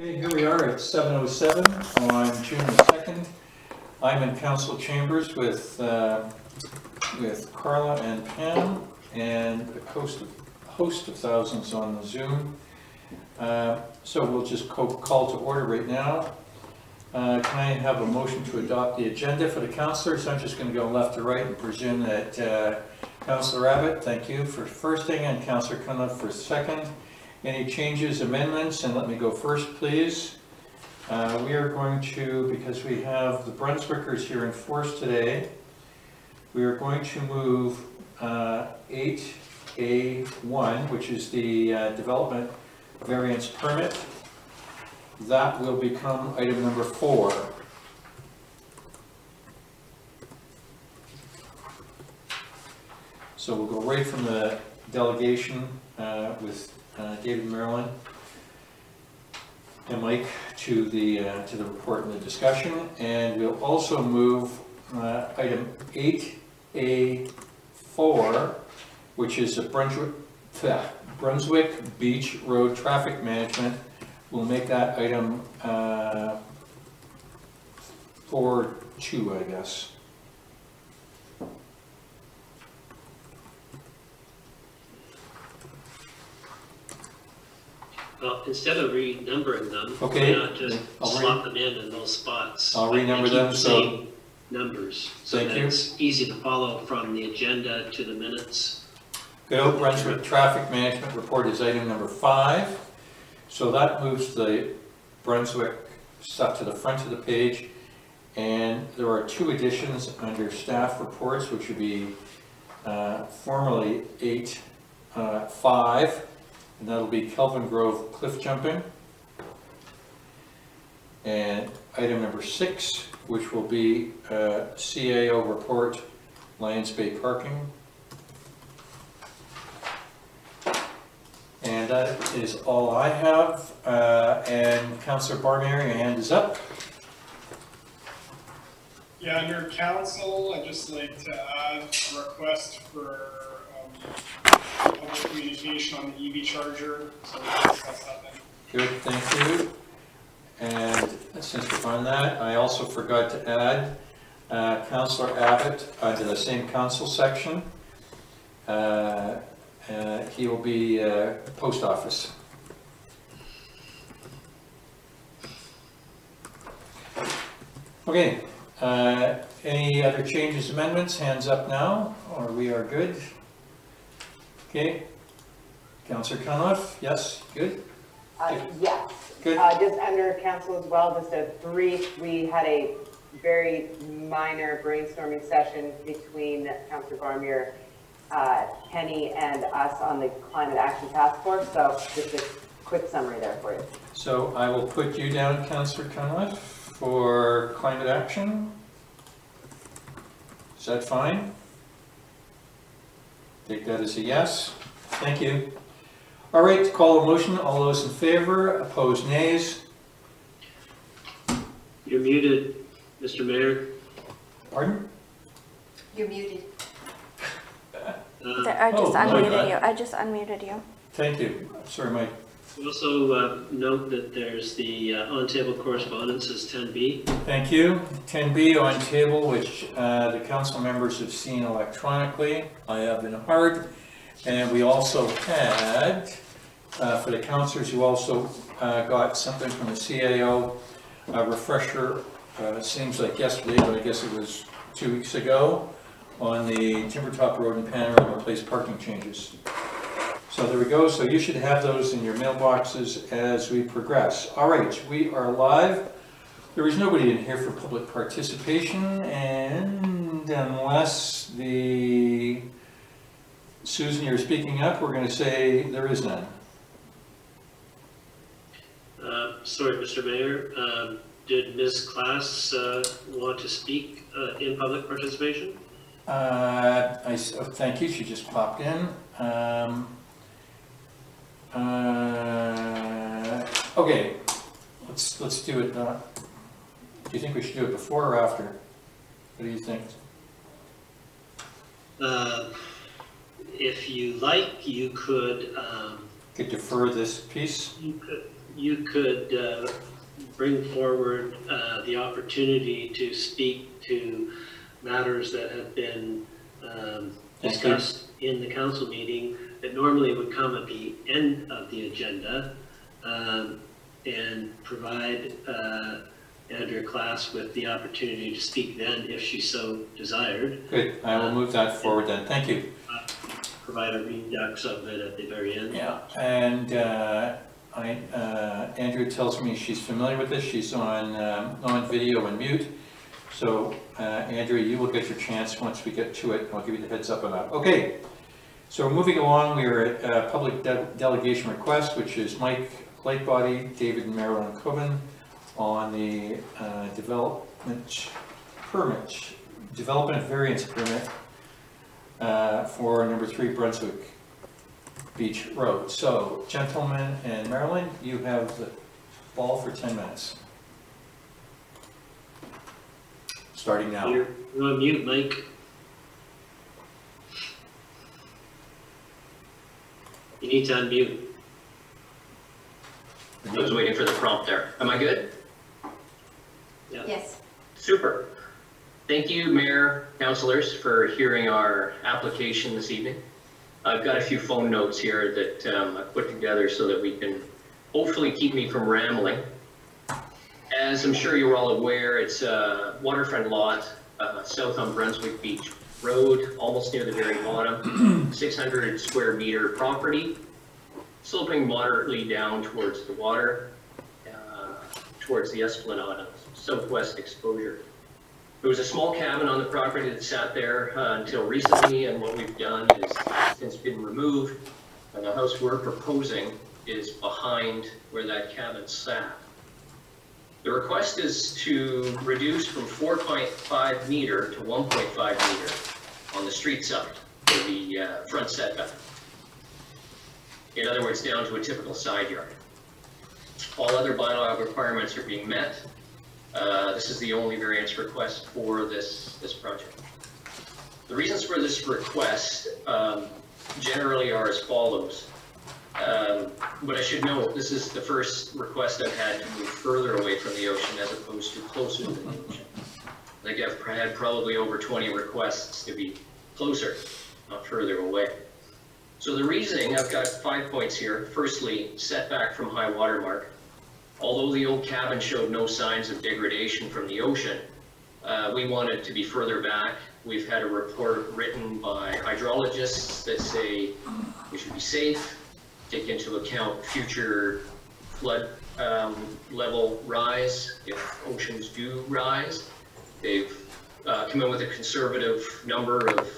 Okay, here we are at 7:07 on June the 2nd. I'm in council chambers with Carla and Pam and a host of thousands on the Zoom. So we'll just call to order right now. Can I have a motion to adopt the agenda for the councillors? I'm just going to go left to right and presume that Councillor Abbott, thank you for firsting, and Councillor Cunliffe for second. Any changes, amendments? And let me go first, please. We are going to, because we have the Brunswickers here in force today, we are going to move 8A1, which is the development variance permit. That will become item number 4. So we'll go right from the delegation with David, Marilyn, and Mike to the report and the discussion, and we'll also move item 8A4, which is a Brunswick Beach Road Traffic Management. We'll make that item 4.2, I guess. Well, instead of renumbering them, okay, why not just slot them in those spots? I'll renumber them. So numbers, so thank that you. It's easy to follow from the agenda to the minutes. Good. Brunswick Traffic Management Report is item number 5. So that moves the Brunswick stuff to the front of the page. And there are 2 additions under staff reports, which would be formerly 8.5. And that'll be Kelvin Grove cliff jumping. And item number 6, which will be CAO report, Lions Bay parking. And that is all I have. And Councillor Barnier, your hand is up. Yeah, under council, I'd just like to add a request for public communication on the EV charger, so we'll discuss that then. Good, thank you. And since we're on that, I also forgot to add Councillor Abbott to the same council section. He will be post office. Okay, any other changes, amendments? Hands up now, or we are good? Okay, Councillor Cunliffe, yes, good? Yes. Good. Just under council as well, just a brief, we had a very minor brainstorming session between Councillor Barnier, Kenny, and us on the Climate Action Task Force, so just a quick summary there for you. So I will put you down, Councillor Cunliffe, for climate action. Is that fine? Take that as a yes. Thank you. All right, call a motion. All those in favor, opposed, nays. You're muted, Mr. Mayor. Pardon? You're muted. I just unmuted you. I just unmuted you. Thank you. Sorry, Mike. Also note that there's the on-table correspondence is 10B. Thank you. 10B on table, which the council members have seen electronically. I have been hard. And we also had, for the councillors, who also got something from the CAO, a refresher, seems like yesterday, but I guess it was 2 weeks ago, on the Timbertop Road and Panorama Place parking changes. So there we go. So you should have those in your mailboxes as we progress. All right, we are live. There is nobody in here for public participation, and unless Susan, you're speaking up, we're going to say there is none. Sorry, Mr. Mayor. Did Ms. Klass want to speak in public participation? Thank you. She just popped in. Okay, let's do it. Do you think we should do it before or after? What do you think? If you like, you could Could defer this piece? You could, you could bring forward the opportunity to speak to matters that have been discussed in the council meeting that normally would come at the end of the agenda, and provide Andrea Class with the opportunity to speak then if she so desired. Good, I will move that forward then, thank you. Provide a redux of it at the very end. Yeah, and Andrea tells me she's familiar with this. She's on video and mute. So Andrea, you will get your chance once we get to it. I'll give you the heads up on that. Okay, so moving along, we are at public delegation request, which is Mike Lightbody, David and Marilyn Coven on the development variance permit for number 3 Brunswick Beach Road. So, gentlemen and Marilyn, you have the ball for 10 minutes. Starting now. You're on mute, Mike. You need to unmute. I was waiting for the prompt there. Am I good? Yeah. Yes. Super. Thank you, Mayor, councilors, for hearing our application this evening. I've got a few phone notes here that I've put together so that we can hopefully keep me from rambling. As I'm sure you're all aware, it's a waterfront lot south on Brunswick Beach Road, almost near the very bottom, 600 square meter property, sloping moderately down towards the water, towards the Esplanade, southwest exposure. There was a small cabin on the property that sat there until recently, and what we've done is since been removed, and the house we're proposing is behind where that cabin sat. The request is to reduce from 4.5 meter to 1.5 meter on the street side for the front setback. In other words, down to a typical side yard. All other bylaw requirements are being met. This is the only variance request for this project. The reasons for this request generally are as follows. But I should note, this is the first request I've had to move further away from the ocean as opposed to closer to the ocean. I think I've had probably over 20 requests to be closer, not further away. So the reasoning, I've got 5 points here. Firstly, setback from high water mark. Although the old cabin showed no signs of degradation from the ocean, we wanted to be further back. We've had a report written by hydrologists that say we should be safe, take into account future flood level rise if oceans do rise. They've come in with a conservative number of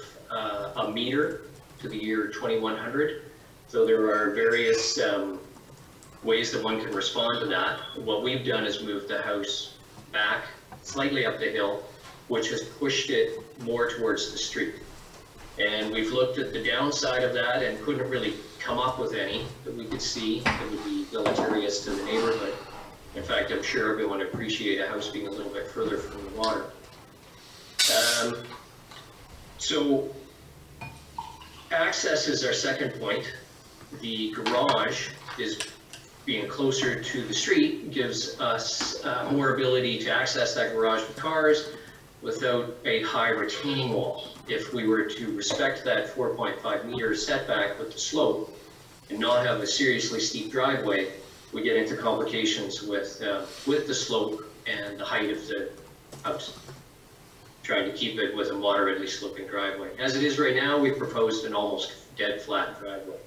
a meter to the year 2100. So there are various ways that one can respond to that. What we've done is move the house back slightly up the hill, which has pushed it more towards the street. And we've looked at the downside of that and couldn't really come up with any that we could see that would be deleterious to the neighborhood. In fact, I'm sure everyone would appreciate a house being a little bit further from the water. So access is our second point. The garage is being closer to the street, gives us more ability to access that garage with cars without a high retaining wall. If we were to respect that 4.5 meter setback with the slope and not have a seriously steep driveway, we get into complications with the slope and the height of the house. Trying to keep it with a moderately sloping driveway. As it is right now, we've proposed an almost dead flat driveway.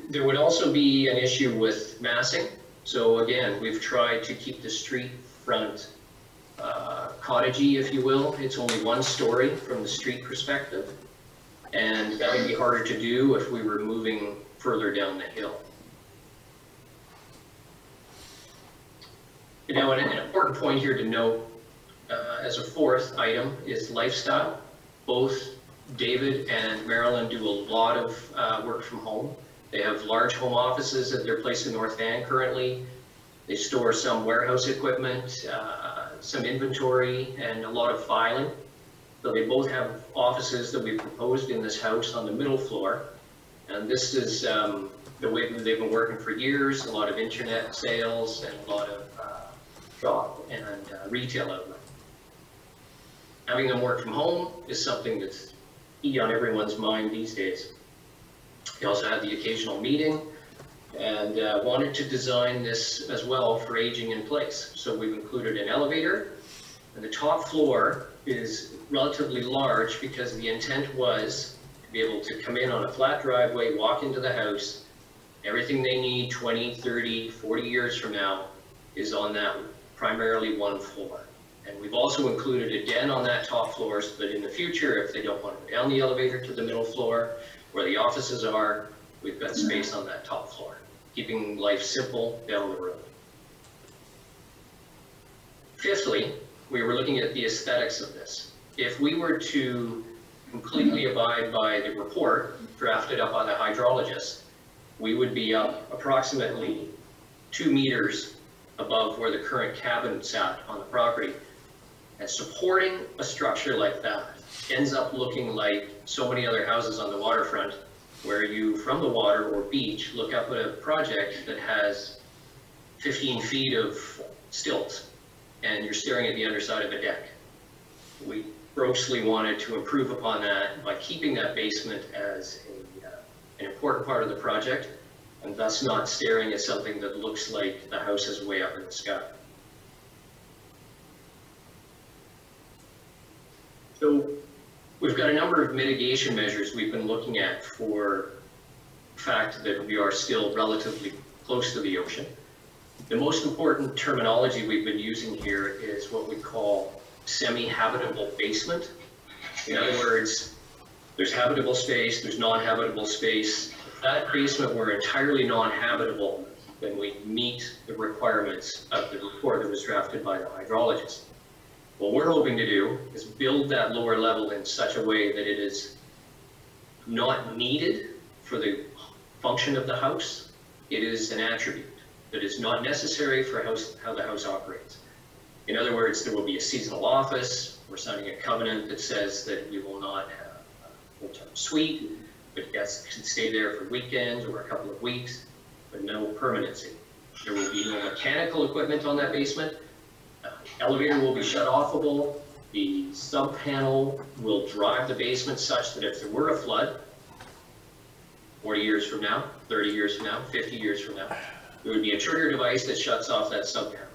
There would also be an issue with massing. So again, we've tried to keep the street front cottagey, if you will. It's only one story from the street perspective. And that would be harder to do if we were moving further down the hill. Now, an important point here to note as a fourth item is lifestyle. Both David and Marilyn do a lot of work from home. They have large home offices at their place in North Van currently. They store some warehouse equipment, some inventory, and a lot of filing. So they both have offices that we've proposed in this house on the middle floor. And this is the way that they've been working for years, a lot of internet sales and a lot of shop and retail outlet. Having them work from home is something that's on everyone's mind these days. They also had the occasional meeting and wanted to design this as well for aging in place. So we've included an elevator, and the top floor is relatively large because the intent was to be able to come in on a flat driveway, walk into the house. Everything they need 20, 30, 40 years from now is on that primarily one floor. And we've also included a den on that top floor so that in the future, if they don't want to go down the elevator to the middle floor where the offices are, we've got space on that top floor, keeping life simple down the road. Fifthly, we were looking at the aesthetics of this. If we were to completely abide by the report drafted up by the hydrologist, we would be up approximately 2 meters above where the current cabin sat on the property. And supporting a structure like that ends up looking like so many other houses on the waterfront, where you, from the water or beach, look up at a project that has 15 feet of stilts, and you're staring at the underside of a deck. We grossly wanted to improve upon that by keeping that basement as an important part of the project, and thus not staring at something that looks like the house is way up in the sky. So we've got a number of mitigation measures we've been looking at for the fact that we are still relatively close to the ocean. The most important terminology we've been using here is what we call semi-habitable basement. In other words, there's habitable space, there's non-habitable space. If that basement were entirely non-habitable, then we meet the requirements of the report that was drafted by the hydrologist. What we're hoping to do is build that lower level in such a way that it is not needed for the function of the house. It is an attribute that is not necessary for how the house operates. In other words, there will be a seasonal office. We're signing a covenant that says that we will not have a full-time suite, but guests can stay there for weekends or a couple of weeks, but no permanency. There will be no mechanical equipment on that basement. Elevator will be shut-offable. The sub-panel will drive the basement such that if there were a flood, 40 years from now, 30 years from now, 50 years from now, there would be a trigger device that shuts off that sub-panel.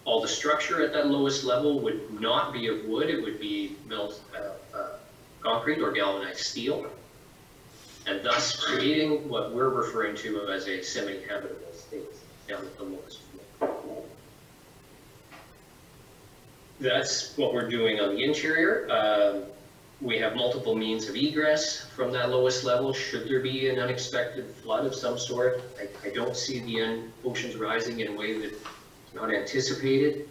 All the structure at that lowest level would not be of wood, it would be concrete or galvanized steel, and thus creating what we're referring to as a semi-habitable state down at the lowest floor. That's what we're doing on the interior. We have multiple means of egress from that lowest level should there be an unexpected flood of some sort. I don't see the oceans rising in a way that is not anticipated.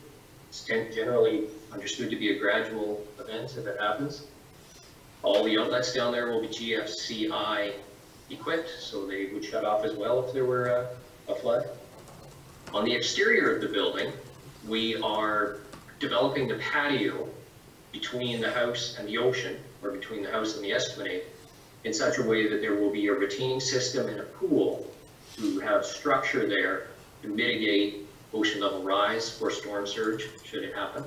It's generally understood to be a gradual event if it happens. All the outlets down there will be GFCI equipped, so they would shut off as well if there were a flood. On the exterior of the building, we are developing the patio between the house and the ocean, or between the house and the esplanade, in such a way that there will be a retaining system and a pool to have structure there to mitigate ocean level rise or storm surge, should it happen.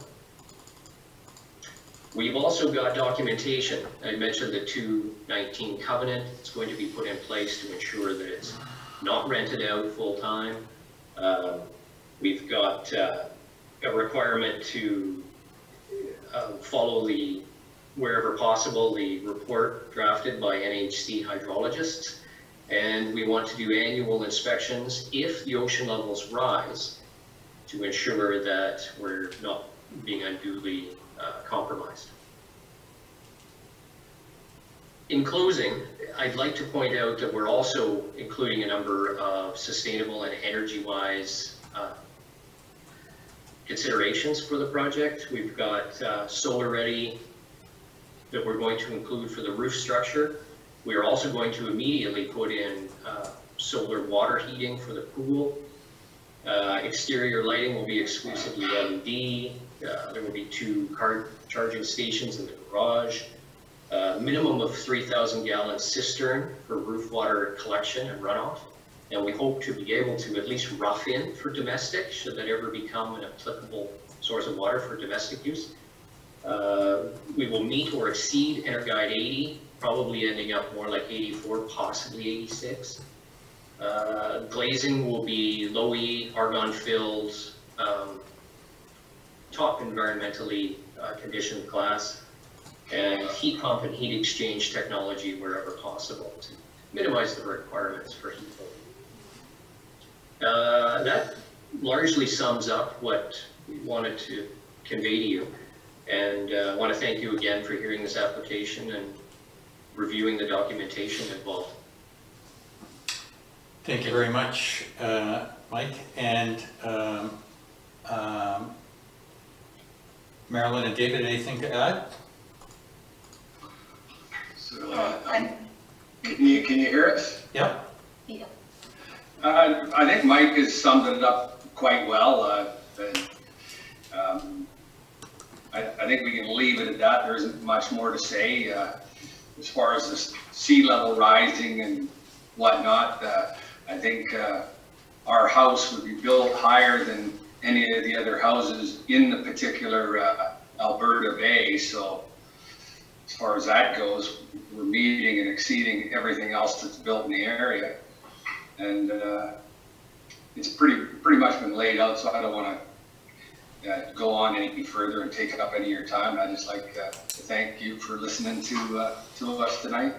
We've also got documentation. I mentioned the 219 covenant. It's going to be put in place to ensure that it's not rented out full time. We've got a requirement to follow wherever possible, the report drafted by NHC hydrologists. And we want to do annual inspections if the ocean levels rise to ensure that we're not being unduly compromised. In closing, I'd like to point out that we're also including a number of sustainable and energy-wise considerations for the project. We've got solar ready that we're going to include for the roof structure. We are also going to immediately put in solar water heating for the pool. Exterior lighting will be exclusively LED. There will be 2 car charging stations in the garage. minimum of 3,000 gallon cistern for roof water collection and runoff. And we hope to be able to at least rough in for domestic, should that ever become an applicable source of water for domestic use. We will meet or exceed Energuide 80, probably ending up more like 84, possibly 86. Glazing will be low E, argon filled, top environmentally conditioned glass, and heat pump and heat exchange technology wherever possible to minimize the requirements for heat pump. That largely sums up what we wanted to convey to you, and I want to thank you again for hearing this application and reviewing the documentation involved. Thank you very much, Mike. And Marilyn and David, anything to add? So, can you hear us? Yep. Yeah. I think Mike has summed it up quite well. I think we can leave it at that. There isn't much more to say. As far as the sea level rising and whatnot, I think our house would be built higher than any of the other houses in the particular Alberta Bay. So as far as that goes, we're meeting and exceeding everything else that's built in the area. And it's pretty much been laid out, so I don't want to go on any further and take up any of your time. I'd just like to thank you for listening to us tonight.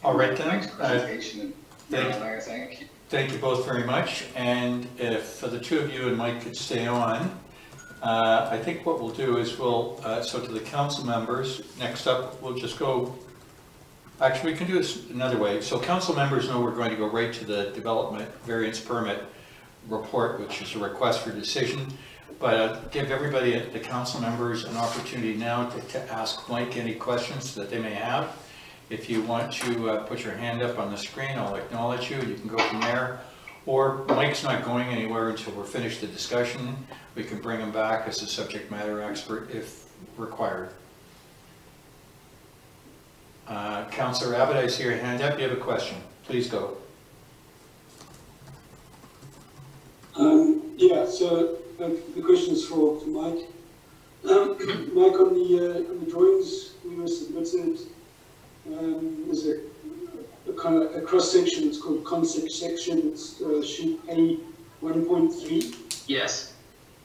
All right then. Thanks for the presentation. Thank you. Thank you both very much. And if the two of you and Mike could stay on, I think what we'll do is we'll, so to the council members, next up, we'll just go, actually we can do this another way. So council members know we're going to go right to the development variance permit report, which is a request for decision. But give everybody, the council members, an opportunity now to ask Mike any questions that they may have. If you want to put your hand up on the screen, I'll acknowledge you. You can go from there. Or Mike's not going anywhere until we're finished the discussion. We can bring him back as a subject matter expert if required. Councillor Abbott, I see your hand up. You have a question. Please go. Yeah, so the question is for Mike. Mike, on the drawings we were submitted, there's a kind of a cross section. It's called concept section. It's sheet A 1.3. Yes.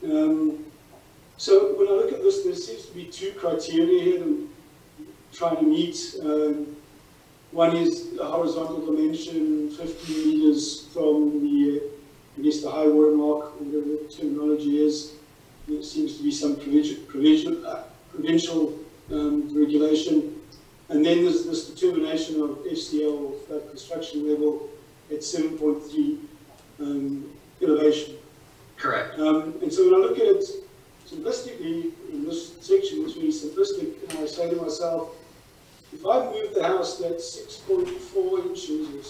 So when I look at this, there seems to be two criteria here that I'm trying to meet. One is the horizontal dimension, 15 meters from the, I guess, the high water mark, whatever the terminology is. There seems to be some provincial regulation. And then there's this determination of FCL, flood construction level, at 7.3 elevation. Correct. And so when I look at it simplistically, in this section, it's really simplistic, and I say to myself, if I move the house that's 6.4 inches, or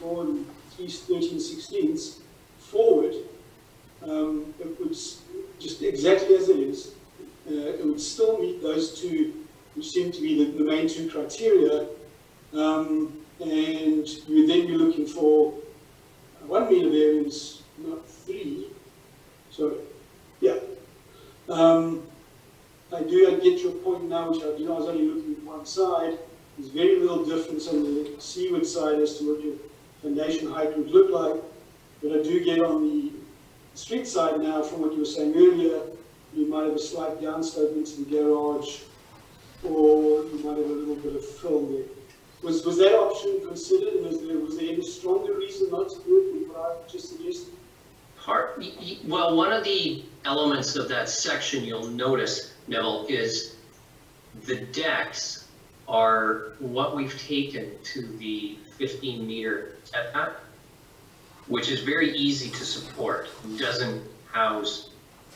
6.4 and 13/16 forward, it would, just exactly as it is, it would still meet those two, which seem to be the main two criteria, and you would then be looking for 1 meter variance, not 3. So, yeah. I get your point now, which I was only looking at one side. There's very little difference on the seaward side as to what your foundation height would look like, but I do get on the street side now, from what you were saying earlier, you might have a slight downslope into the garage, or you might have a little bit of fill there. Was that option considered, and was there any stronger reason not to do it than what I just suggested? Well, one of the elements of that section you'll notice, Neville, is the decks are what we've taken to the 15-meter setback, which is very easy to support. It doesn't house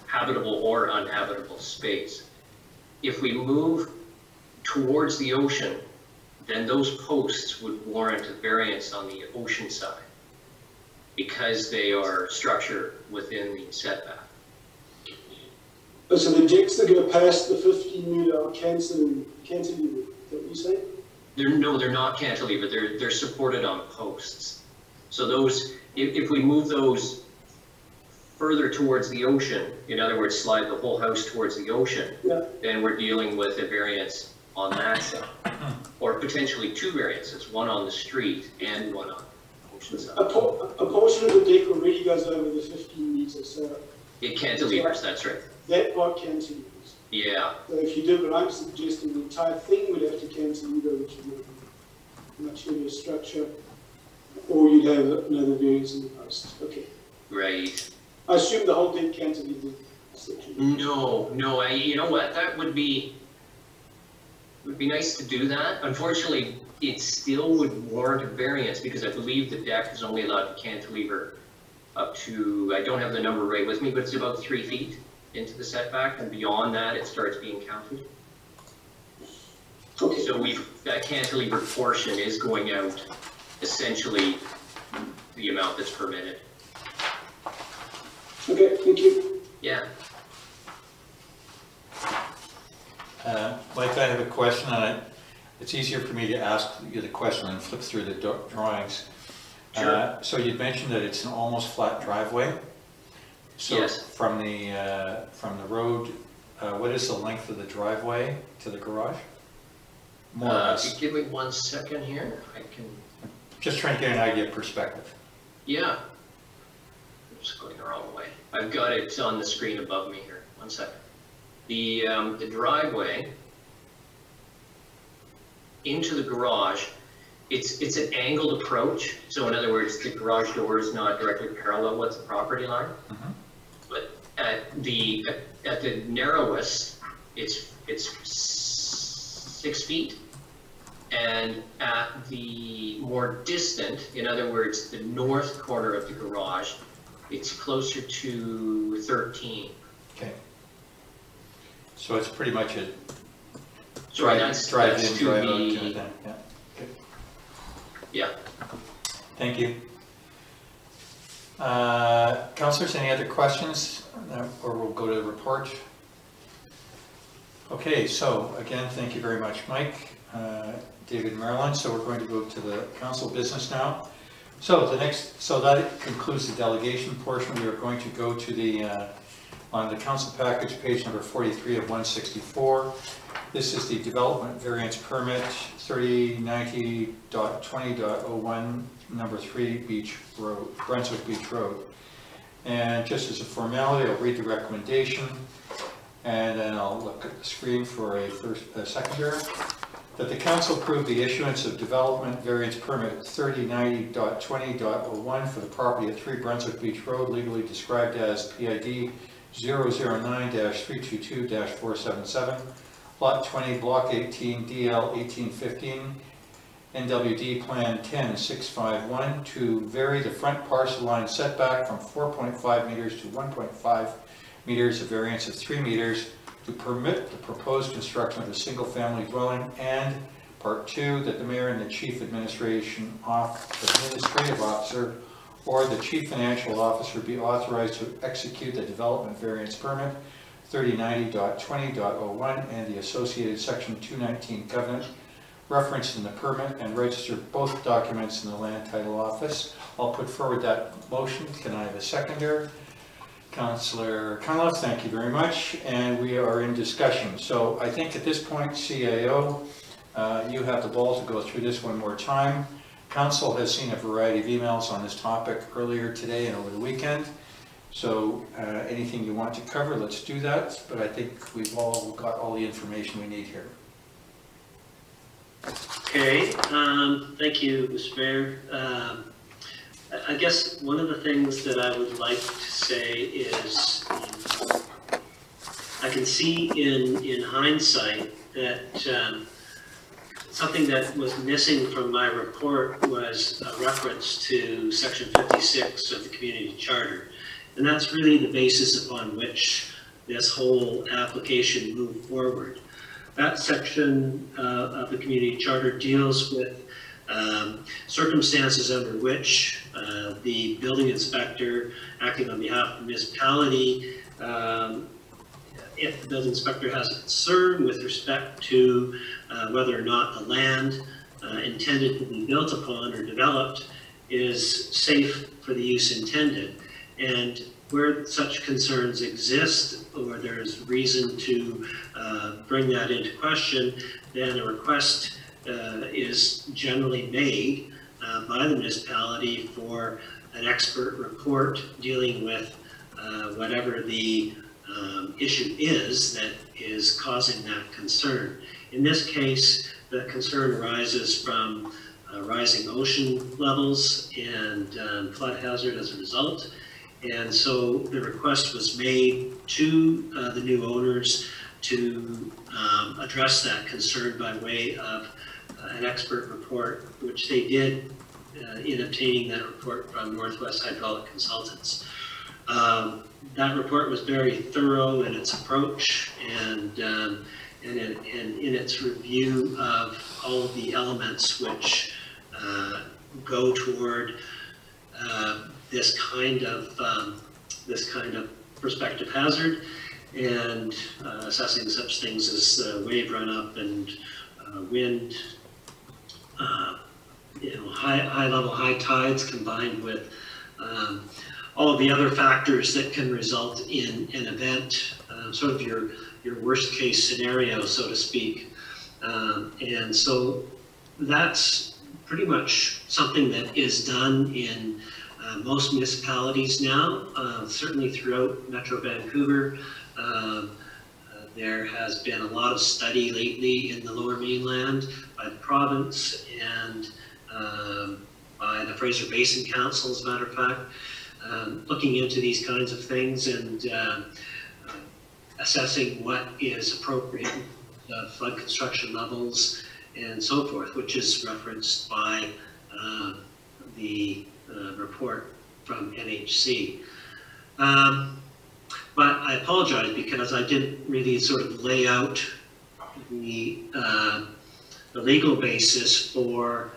habitable or uninhabitable space. If we move towards the ocean, then those posts would warrant a variance on the ocean side because they are structured within the setback. Oh, so the decks that go past the 15-meter are cantilevered, is that what you say? they're not cantilevered, they're supported on posts. So those, if we move those further towards the ocean, in other words, slide the whole house towards the ocean, then we're dealing with a variance on that side. Or potentially two variances, one on the street and one on the ocean side. A portion of the deck already goes over the 15 meters, so. It cantilevers, that's right. That part cantilevers. Yeah. So if you do what I'm suggesting, the entire thing would have to cantilever, which would be a much heavier structure, or you'd have another variance in the post. Okay. Right. I assume the whole deck cantilevered section. No, you know what, that would be nice to do that. Unfortunately, it still would warrant a variance because I believe the deck is only allowed to cantilever up to, I don't have the number right with me, but it's about 3 feet into the setback, and beyond that, it starts being counted. Okay. So that cantilever portion is going out essentially the amount that's permitted. Okay, thank you. Yeah. Mike, I have a question on it. It's easier for me to ask you the question and flip through the drawings. Sure. So you mentioned that it's an almost flat driveway. So Yes. from the road, what is the length of the driveway to the garage? More or If less. you give me 1 second here, I can. Just trying to get an idea of perspective. Yeah. I'm just going the wrong way. I've got it on the screen above me here. 1 second. The driveway into the garage, it's an angled approach. So in other words, the garage door is not directly parallel with the property line. Mhm. But at the narrowest, it's 6 feet. And at the more distant, in other words, the north corner of the garage, it's closer to 13. Okay. So it's pretty much a Sorry, drive in, that's drive out to kind of be, thing. Yeah. Okay. yeah. Thank you. Councillors, any other questions? Or we'll go to the report. Okay, so again, thank you very much, Mike, David, and Marilyn. So we're going to go to the council business now. So that concludes the delegation portion. We are going to go to the, on the council package, page number 43 of 164. This is the development variance permit 3090.20.01, number 3 Beach Road, Brunswick Beach Road. And just as a formality, I'll read the recommendation, and then I'll look at the screen for a seconder. That the council approve the issuance of development variance permit 3090.20.01 for the property at 3 Brunswick Beach Road, legally described as PID 009-322-477, Lot 20, Block 18, DL 1815, NWD Plan 10651, to vary the front parcel line setback from 4.5 meters to 1.5 meters, a variance of 3 meters, to permit the proposed construction of a single-family dwelling, and part 2, that the mayor and the chief administrative officer or the chief financial officer be authorized to execute the development variance permit 3090.20.01 and the associated section 219 covenant referenced in the permit, and register both documents in the land title office. I'll put forward that motion. Can I have a seconder? Councillor Cunliffe, thank you very much, and we are in discussion. So I think at this point, CAO, you have the ball to go through this one more time. Council has seen a variety of emails on this topic earlier today and over the weekend. So anything you want to cover, let's do that, but I think we've all got all the information we need here. Okay, thank you, Mr. Mayor. I guess one of the things that I would like to say is I can see in hindsight that something that was missing from my report was a reference to section 56 of the community charter. And that's really the basis upon which this whole application moved forward. That section of the community charter deals with circumstances under which the building inspector, acting on behalf of the municipality, if the building inspector has a concern with respect to whether or not the land intended to be built upon or developed is safe for the use intended. And where such concerns exist, or there's reason to bring that into question, then a request is generally made by the municipality for an expert report dealing with whatever the issue is that is causing that concern. In this case, the concern arises from rising ocean levels and flood hazard as a result. And so the request was made to the new owners to address that concern by way of an expert report, which they did in obtaining that report from Northwest Hydraulic Consultants. That report was very thorough in its approach and in its review of all of the elements which go toward this kind of prospective hazard, and assessing such things as wave run-up and wind, high tides combined with all of the other factors that can result in an event, sort of your worst case scenario, so to speak. And so that's pretty much something that is done in most municipalities now, certainly throughout Metro Vancouver. There has been a lot of study lately in the Lower Mainland by the province and by the Fraser Basin Council, as a matter of fact, looking into these kinds of things and assessing what is appropriate, flood construction levels and so forth, which is referenced by the report from NHC. But I apologize because I didn't really sort of lay out the legal basis for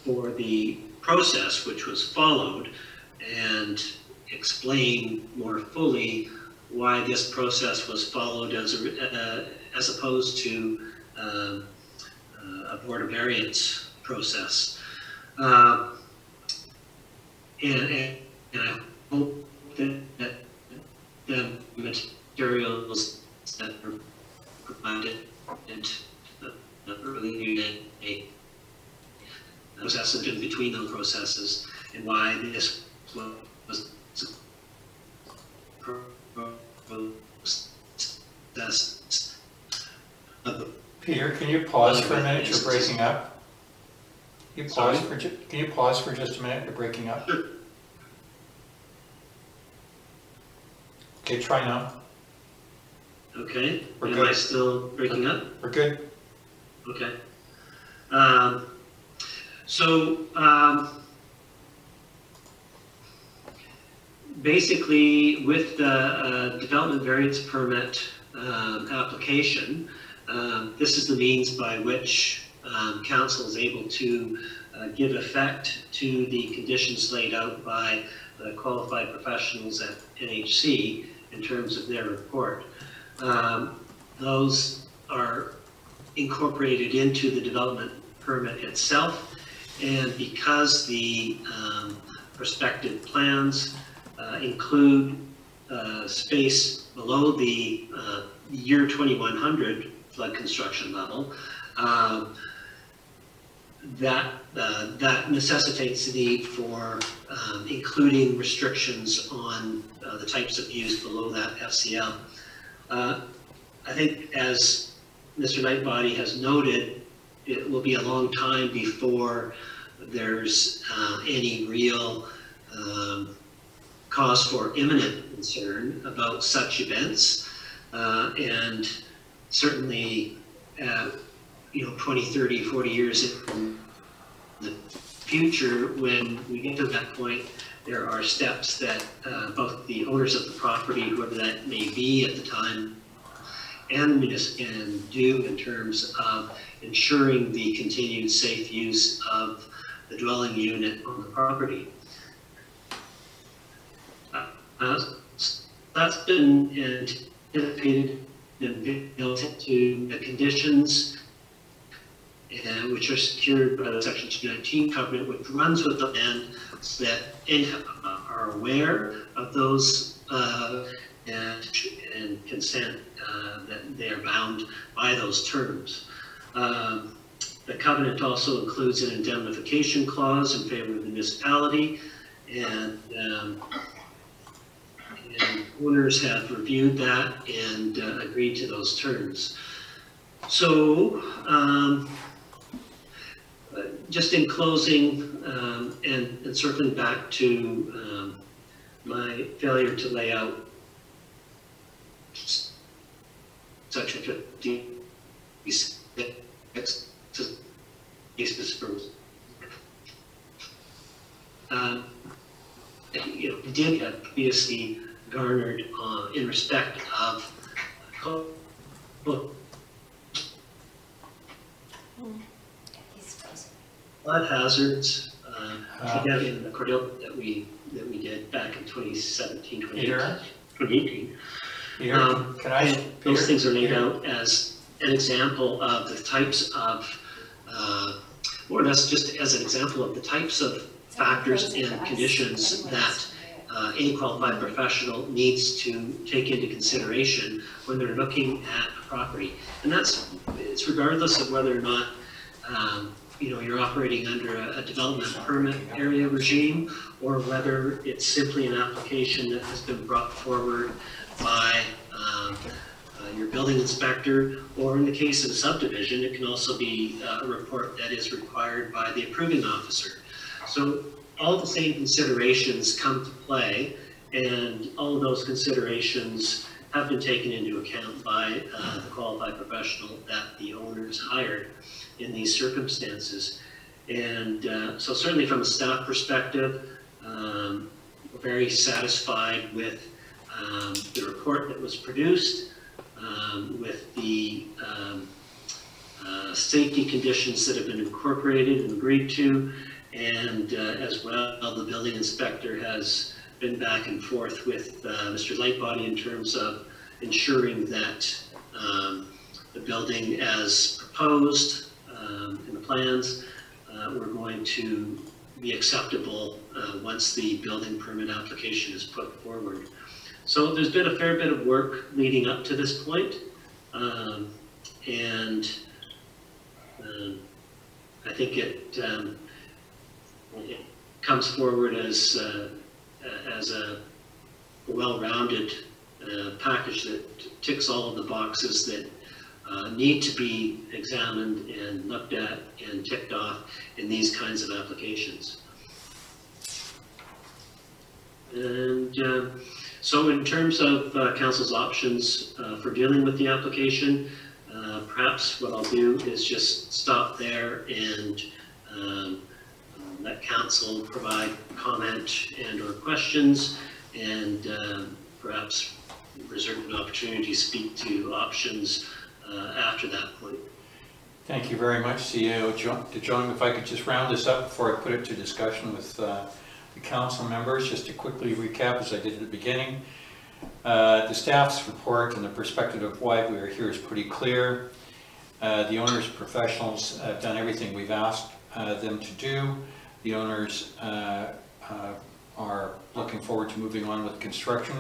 the process which was followed, and explain more fully why this process was followed as opposed to a Board of Variance process. And I hope that the materials that were provided and really a process in between those processes, and why this was Peter, can you pause for a minute? You're breaking up. Can you pause for just a minute? You're breaking up. Sure. Okay, try now. Okay. We're Am good. I still breaking up? We're good. Okay. Basically, with the development variance permit application, this is the means by which council is able to give effect to the conditions laid out by the qualified professionals at NHC in terms of their report. Those are incorporated into the development permit itself, and because the prospective plans include space below the year 2100 flood construction level, that necessitates the need for including restrictions on the types of use below that FCL. I think, as Mr. Nightbody has noted, it will be a long time before there's any real cause for imminent concern about such events, and certainly 20, 30, 40 years in the future, when we get to that point, there are steps that both the owners of the property, whoever that may be at the time, and the municipal can do in terms of ensuring the continued safe use of the dwelling unit on the property. That's been anticipated and built into the conditions and which are secured by the Section 219 covenant, which runs with the land, so that any are aware of those and consent that they are bound by those terms. The covenant also includes an indemnification clause in favor of the municipality, and owners have reviewed that and agreed to those terms. So, just in closing, and circling back to my failure to lay out Section 56 did have previously garnered in respect of flood hazards in the corridor that we did back in 2017, 2018. Can I? Those things are laid out as an example of the types of, more or less just as an example of the types of factors and conditions that any qualified professional needs to take into consideration when they're looking at a property. And it's regardless of whether or not you're operating under a development permit area regime, or whether it's simply an application that has been brought forward by your building inspector, or in the case of a subdivision, it can also be a report that is required by the approving officer. So all the same considerations come to play, and all of those considerations have been taken into account by the qualified professional that the owners hired in these circumstances. And so certainly from a staff perspective, we're very satisfied with the report that was produced, with the safety conditions that have been incorporated and agreed to, and as well, the building inspector has been back and forth with Mr. Lightbody in terms of ensuring that the building as proposed in the plans were going to be acceptable once the building permit application is put forward. So there's been a fair bit of work leading up to this point, and I think it comes forward as a well-rounded package that ticks all of the boxes that need to be examined and looked at and ticked off in these kinds of applications. And so in terms of council's options for dealing with the application, perhaps what I'll do is just stop there and let council provide comment and or questions, and perhaps reserve an opportunity to speak to options after that point. Thank you very much, CEO John. If I could just round this up before I put it to discussion with the council members, just to quickly recap as I did at the beginning. The staff's report and the perspective of why we are here is pretty clear. The owners' professionals have done everything we've asked them to do. The owners are looking forward to moving on with construction.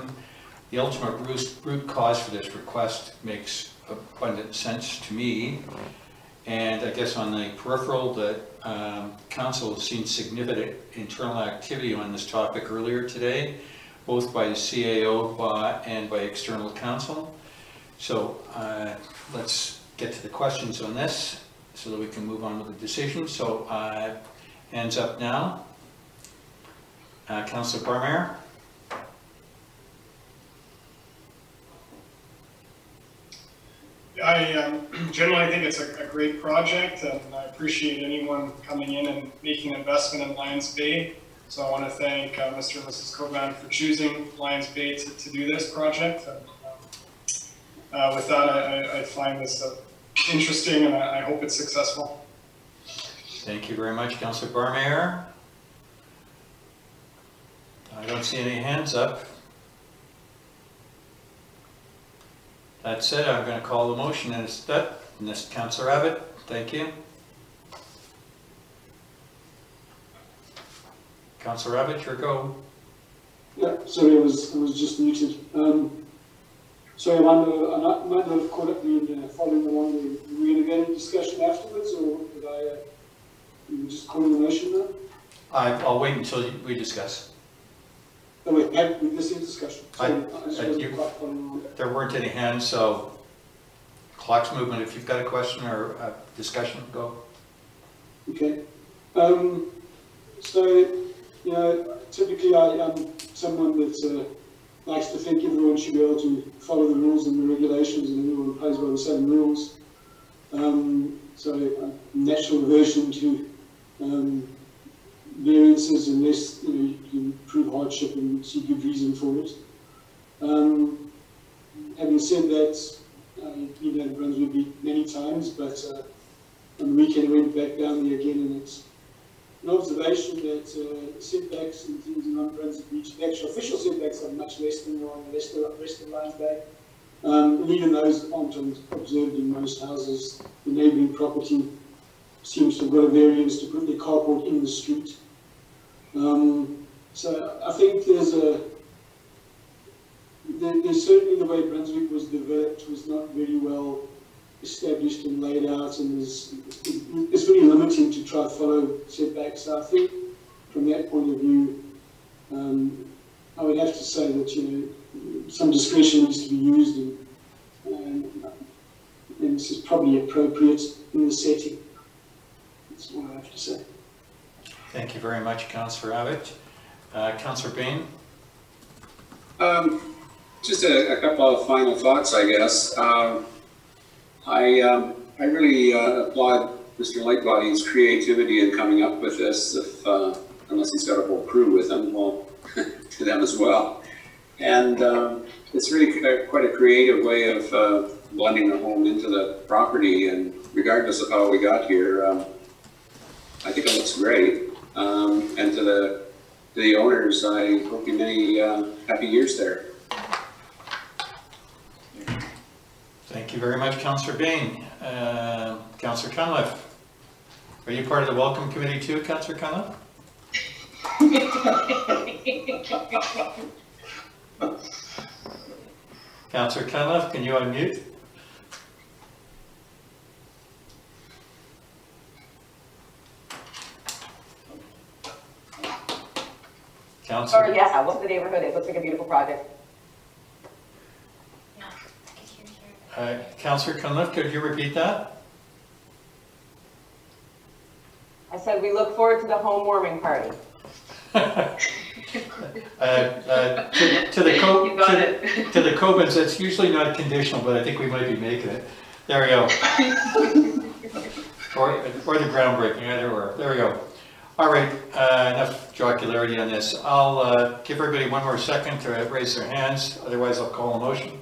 The ultimate root cause for this request makes abundant sense to me. And I guess on the peripheral, that council has seen significant internal activity on this topic earlier today, both by the CAO and by external counsel. So let's get to the questions on this so that we can move on with the decision. So hands up now. Councillor Barmeyer. I generally think it's a great project, and I appreciate anyone coming in and making an investment in Lions Bay. So I want to thank Mr. and Mrs. Coban for choosing Lions Bay to do this project. And with that, I find this interesting, and I hope it's successful. Thank you very much, Councillor Barmeyer. I don't see any hands up. That said, I'm going to call the motion, and it's that. Councillor Abbott, thank you. Councillor Abbott, your go. Yeah, sorry, I was just muted. Sorry, I might not have caught up in following along. Were we going to get a discussion afterwards, or did you were just calling the motion now? I'll wait until we discuss. Oh wait, we're just in discussion. Sorry, I just wasn't quite following along. There weren't any hands, so clock's movement. If you've got a question or a discussion, go. Okay. So, you know, typically I'm someone that likes to think everyone should be able to follow the rules and the regulations, and everyone plays by the same rules. So a natural aversion to variances unless you can prove hardship and see good reason for it. Having said that, I've been down Brunswick Beach many times, but on the weekend I went back down there again, and it's an observation that setbacks and things in Brunswick Beach, the actual official setbacks are much less than on the rest of Lions Bay. And even those aren't observed in most houses. The neighbouring property seems to have got a variance to put their carport in the street. So I think there's certainly the way Brunswick was developed was not very well established and laid out, and it's very limiting to try to follow setbacks. So I think from that point of view, I would have to say that some discretion needs to be used, and this is probably appropriate in the setting. That's all I have to say. Thank you very much, Councillor Abbott. Councillor Bain? Just a couple of final thoughts, I guess. I really applaud Mr. Lightbody's creativity in coming up with this, unless he's got a whole crew with him, well, to them as well. And it's really quite a creative way of blending the home into the property, and regardless of how we got here, I think it looks great. And to the owners, I hope you many happy years there. Thank you very much, Councillor Bain. Councillor Cunliffe, are you part of the Welcome Committee too, Councillor Cunliffe? Councillor Cunliffe, can you unmute? Councillor? Or yeah, what's the neighborhood? It looks like a beautiful project. Councillor Cunliffe, could you repeat that? I said we look forward to the home warming party. To the Cobans, it's usually not conditional, but I think we might be making it. There we go. or the groundbreaking, either or. There we go. All right, enough jocularity on this. I'll give everybody one more second to raise their hands, otherwise I'll call a motion.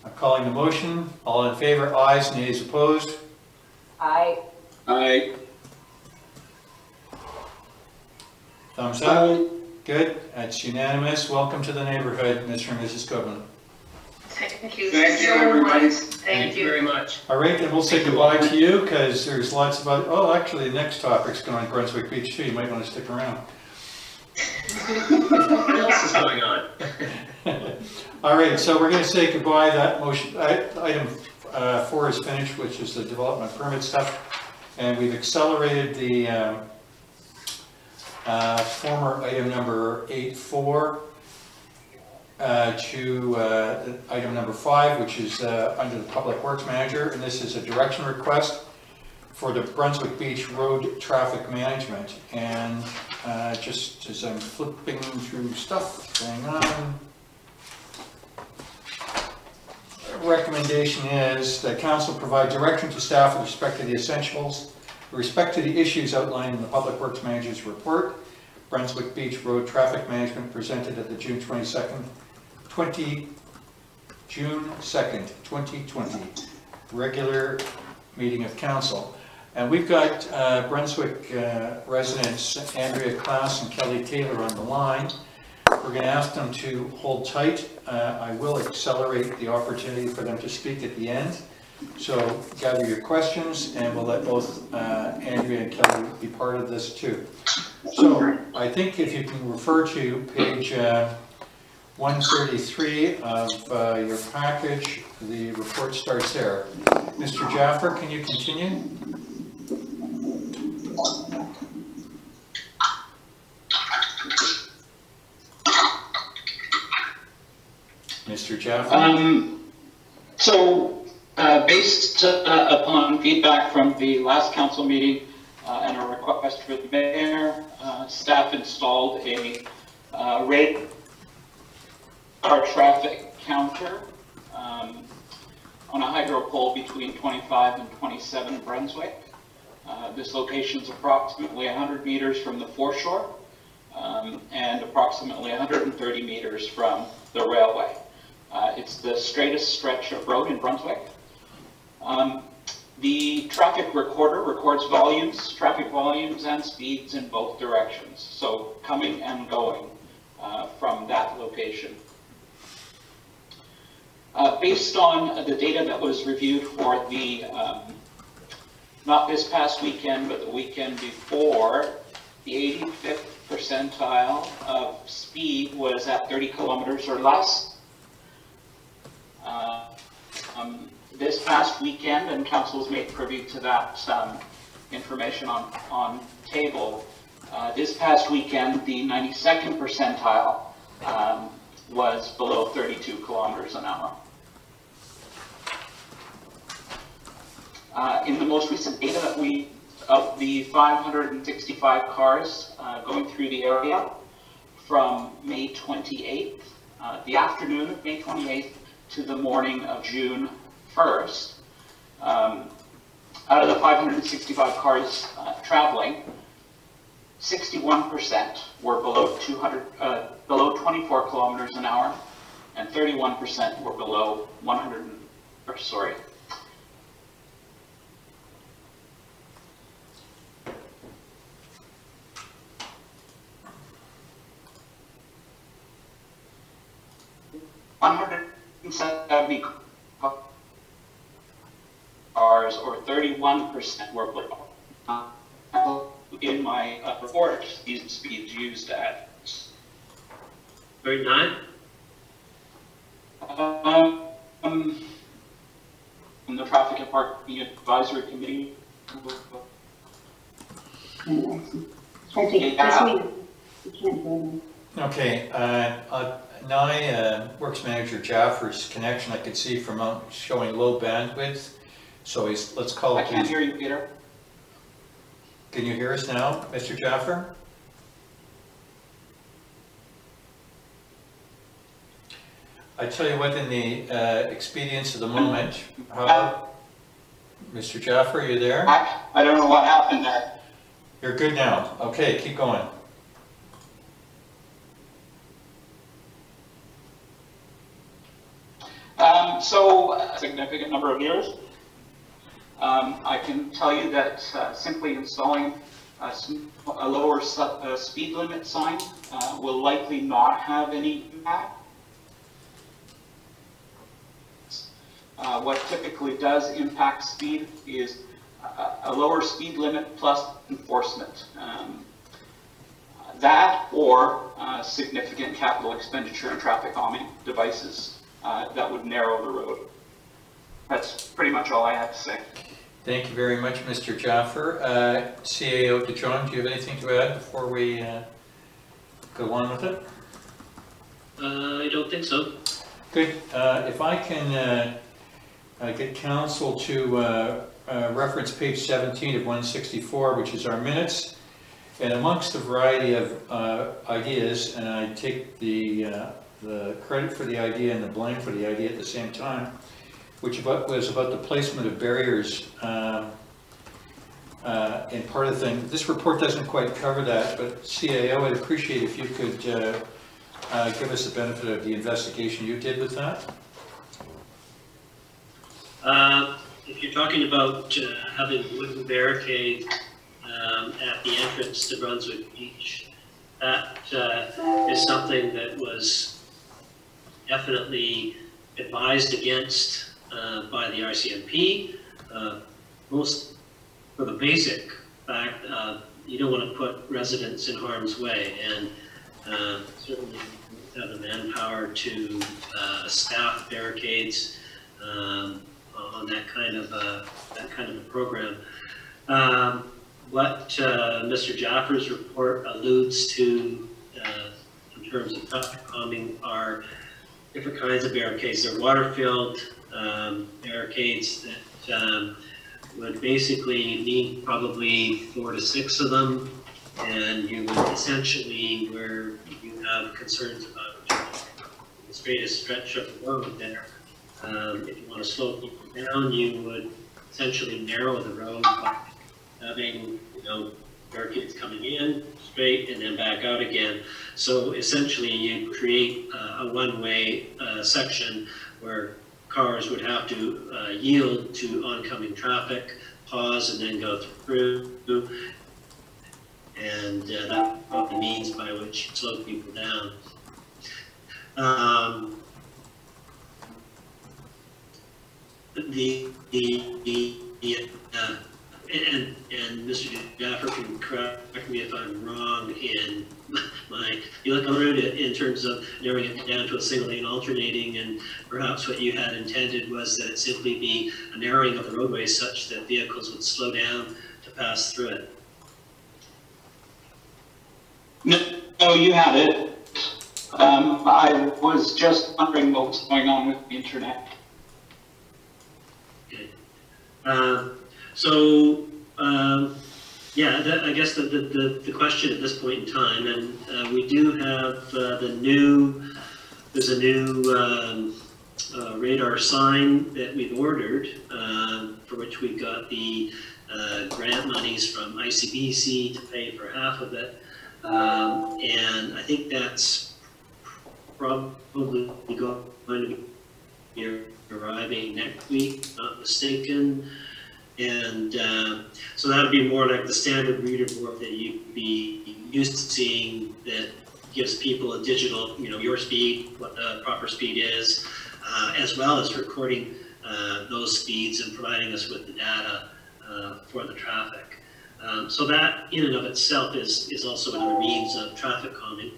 I'm calling the motion. All in favor, ayes, nays opposed. Aye. Aye. Thumbs up. Good. That's unanimous. Welcome to the neighborhood, Mr. and Mrs. Coburn. Thank you. Thank you, everybody. Thank you very much. All right, and we'll say goodbye to you because there's lots of other, oh, actually the next topic's going on Brunswick Beach too. You might want to stick around. What else is going on? All right, so we're going to say goodbye. That motion, item 4 is finished, which is the development permit stuff. And we've accelerated the former item number 8.4 to item number 5, which is under the Public Works Manager. And this is a direction request for the Brunswick Beach Road Traffic Management. And just as I'm flipping through stuff, hang on. Recommendation is that council provide direction to staff with respect to the essentials, with respect to the issues outlined in the Public Works Manager's report, Brunswick Beach Road Traffic Management presented at the June 2nd, 2020 regular meeting of council. And we've got Brunswick residents Andrea Klaus and Kelly Taylor on the line. We're going to ask them to hold tight. I will accelerate the opportunity for them to speak at the end. So gather your questions, and we'll let both Andrea and Kelly be part of this too. So I think if you can refer to page 133 of your package, the report starts there. Mr. Jaffer, can you continue? Mr. Jaffer? Based upon feedback from the last council meeting and a request for the mayor, staff installed a radar traffic counter on a hydro pole between 25 and 27 Brunswick. This location is approximately 100 meters from the foreshore and approximately 130 meters from the railway. It's the straightest stretch of road in Brunswick. The traffic recorder records traffic volumes and speeds in both directions, so coming and going from that location. Based on the data that was reviewed for the, not this past weekend, but the weekend before, the 85th percentile of speed was at 30 kilometers or less. This past weekend, and council has made privy to that information on table, this past weekend, the 92nd percentile was below 32 kilometers an hour. In the most recent data that of the 565 cars going through the area from May 28th, the afternoon of May 28th to the morning of June 1st, out of the 565 cars traveling, 61% were below 24 kilometers an hour, and 31% were below 170 cars, or 31% were below. In my report, these speeds used at 39? In the Traffic and Parking Advisory Committee. Okay, now Works Manager Jaffer's connection I could see from showing low bandwidth, so let's call it. I can't hear you, Peter. Can you hear us now, Mr. Jaffer? I tell you what, in the expedience of the moment, Mr. Jaffer, are you there? I don't know what happened there. You're good now. Okay, keep going. So, a significant number of years. I can tell you that simply installing a lower speed limit sign will likely not have any impact. What typically does impact speed is a lower speed limit plus enforcement. That or significant capital expenditure and traffic calming devices that would narrow the road. That's pretty much all I have to say. Thank you very much, Mr. Jaffer. CAO DeJong, do you have anything to add before we go on with it? I don't think so. Good. If I can get council to reference page 17 of 164, which is our minutes, and amongst a variety of ideas, and I take the credit for the idea and the blame for the idea at the same time, which was about the placement of barriers in part of the thing. This report doesn't quite cover that, but CAO, I'd appreciate if you could give us the benefit of the investigation you did with that. If you're talking about having wooden barricade at the entrance to Brunswick Beach, that is something that was definitely advised against by the RCMP. Most for the basic fact, you don't want to put residents in harm's way, and certainly have the manpower to staff barricades on that kind of a program. What Mr. Jaffer's report alludes to in terms of traffic calming are different kinds of barricades. They're water-filled barricades that would basically need probably 4 to 6 of them, and you would essentially, where you have concerns about the straightest stretch of the road there, if you want to slow people down, you would essentially narrow the road by having, barricades coming in straight and then back out again. So essentially you create a one-way section where cars would have to yield to oncoming traffic, pause, and then go through. And that's what the means by which you slow people down. And Mr. Jaffer can correct me if I'm wrong in you look around it in terms of narrowing it down to a single lane alternating, and perhaps what you had intended was that it simply be a narrowing of the roadway such that vehicles would slow down to pass through it. No, you had it. I was just wondering what was going on with the internet. Okay. Yeah, I guess the question at this point in time, and we do have there's a new radar sign that we've ordered, for which we got the grant monies from ICBC to pay for half of it. And I think that's probably going to be arriving next week, not mistaken. And so that would be more like the standard reader board that you'd be used to seeing, that gives people a digital, your speed, what the proper speed is, as well as recording those speeds and providing us with the data for the traffic. So that in and of itself is also another means of traffic calming.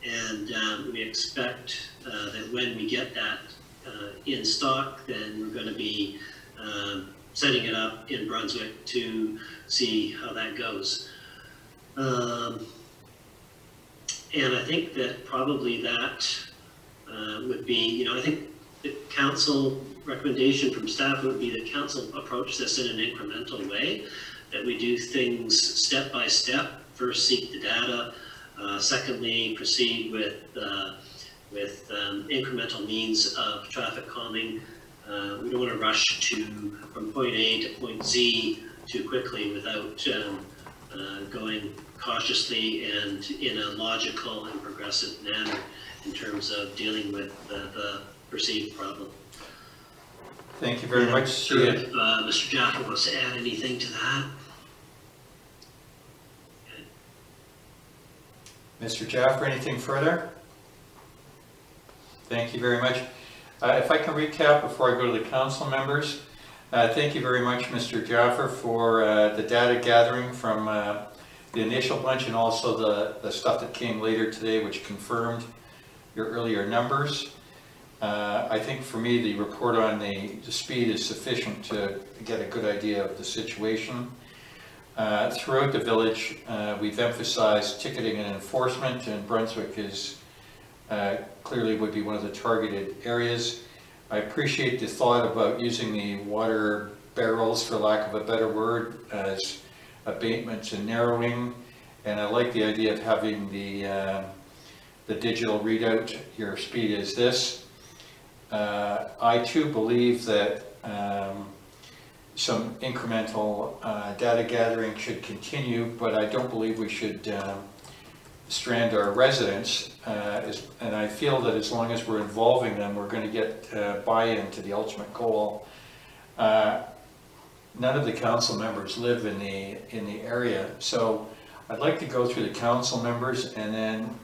And we expect that when we get that in stock, then we're going to be setting it up in Brunswick to see how that goes. And I think that probably that would be, I think the council recommendation from staff would be that council approach this in an incremental way, that we do things step by step. First, seek the data. Secondly, proceed with incremental means of traffic calming. We don't want to rush from point A to point Z too quickly without going cautiously and in a logical and progressive manner in terms of dealing with the perceived problem. Thank you very much. Sure, if Mr. Jaffer wants to add anything to that. Okay. Mr. Jaffer, anything further? Thank you very much. If I can recap before I go to the council members, thank you very much, Mr. Jaffer, for the data gathering from the initial bunch and also the stuff that came later today, which confirmed your earlier numbers. I think for me, the report on the speed is sufficient to get a good idea of the situation. Throughout the village, we've emphasized ticketing and enforcement, and Brunswick is clearly would be one of the targeted areas. I appreciate the thought about using the water barrels, for lack of a better word, as abatements and narrowing, and I like the idea of having the digital readout, your speed is this. I too believe that some incremental data gathering should continue, but I don't believe we should strand our residents, and I feel that as long as we're involving them, we're going to get buy-in to the ultimate goal. None of the council members live in the area, so I'd like to go through the council members and then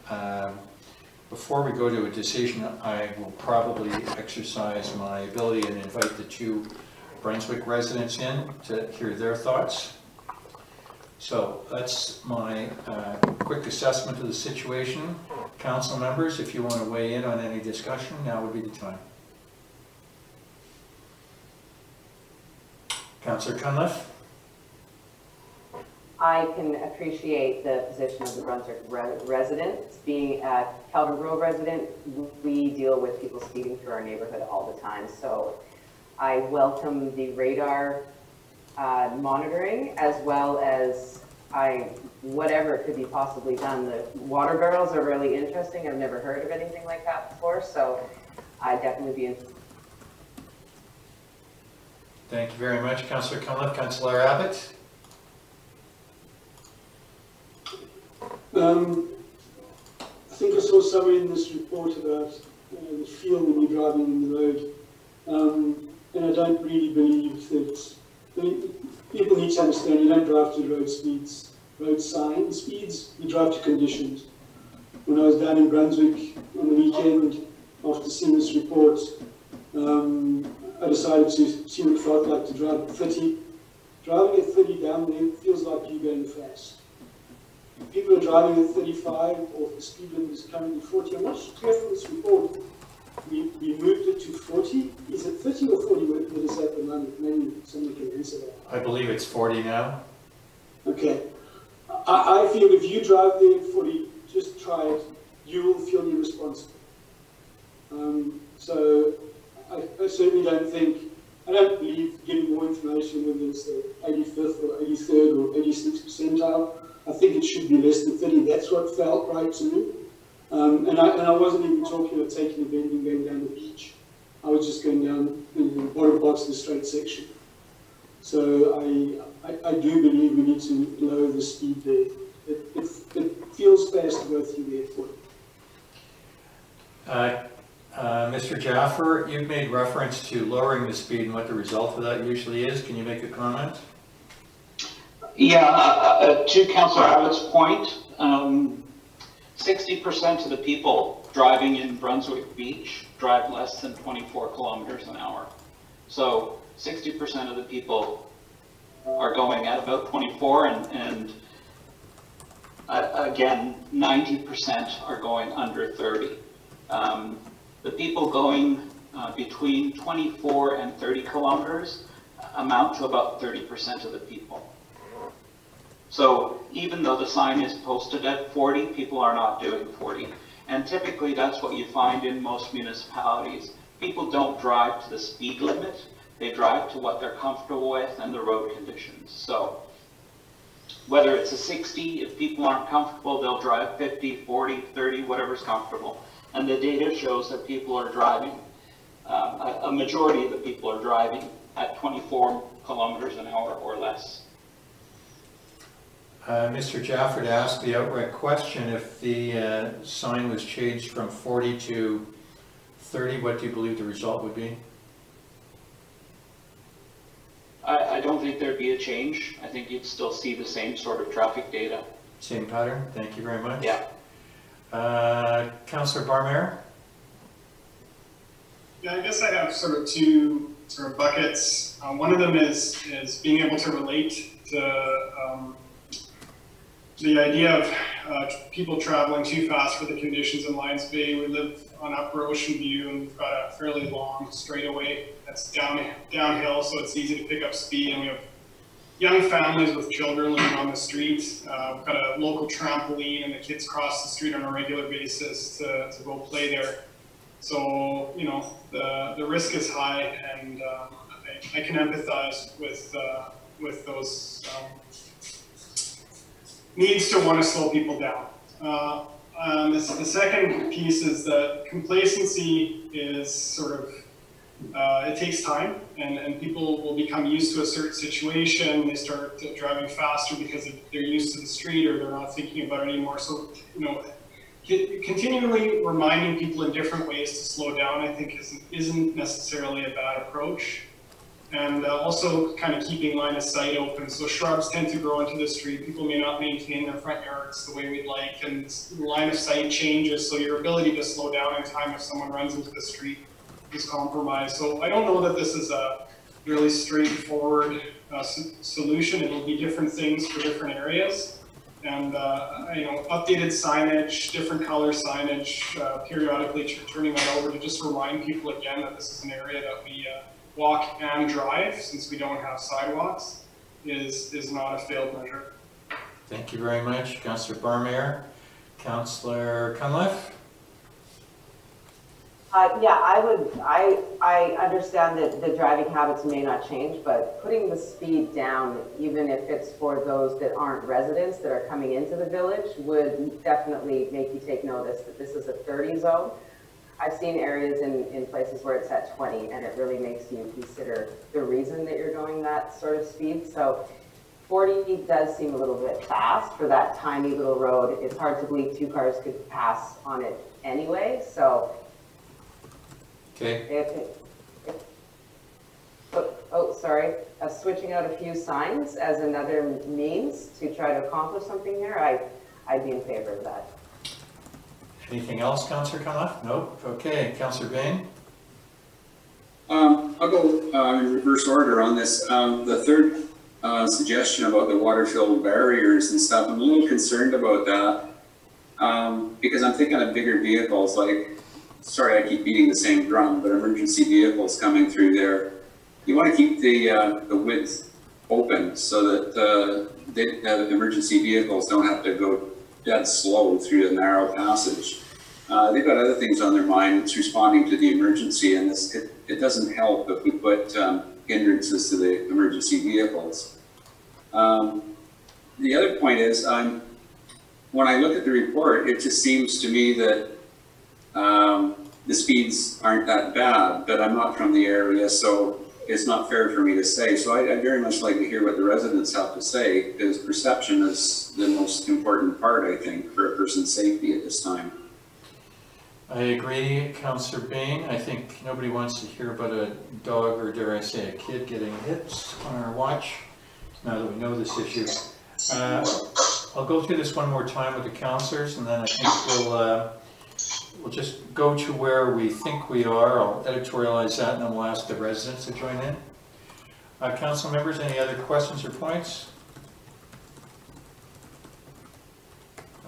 before we go to a decision, I will probably exercise my ability and invite the two Brunswick residents in to hear their thoughts. So that's my quick assessment of the situation. Council members, if you want to weigh in on any discussion, now would be the time. Councillor Cunliffe? I can appreciate the position of the Brunswick residents. Being a Calvin Grove resident, we deal with people speeding through our neighborhood all the time. So I welcome the radar monitoring, as well as whatever could be possibly done. The water barrels are really interesting. I've never heard of anything like that before, so I'd definitely be interested. Thank you very much, Councillor Cunliffe. Councillor Abbott? I think I saw somewhere in this report about the feel when you're driving on the road, and I don't really believe that. People need to understand you don't drive to road speeds, road sign speeds, you drive to conditions. When I was down in Brunswick on the weekend, after seeing this report, I decided to see what it felt like to drive at 30. Driving at 30 down there feels like you're going fast. People are driving at 35, or the speed limit is currently 40. I'm not clear from this report. We moved it to 40. Is it 30 or 40 that is at the moment? Maybe somebody can answer that. I believe it's 40 now. Okay. I feel if you drive there at 40, just try it. You will feel irresponsible. So I certainly don't think, I don't believe getting more information whether it's the 85th or 83rd or 86th percentile. I think it should be less than 30. That's what felt right to me. And I wasn't even talking about taking a bend and going down the beach. I was just going down the bottom parts of the straight section. So I do believe we need to lower the speed there. It feels fast to go through the airport. Mr. Jaffer, you've made reference to lowering the speed and what the result of that usually is. Can you make a comment? Yeah, to Councillor Abbott's point, 60% of the people driving in Brunswick Beach drive less than 24 kilometers an hour. So 60% of the people are going at about 24, and again, 90% are going under 30. The people going between 24 and 30 kilometers amount to about 30% of the people. So even though the sign is posted at 40, people are not doing 40. And typically that's what you find in most municipalities. People don't drive to the speed limit, they drive to what they're comfortable with and the road conditions. So whether it's a 60, if people aren't comfortable, they'll drive 50, 40, 30, whatever's comfortable. And the data shows that people are driving, a majority of the people are driving at 24 kilometers an hour or less. Mr. Jaffer, to ask the outright question, if the sign was changed from 40 to 30, what do you believe the result would be? I don't think there'd be a change. I think you'd still see the same sort of traffic data. Same pattern? Thank you very much. Yeah. Councillor Barmere? Yeah, I guess I have sort of two sort of buckets. One of them is being able to relate to the idea of people traveling too fast for the conditions in Lions Bay. We live on Upper Ocean View, and we've got a fairly long straightaway that's downhill, so it's easy to pick up speed, and we have young families with children living on the street. We've got a local trampoline, and the kids cross the street on a regular basis to go play there. So, you know, the risk is high, and I can empathize with those needs to want to slow people down. The second piece is that complacency is sort of, it takes time, and people will become used to a certain situation. They start driving faster because they're used to the street, or they're not thinking about it anymore. So, you know, continually reminding people in different ways to slow down, I think, isn't necessarily a bad approach. and also kind of keeping line of sight open. So shrubs tend to grow into the street. People may not maintain their front yards the way we'd like, and line of sight changes, so your ability to slow down in time if someone runs into the street is compromised. So I don't know that this is a really straightforward solution. It'll be different things for different areas. And updated signage, different color signage, periodically turning that over to just remind people again that this is an area that we walk and drive, since we don't have sidewalks, is not a failed measure. Thank you very much, Councillor Barmere. Councillor Cunliffe? Yeah, I understand that the driving habits may not change, but putting the speed down, even if it's for those that aren't residents that are coming into the village, would definitely make you take notice that this is a 30 zone. I've seen areas in places where it's at 20, and it really makes you consider the reason that you're going that sort of speed. So 40 does seem a little bit fast for that tiny little road. It's hard to believe 2 cars could pass on it anyway, so. Okay. Sorry. Switching out a few signs as another means to try to accomplish something here, I'd be in favor of that. Anything else, Councillor Cunliffe? Nope. Okay, Councillor Bain? I'll go in reverse order on this. The third suggestion about the water-filled barriers and stuff, I'm a little concerned about that because I'm thinking of bigger vehicles like, sorry I keep beating the same drum, but emergency vehicles coming through there. You want to keep the width open so that the emergency vehicles don't have to go dead slow through the narrow passage. They've got other things on their mind. It's responding to the emergency, and it doesn't help if we put hindrances to the emergency vehicles. The other point is, when I look at the report, it just seems to me that the speeds aren't that bad, but I'm not from the area, so it's not fair for me to say. So I'd very much like to hear what the residents have to say, because perception is the most important part, I think, for a person's safety at this time. I agree, Councillor Bain. I think nobody wants to hear about a dog, or dare I say a kid, getting hit on our watch, now that we know this issue. I'll go through this one more time with the councillors, and then I think we'll just go to where we think we are. I'll editorialize that, and then we'll ask the residents to join in. Council members, any other questions or points?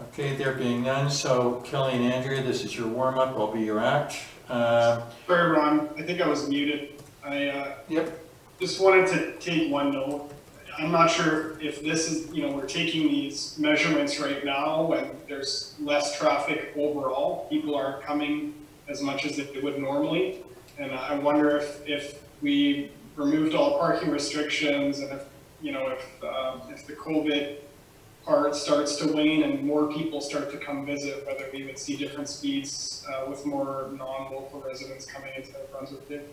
Okay, there being none, so Kelly and Andrea, this is your warm-up. I'll be your act. Sorry, Ron, I think I was muted. Yep. Just wanted to take one note. I'm not sure if this is, we're taking these measurements right now when there's less traffic overall. People aren't coming as much as they would normally. And I wonder if we removed all parking restrictions, and if the COVID part starts to wane and more people start to come visit, whether we would see different speeds with more non-local residents coming into Brunswick.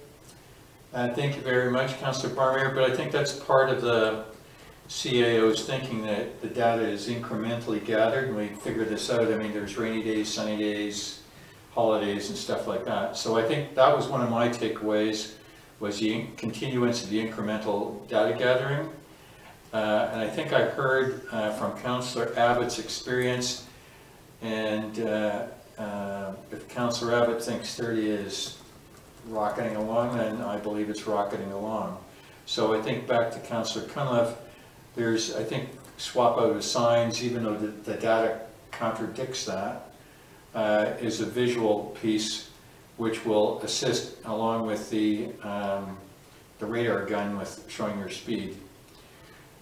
Thank you very much, Councillor Barmere, but I think that's part of the CAO's thinking, that the data is incrementally gathered, and we figure this out. I mean, there's rainy days, sunny days, holidays, and stuff like that. So I think that was one of my takeaways, was the continuance of the incremental data gathering. And I think I heard from Councillor Abbott's experience, and if Councillor Abbott thinks 30 is rocketing along, then I believe it's rocketing along. So I think back to Councillor Cunliffe, there's, I think, swap out of signs, even though the data contradicts that, is a visual piece which will assist along with the radar gun with showing your speed.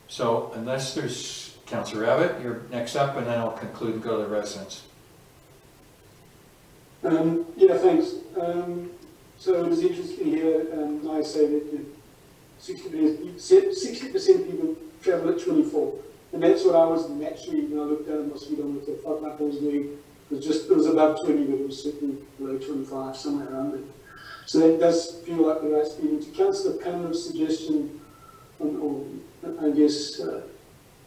So unless there's, Councillor Abbott, you're next up, and then I'll conclude and go to the residents. Yeah, thanks. So it was interesting here, I say that 60% people travel at 24, and that's what I was naturally, when I looked down my speedometer, felt like I was doing, it was above 20, but it was certainly below 25, somewhere around it. So that does feel like the right speed. And to Councillor Cunliffe's suggestion, or I guess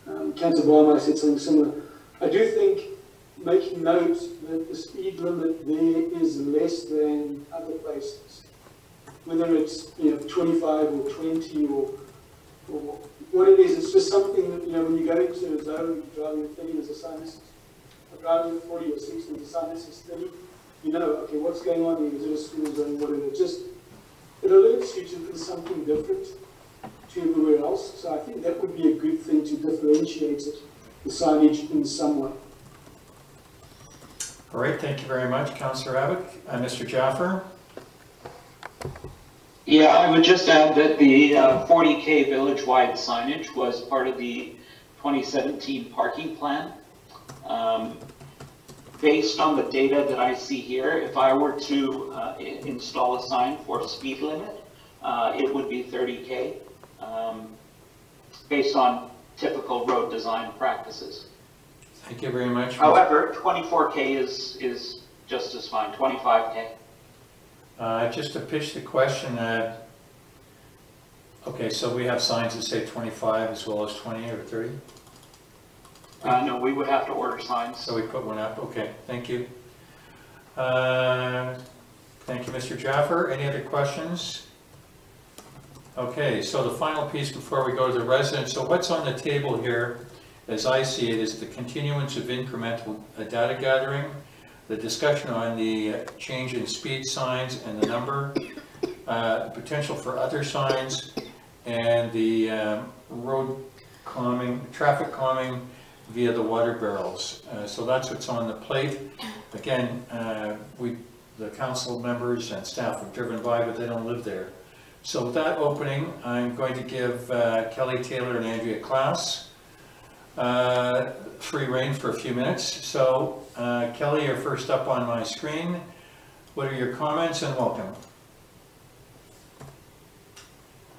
Councillor Barmere said something similar, I do think making note that the speed limit there is less than other places. whether it's 25 or 20 or what it is. It's just something that when you go into a zone, driving 30 there's a sign that says, driving 40 or 60 there's a sign that says 30. Okay, what's going on here? Is it a school zone? Whatever. It alerts you to do something different to everywhere else. So I think that would be a good thing to differentiate it, the signage in some way. All right, thank you very much, Councillor Abbott. Mr. Jaffer? Yeah, I would just add that the 40K village-wide signage was part of the 2017 parking plan. Based on the data that I see here, if I were to install a sign for a speed limit, it would be 30K, based on typical road design practices. Thank you very much. However, 24K is just as fine, 25K. Just to pitch the question, okay, so we have signs that say 25 as well as 20 or 30? No, we would have to order signs. So we put one up, okay, thank you. Thank you, Mr. Jaffer. Any other questions? Okay, so the final piece before we go to the residents. So what's on the table here, as I see it, is the continuance of incremental data gathering, the discussion on the change in speed signs and the number, potential for other signs, and the road calming, traffic calming via the water barrels. So that's what's on the plate. Again, the council members and staff have driven by, but they don't live there. So with that opening, I'm going to give Kelly Taylor and Andrea Klaas free rein for a few minutes. So Kelly, you're first up on my screen. What are your comments, and welcome.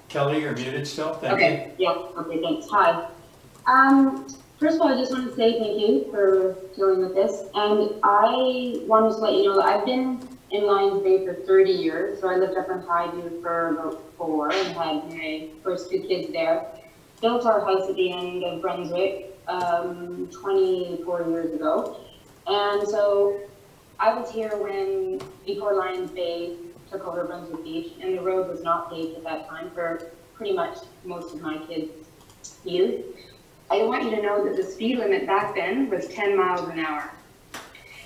Kelly, you're muted still. Thank you. Okay, yeah, okay, thanks. Hi. First of all, I just want to say thank you for dealing with this. And I wanted to let you know that I've been in Lions Bay for 30 years. So I lived up in Highview for about 4 and had my first 2 kids there. Built our house at the end of Brunswick 24 years ago. And so I was here before Lions Bay took over Brunswick Beach, and the road was not paved at that time for pretty much most of my kids' youth. I want you to know that the speed limit back then was 10 miles an hour.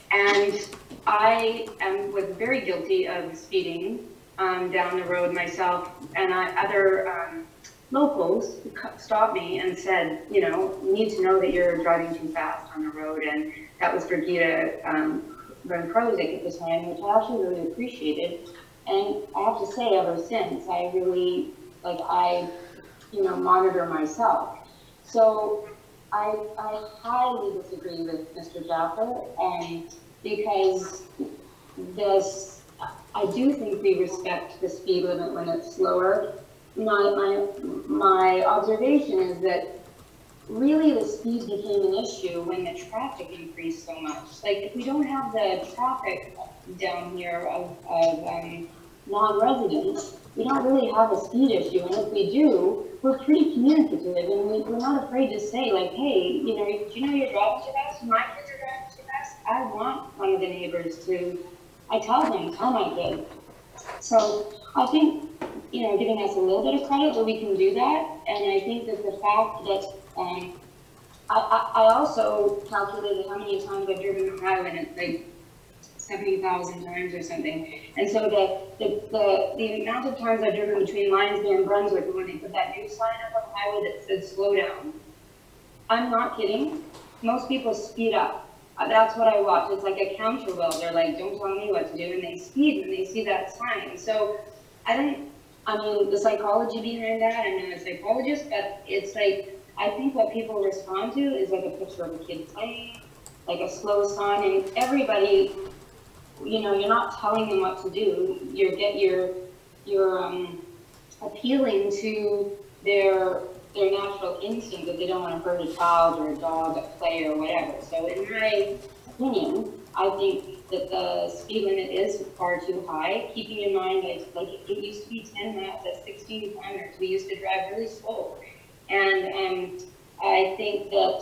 And I was very guilty of speeding down the road myself, and other locals stopped me and said, you need to know that you're driving too fast on the road. And that was Brigida Van Krozik at the time, which I actually really appreciated. And I have to say, ever since, I really, monitor myself. So I highly disagree with Mr. Jaffer, because I do think we respect the speed limit when it's slower. My observation is that really the speed became an issue when the traffic increased so much. Like, if we don't have the traffic down here of non-residents, we don't really have a speed issue. And if we do, we're pretty communicative, and we're not afraid to say, like, hey, do you know you're driving too fast? My kids are driving too fast. I want one of the neighbors to, tell my kid. So I think, giving us a little bit of credit that we can do that. And I think that the fact that, I also calculated how many times I've driven the highway, and it's like 70,000 times or something. And so the amount of times I've driven between Lions Bay and Brunswick, when they put that new sign up on the highway that said slow down, I'm not kidding. Most people speed up. That's what I watch. It's like a counterwheel. They're like, don't tell me what to do, and they speed when they see that sign. So the psychology behind that, I'm not a psychologist, but it's like, I think what people respond to is like a picture of a kid playing, like a slow sign, and everybody, you're not telling them what to do. You're appealing to their natural instinct that they don't want to hurt a child or a dog at play or whatever. So in my opinion, I think that the speed limit is far too high, keeping in mind that it used to be 10 miles at 16 kilometers. We used to drive really slow. And I think that,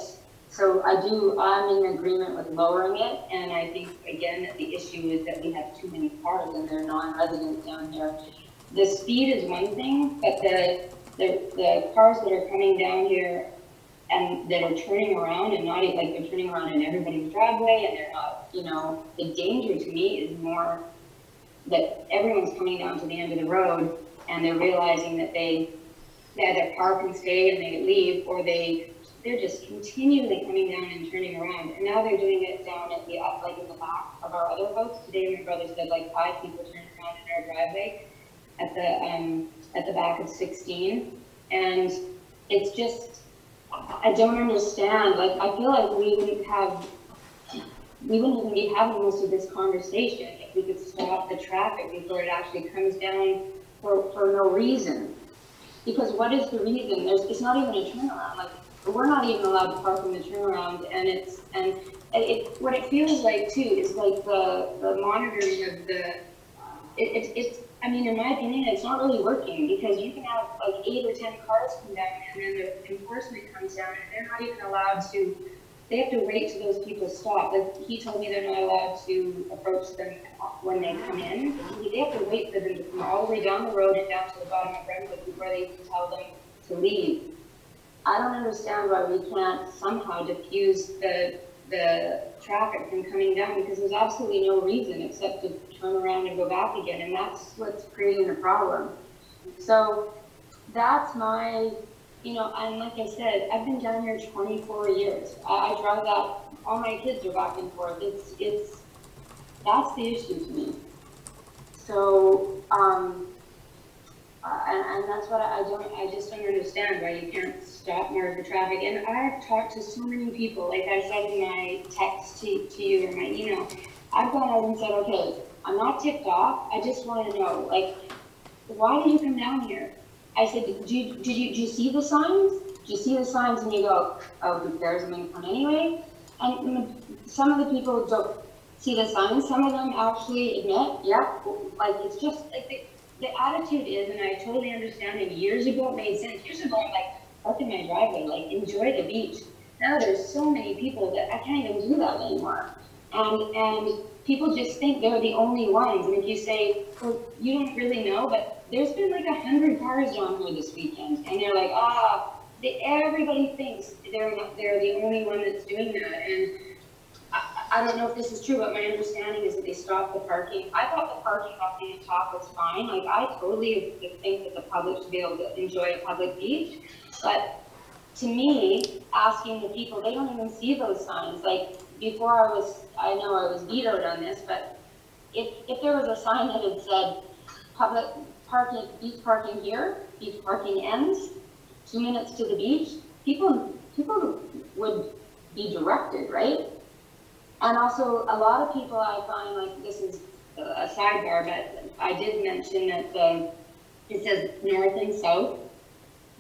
so I'm in agreement with lowering it. And I think, again, that the issue is that we have too many cars and they're non-residents down here. the speed is one thing, but the cars that are coming down here and that are turning around and not, like, they're turning around in everybody's driveway and they're not, you know, the danger to me is more that everyone's coming down to the end of the road and they're realizing that they either park and stay and they leave, or they're just continually coming down and turning around. And now they're doing it down at the, like in the back of our other boats. Today my brother said like 5 people turned around in our driveway at the back of 16. And it's just, I don't understand. Like, I feel like we wouldn't even be having most of this conversation if we could stop the traffic before it actually comes down for no reason. Because what is the reason? It's not even a turnaround. Like, we're not even allowed to park in the turnaround, and what it feels like too is like the monitoring of it's. I mean, in my opinion, it's not really working, because you can have like 8 or 10 cars come down, and then the enforcement comes down, and they're not even allowed to. They have to wait till those people stop. Like, he told me they're not allowed to approach them when they come in. They have to wait for them to come all the way down the road and down to the bottom of Brentwood before they can tell them to leave. I don't understand why we can't somehow diffuse the traffic from coming down, because there's absolutely no reason except to turn around and go back again, and that's what's creating the problem. So that's my, you know, and like I said, I've been down here 24 years. I drive that, all my kids are back and forth. That's the issue to me. So, and that's what I just don't understand why you can't stop more of the traffic. And I've talked to so many people, like I said in my text to you or my email, I've gone out and said, okay, I'm not ticked off, I just want to know, like, why did you come down here? I said, did you see the signs? Did you see the signs? And you go, oh, who cares, I'm going to come anyway. And some of the people don't see the signs, some of them actually admit, yeah, like, it's just, like, the attitude is, and I totally understand it, years ago it made sense. Years ago I'm like, park in my driveway, like, enjoy the beach. Now there's so many people that I can't even do that anymore. And people just think they're the only ones. And if you say, well, you don't really know, but there's been like 100 cars down here this weekend. And they're like, everybody thinks they're the only one that's doing that. And I don't know if this is true, but my understanding is that they stopped the parking. I thought the parking off the top was fine. Like, I totally think that the public should be able to enjoy a public beach. But to me, asking the people, they don't even see those signs. Like, before I know I was vetoed on this, but if there was a sign that had said public parking, beach parking here, beach parking ends, 2 minutes to the beach, people would be directed, right? And also, a lot of people I find, like, this is a sidebar, but I did mention that it says north and south.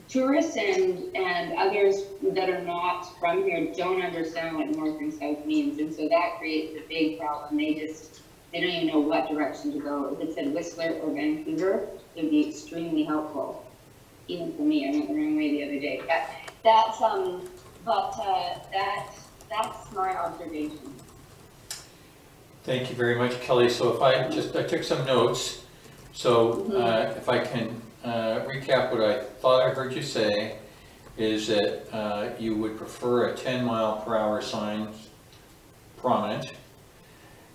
Tourists and others that are not from here don't understand what north and south means, and so that creates a big problem. They don't even know what direction to go. If it said Whistler or Vancouver, it would be extremely helpful. Even for me, I went the wrong way the other day. But that's my observation. Thank you very much, Kelly. So if I took some notes. So if I can recap what I thought I heard you say, is that you would prefer a 10-mile-per-hour sign prominent.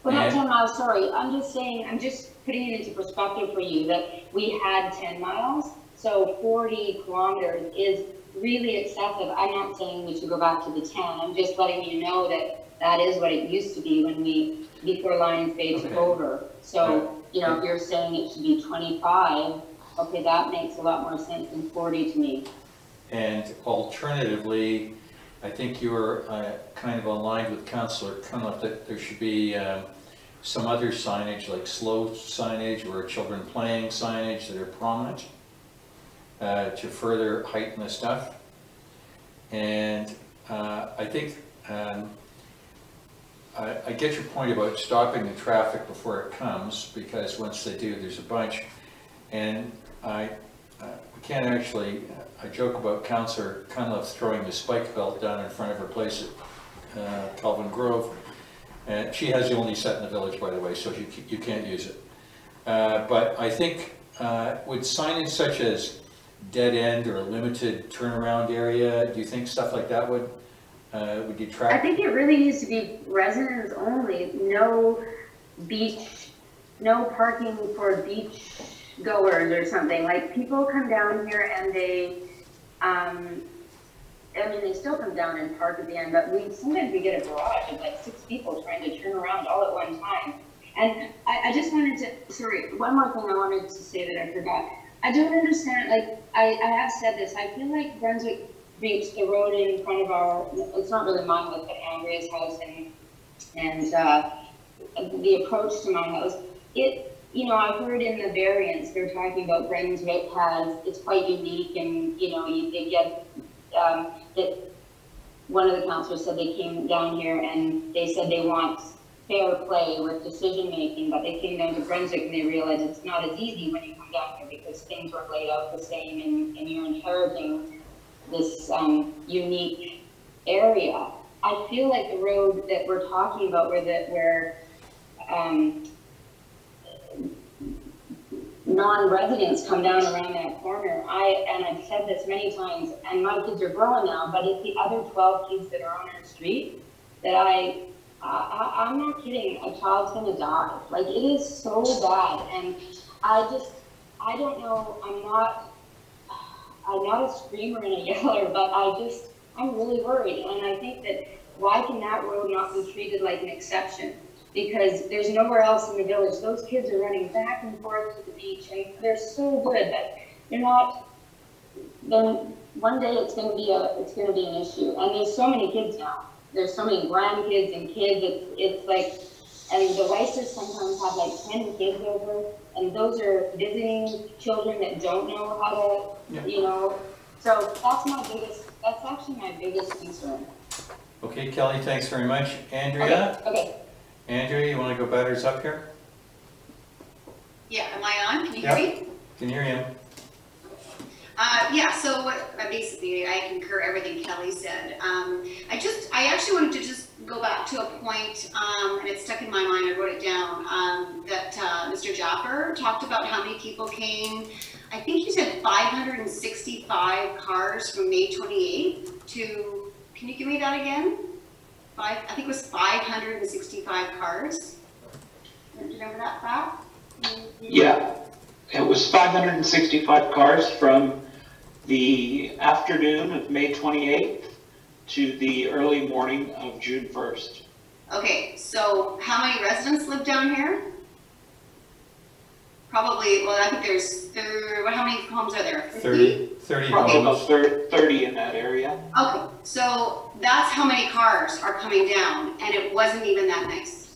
Well, not 10 miles, sorry. I'm just saying, I'm just putting it into perspective for you that we had 10 miles, so 40 kilometers is really excessive. I'm not saying we should go back to the 10. I'm just letting you know that that is what it used to be before Lions Bay took over. So, you know, if you're saying it should be 25, okay, that makes a lot more sense than 40 to me. And alternatively, I think you were kind of aligned with Councillor Cunliffe that there should be some other signage, like slow signage or children playing signage that are prominent to further heighten the stuff. And I think I get your point about stopping the traffic before it comes, because once they do, there's a bunch. And we can't actually, I joke about Councillor Cunliffe throwing the spike belt down in front of her place at Calvin Grove. And she has the only set in the village, by the way, so you can't use it. But I think would signage such as dead end or limited turnaround area, do you think stuff like that would detract? I think it really needs to be residents only, no beach, no parking for beach goers or something. Like, people come down here and they, I mean, they still come down and park at the end, but sometimes we get a barrage of like 6 people trying to turn around all at one time. And I just wanted to, sorry, one more thing I wanted to say that I forgot. I don't understand, like, I have said this, I feel like Brunswick Beach, the road in front of our, it's not really mine, but Andrea's house and the approach to my house, you know, I've heard in the variants, they're talking about Brunswick it's quite unique, and, you know, they get, that one of the councillors said they came down here and they said they want fair play with decision making, but they came down to Brunswick and they realized it's not as easy when you come down here because things weren't laid out the same and you're inheriting this unique area. I feel like the road that we're talking about where non-residents come down around that corner, and I've said this many times, and my kids are growing now, but it's the other 12 kids that are on our street that I'm not kidding, a child's gonna die. Like, it is so bad, and I don't know, I'm not a screamer and a yeller, but I'm really worried, and I think that why can that road not be treated like an exception? Because there's nowhere else in the village. Those kids are running back and forth to the beach, and they're so good, but they're not. Then one day it's going to be an issue. And there's so many kids now. There's so many grandkids and kids. It's like, and the Weissers sometimes have like 10 kids over, and those are visiting children that don't know how to, you know. So that's actually my biggest concern. Okay, Kelly, thanks very much. Andrea? Okay. Andrea, you want to go batters up here? Yeah, am I on? Can you hear me? Can hear you. Yeah, so basically I concur everything Kelly said. I actually wanted to just go back to a point, and it stuck in my mind, I wrote it down, that Mr. Japper talked about how many people came. I think he said 565 cars from May 28th to, can you give me that again? I think it was 565 cars. Do you remember that fact? Yeah, it was 565 cars from the afternoon of May 28th to the early morning of June 1st. Okay, so how many residents live down here? Probably, well, I think how many homes are there? 50? 30 Probably homes. about 30 in that area. Okay, so that's how many cars are coming down, and it wasn't even that nice.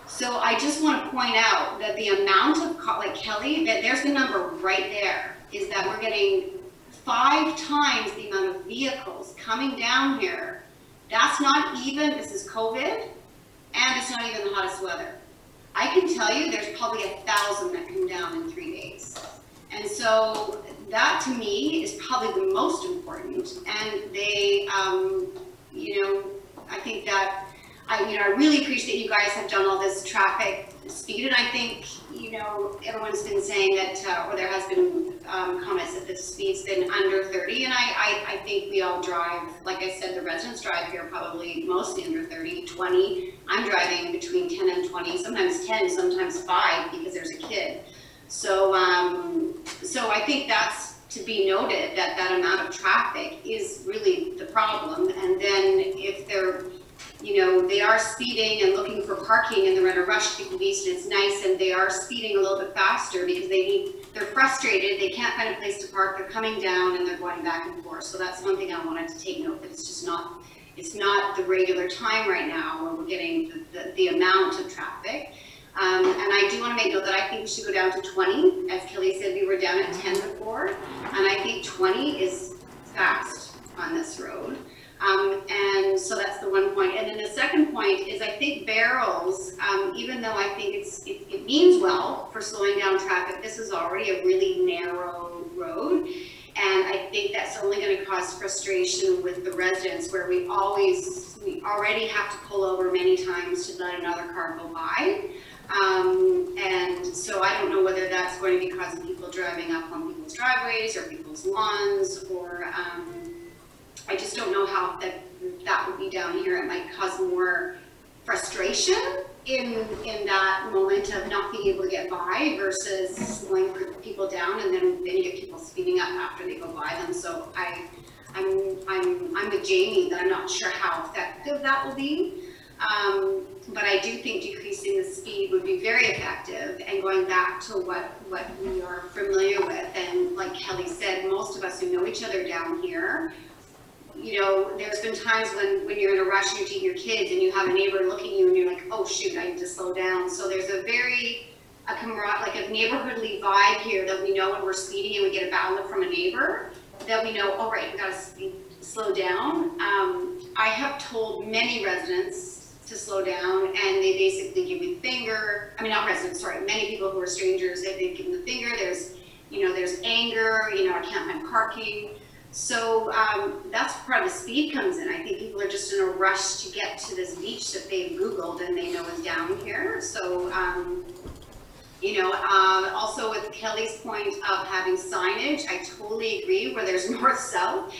So I just want to point out that the amount of, like Kelly, that there's the number right there, is that we're getting 5 times the amount of vehicles coming down here. That's not even, this is COVID, and it's not even the hottest weather. I can tell you there's probably 1,000 that come down in 3 days. And so that to me is probably the most important. And they, you know, I think that, I really appreciate you guys have done all this traffic speed. And I think, you know, everyone's been saying that, or there has been comments that the speed's been under 30. And I think we all drive, like I said, the residents drive here probably mostly under 30, 20. I'm driving between 10 and 20, sometimes 10, sometimes 5 because there's a kid. So, so I think that's to be noted, that that amount of traffic is really the problem. And then if they're, you know, they are speeding and looking for parking and they're in a rush to the beach and it's nice and they are speeding a little bit faster because they're frustrated, they can't find a place to park, they're coming down and they're going back and forth. So that's one thing I wanted to take note, that it's just not, it's not the regular time right now where we're getting the amount of traffic. And I do want to make note that I think we should go down to 20. As Kelly said, we were down at 10 before, and I think 20 is fast on this road. And so that's the one point. And then the second point is I think barrels, even though I think it means well for slowing down traffic, this is already a really narrow road. And I think that's only going to cause frustration with the residents, where we already have to pull over many times to let another car go by. And so I don't know whether that's going to be causing people driving up on people's driveways or people's lawns, or I just don't know how that would be down here. It might cause more frustration in that moment of not being able to get by versus slowing people down, and then you get people speeding up after they go by them. So I'm with Jamie that I'm not sure how effective that will be. But I do think decreasing the speed would be very effective, and going back to what we are familiar with. And like Kelly said, most of us who know each other down here, you know, there's been times when you're in a rush and you're taking your kids and you have a neighbor looking at you and you're like, oh shoot, I need to slow down. So there's a neighborhoodly vibe here that we know when we're speeding and we get a bad look from a neighbor, that we know, all right, we gotta slow down. I have told many residents to slow down, and they basically give me the finger. I mean, not residents, sorry, many people who are strangers, they give me the finger. There's anger, I can't find parking. So that's part of the speed comes in. I think people are just in a rush to get to this beach that they've Googled and they know is down here. So, also with Kelly's point of having signage, I totally agree. Where there's north-south,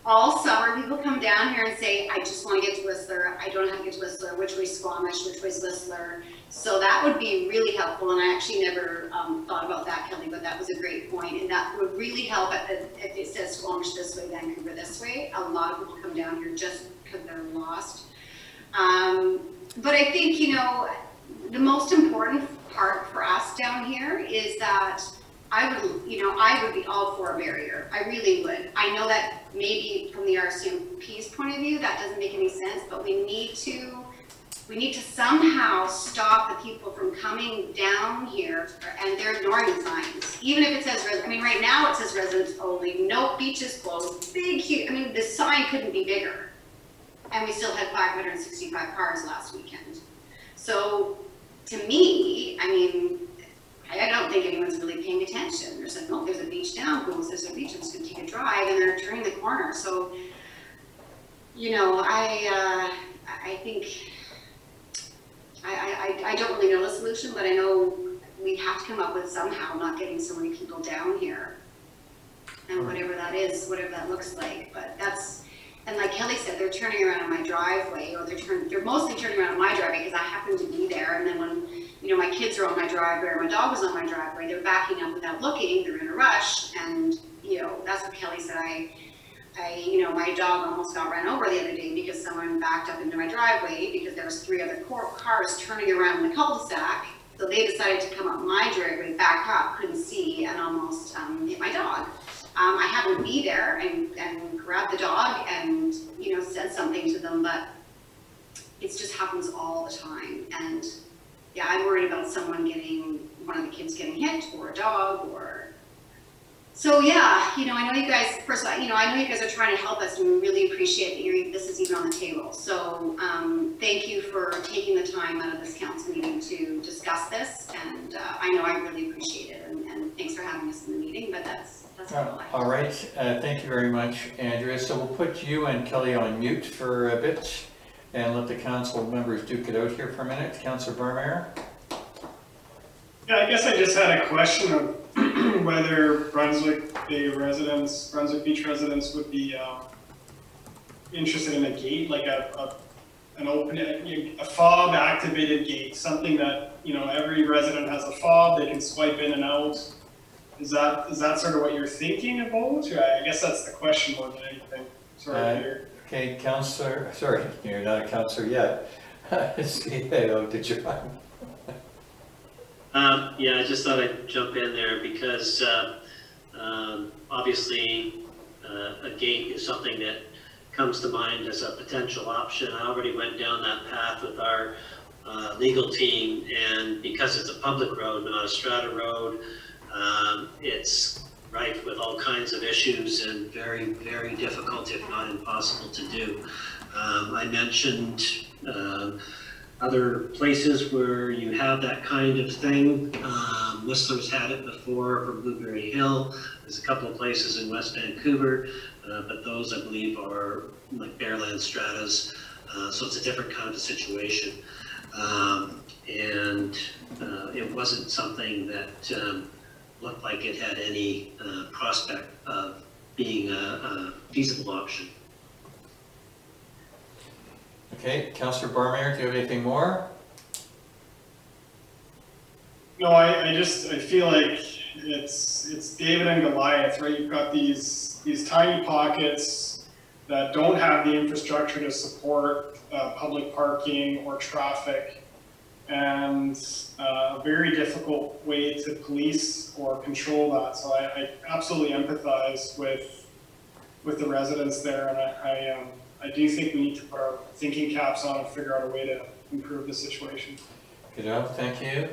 all summer people come down here and say, I just want to get to Whistler. I don't know how to get to Whistler. Which way's Squamish? Which way's Whistler? So that would be really helpful. And I actually never thought about that, Kelly, but that was a great point. And that would really help if it says Squamish this way, Vancouver this way. A lot of people come down here just because they're lost. But I think, the most important part for us down here is that I would be all for a barrier. I really would. I know that maybe from the RCMP's point of view, that doesn't make any sense, but we need to somehow stop the people from coming down here, and they're ignoring the signs. Even if it says, right now it says residents only, no beaches closed, big, huge, the sign couldn't be bigger. And we still had 565 cars last weekend. So to me, I don't think anyone's really paying attention. They're saying, oh, there's a beach down, cool, there's a beach, I'm just gonna take a drive, and they're turning the corner. So, I think, I don't really know the solution, but I know we have to come up with somehow not getting so many people down here. And whatever that is, whatever that looks like, but that's, and like Kelly said, they're turning around on my driveway, or they're mostly turning around on my driveway because I happen to be there. And then when, my kids are on my driveway or my dog was on my driveway, they're backing up without looking, they're in a rush. And, that's what Kelly said. My dog almost got run over the other day because someone backed up into my driveway because there was 3 other cars turning around the cul-de-sac. So they decided to come up my driveway, back up, couldn't see, and almost hit my dog. I happened to be there and grabbed the dog and, said something to them, but it just happens all the time. And yeah, I'm worried about one of the kids getting hit, or a dog, or, so yeah, I know you guys, first of all, I know you guys are trying to help us, and we really appreciate that this is even on the table. So thank you for taking the time out of this council meeting to discuss this, and I know I really appreciate it, and thanks for having us in the meeting, but that's all I have. All right, thank you very much, Andrea. So we'll put you and Kelly on mute for a bit and let the council members duke it out here for a minute. Councillor Barmeyer? Yeah, I guess I just had a question of whether Brunswick Beach residents would be interested in a gate, like an open, a fob activated gate, something that, every resident has a fob, they can swipe in and out. Is that sort of what you're thinking about? I guess that's the question more than anything. Sorry. Okay, Councillor, sorry, you're not a councillor yet. CAO, did you? Yeah, I just thought I'd jump in there because obviously a gate is something that comes to mind as a potential option. I already went down that path with our legal team, and because it's a public road, not a strata road, it's rife with all kinds of issues and very, very difficult, if not impossible to do. I mentioned other places where you have that kind of thing. Whistler's had it before from Blueberry Hill. There's a couple of places in West Vancouver, but those I believe are like Bearland stratas. So it's a different kind of situation. And it wasn't something that looked like it had any prospect of being a feasible option. Okay, Councillor Barmeyer, do you have anything more? No, I feel like it's David and Goliath, right? You've got these tiny pockets that don't have the infrastructure to support public parking or traffic, and a very difficult way to police or control that. So I absolutely empathize with the residents there, and I do think we need to put our thinking caps on and figure out a way to improve the situation. Good job, thank you.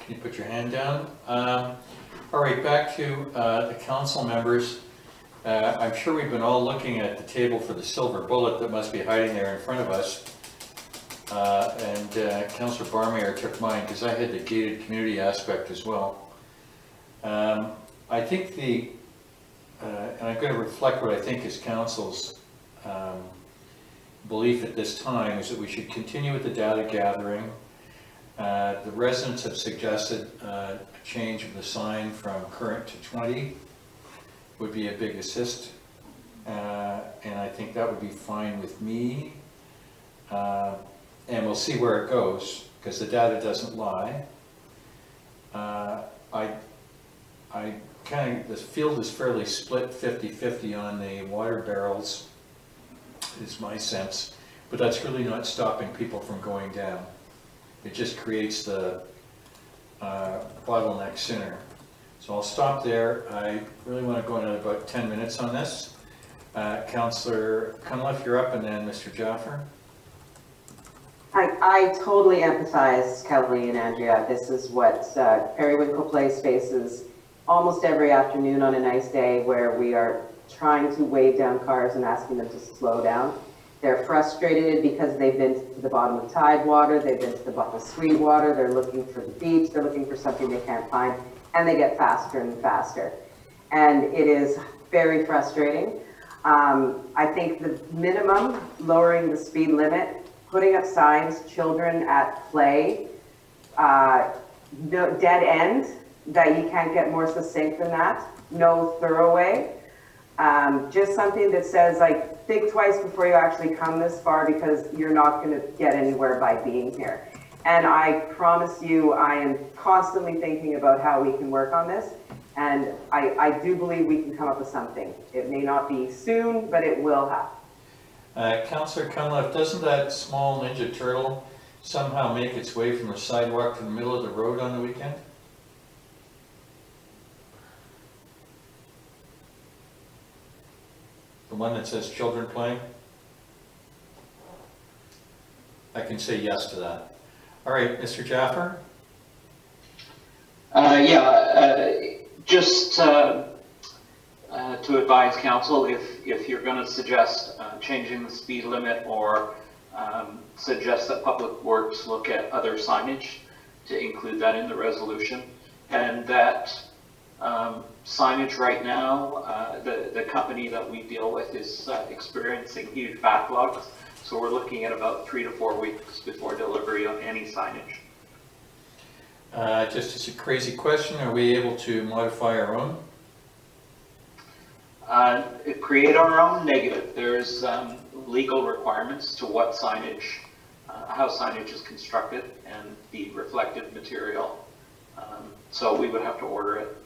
Can you put your hand down? All right, back to the council members. I'm sure we've been all looking at the table for the silver bullet that must be hiding there in front of us. Councillor Barmeyer took mine because I had the gated community aspect as well. I think and I'm going to reflect what I think is council's belief at this time, is that we should continue with the data gathering. The residents have suggested a change of the sign from current to 20 would be a big assist, and I think that would be fine with me. And we'll see where it goes, because the data doesn't lie. The field is fairly split 50-50 on the water barrels, is my sense, but that's really not stopping people from going down. It just creates the bottleneck sooner. So I'll stop there. I really want to go into about 10 minutes on this. Councillor Cunliffe, you're up, and then Mr. Jaffer. I totally empathize, Kelly and Andrea. This is what Periwinkle Place faces almost every afternoon on a nice day, where we are trying to wave down cars and asking them to slow down. They're frustrated because they've been to the bottom of Tidewater, they've been to the bottom of Sweetwater, they're looking for the beach, they're looking for something they can't find, and they get faster and faster. And it is very frustrating. I think the minimum, lowering the speed limit, putting up signs, children at play, no dead end, that you can't get more succinct than that, no thoroughway. Just something that says, like, think twice before you actually come this far, because you're not going to get anywhere by being here. And I promise you, I am constantly thinking about how we can work on this. And I do believe we can come up with something. It may not be soon, but it will happen. Councillor Cunliffe, doesn't that small Ninja Turtle somehow make its way from the sidewalk to the middle of the road on the weekend? The one that says children playing? I can say yes to that. All right, Mr. Jaffer? Just to advise council, if you're going to suggest changing the speed limit, or suggest that Public Works look at other signage, to include that in the resolution. And that signage right now, the company that we deal with is experiencing huge backlogs. So we're looking at about 3 to 4 weeks before delivery on any signage. Just as a crazy question, are we able to modify our own? Create our own? Negative. There's legal requirements to what signage, how signage is constructed, and the reflective material. So we would have to order it.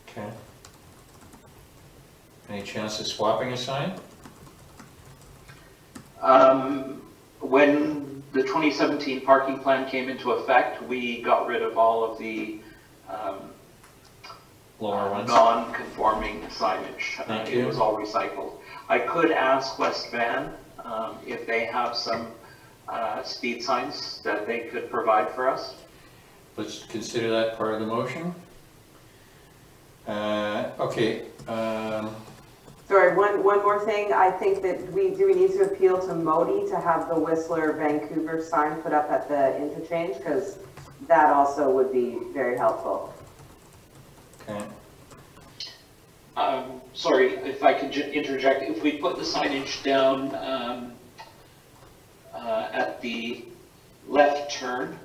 Okay. Any chance of swapping a sign? When the 2017 parking plan came into effect, we got rid of all of the lower ones, non-conforming signage. It was all recycled. I could ask West Van if they have some speed signs that they could provide for us. Let's consider that part of the motion. Okay. Sorry, one more thing. I think that we need to appeal to Modi to have the Whistler Vancouver sign put up at the interchange, because that also would be very helpful. Okay. Sorry, if I could interject, if we put the signage down at the left turn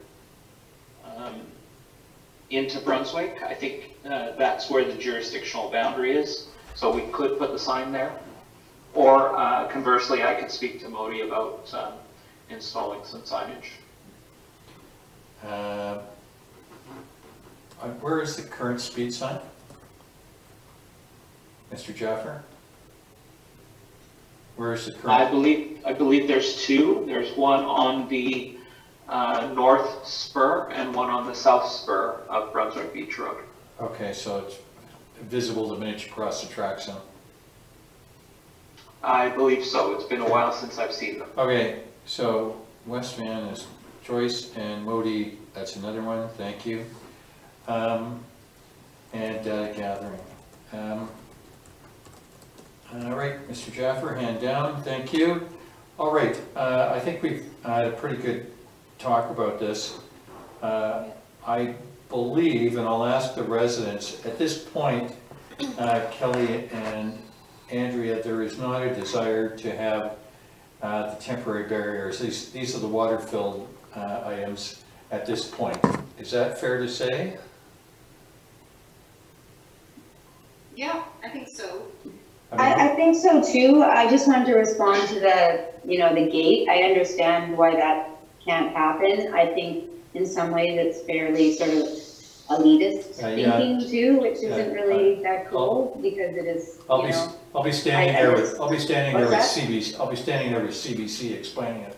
into Brunswick. I think that's where the jurisdictional boundary is, so we could put the sign there. Or conversely, I could speak to Modi about installing some signage. Where is the current speed sign? Mr. Jaffer? Where is the current? I believe there's two. There's one on the north spur and one on the south spur of Brunswick Beach Road. Okay, so it's visible the minute you cross the track zone. I believe so. It's been a while since I've seen them. Okay, so West Van is Joyce, and Modi, that's another one, thank you. And data gathering. All right, Mr. Jaffer, hand down, thank you. All right, I think we've had a pretty good talk about this. I believe, and I'll ask the residents, at this point, Kelly and Andrea, there is not a desire to have the temporary barriers. These are the water-filled items at this point. Is that fair to say? Yeah, I think so. I think so too. I just wanted to respond to the, the gate. I understand why that can't happen. I think in some ways it's fairly sort of elitist thinking too, which isn't really that cool because it is, I'll be standing there with CBC explaining it.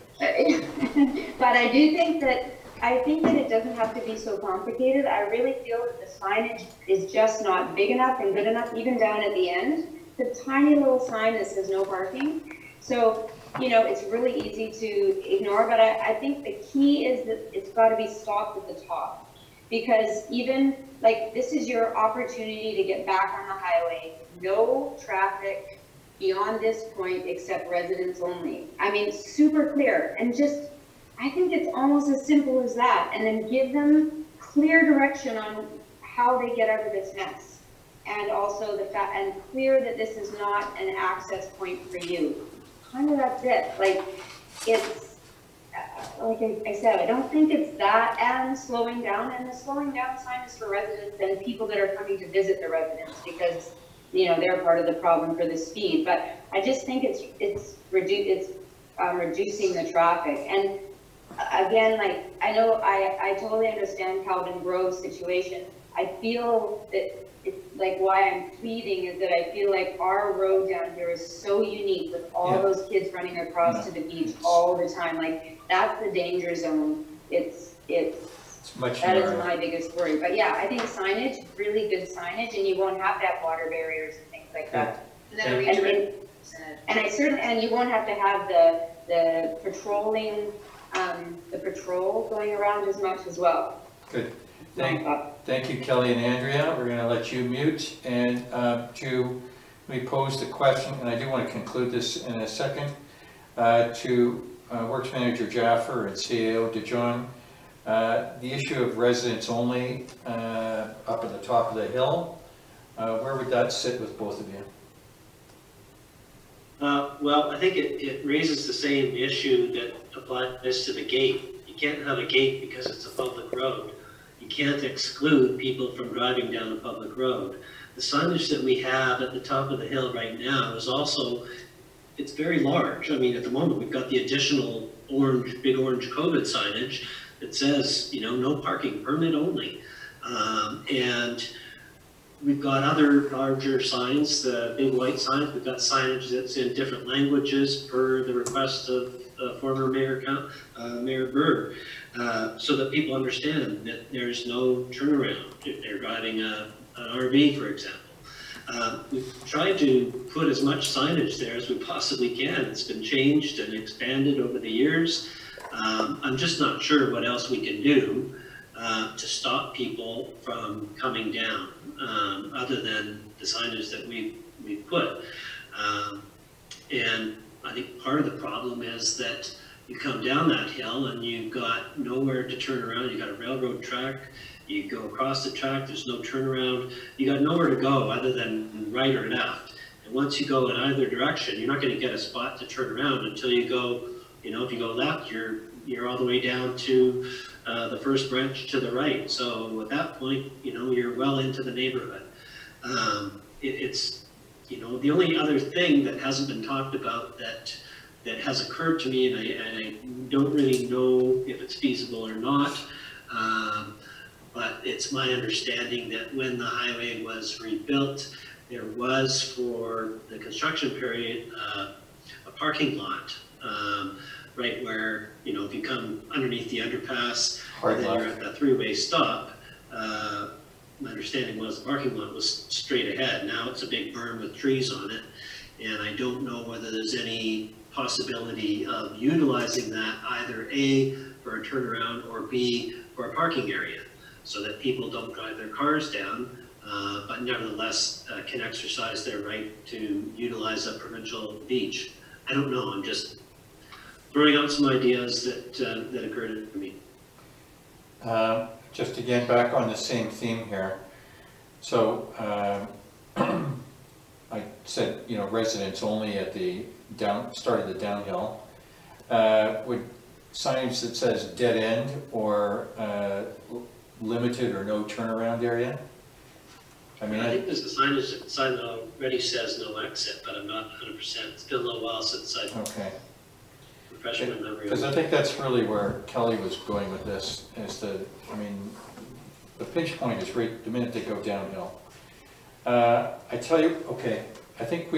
But I do think that it doesn't have to be so complicated. I really feel that the signage is just not big enough and good enough, even down at the end. The tiny little sign that says no parking. So, it's really easy to ignore, but I think the key is that it's got to be stopped at the top. Because even, this is your opportunity to get back on the highway. No traffic beyond this point except residents only. I mean, super clear. And just, I think it's almost as simple as that. And then give them clear direction on how they get out of this mess. And also and clear that this is not an access point for you. Kind of that's it. It's, like I said, I don't think it's that and slowing down. And the slowing down sign is for residents and people that are coming to visit the residents because, they're part of the problem for the speed. But I just think it's reducing the traffic. And again, I know I totally understand Calvin Grove's situation. I feel that why I'm pleading is that I feel like our road down here is so unique with all those kids running across to the beach all the time. That's the danger zone. That is my biggest worry. But yeah, I think signage, really good signage, and you won't have to have water barriers and things like that. And you won't have to have the patrolling, the patrol going around as much as well. Good. Thank you, Kelly and Andrea. We're going to let you mute. And we posed a question, and I do want to conclude this in a second, to Works Manager Jaffer and CAO DeJohn. The issue of residents only up at the top of the hill, where would that sit with both of you? Well, I think it raises the same issue that applies to the gate. You can't have a gate because it's a public road. You can't exclude people from driving down a public road. The signage that we have at the top of the hill right now is also, it's very large. I mean, at the moment, we've got the additional big orange COVID signage that says, no parking, permit only. And we've got other larger signs, the big white signs. We've got signage that's in different languages per the request of former Mayor Burr, so that people understand that there's no turnaround if they're driving an RV, for example. We've tried to put as much signage there as we possibly can. It's been changed and expanded over the years. I'm just not sure what else we can do to stop people from coming down, other than the signage that we've put. And I think part of the problem is that you come down that hill and you've got nowhere to turn around. You got a railroad track. You go across the track, there's no turnaround. You got nowhere to go other than right or left. And once you go in either direction, you're not going to get a spot to turn around until you go, if you go left, you're you're all the way down to the first branch to the right. So at that point, you're well into the neighborhood. It's, the only other thing that hasn't been talked about that has occurred to me, and I don't really know if it's feasible or not, but it's my understanding that when the highway was rebuilt, there was, for the construction period, a parking lot, right where, if you come underneath the underpass, and then you're at the three-way stop, my understanding was the parking lot was straight ahead. Now it's a big berm with trees on it, and I don't know whether there's any possibility of utilizing that, either A, for a turnaround, or B, for a parking area, so that people don't drive their cars down, but nevertheless can exercise their right to utilize a provincial beach. I don't know, I'm just throwing out some ideas that occurred to me. Just to get back on the same theme here. So I said, residents only at the start of the downhill. Would signage that says dead end or limited or no turnaround area? I think there's a sign that already says no exit, but I'm not 100%. It's been a little while since I refreshed my memory. Because I think that's really where Kelly was going with this, is the pinch point is right the minute they go downhill. I tell you, okay, I think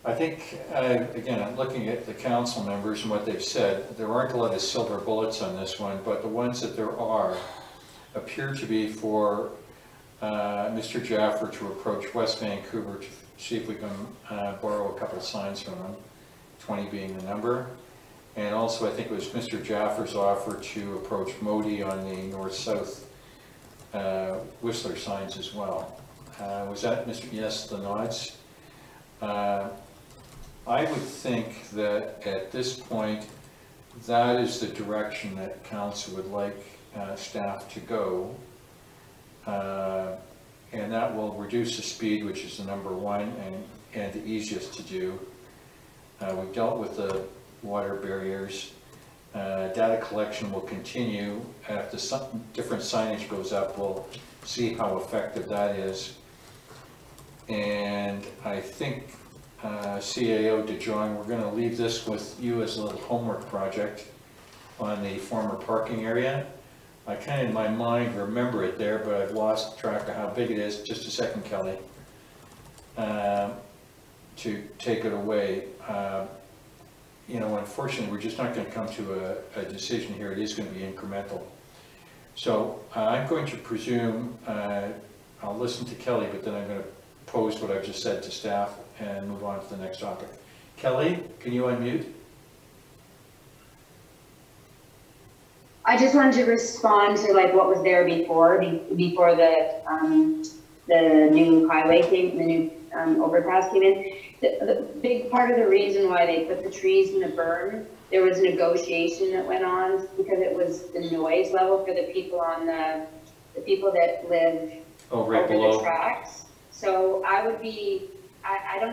again, I'm looking at the council members and what they've said. There aren't a lot of silver bullets on this one, but the ones that there are appear to be for Mr. Jaffer to approach West Vancouver to see if we can borrow a couple of signs from him, 20 being the number. And also I think it was Mr. Jaffer's offer to approach Modi on the north-south Whistler signs as well. Was that Mr. Yes, the nods? I would think that at this point, that is the direction that council would like staff to go. And that will reduce the speed, which is the number one and the easiest to do. We've dealt with the water barriers. Data collection will continue. If the different signage goes up, we'll see how effective that is. And I think CAO DeJong, we're going to leave this with you as a little homework project on the former parking area. I kind of in my mind remember it there, but I've lost track of how big it is. Just a second, Kelly, to take it away. Unfortunately, we're just not going to come to a decision here. It is going to be incremental. So I'm going to presume, I'll listen to Kelly, but then I'm going to pose what I've just said to staff and move on to the next topic. Kelly, can you unmute? I just wanted to respond to what was there before the new highway came, the new overpass came in. The big part of the reason why they put the trees in the berm, there was a negotiation that went on because it was the noise level for the people on the people that live right over below the tracks. So I don't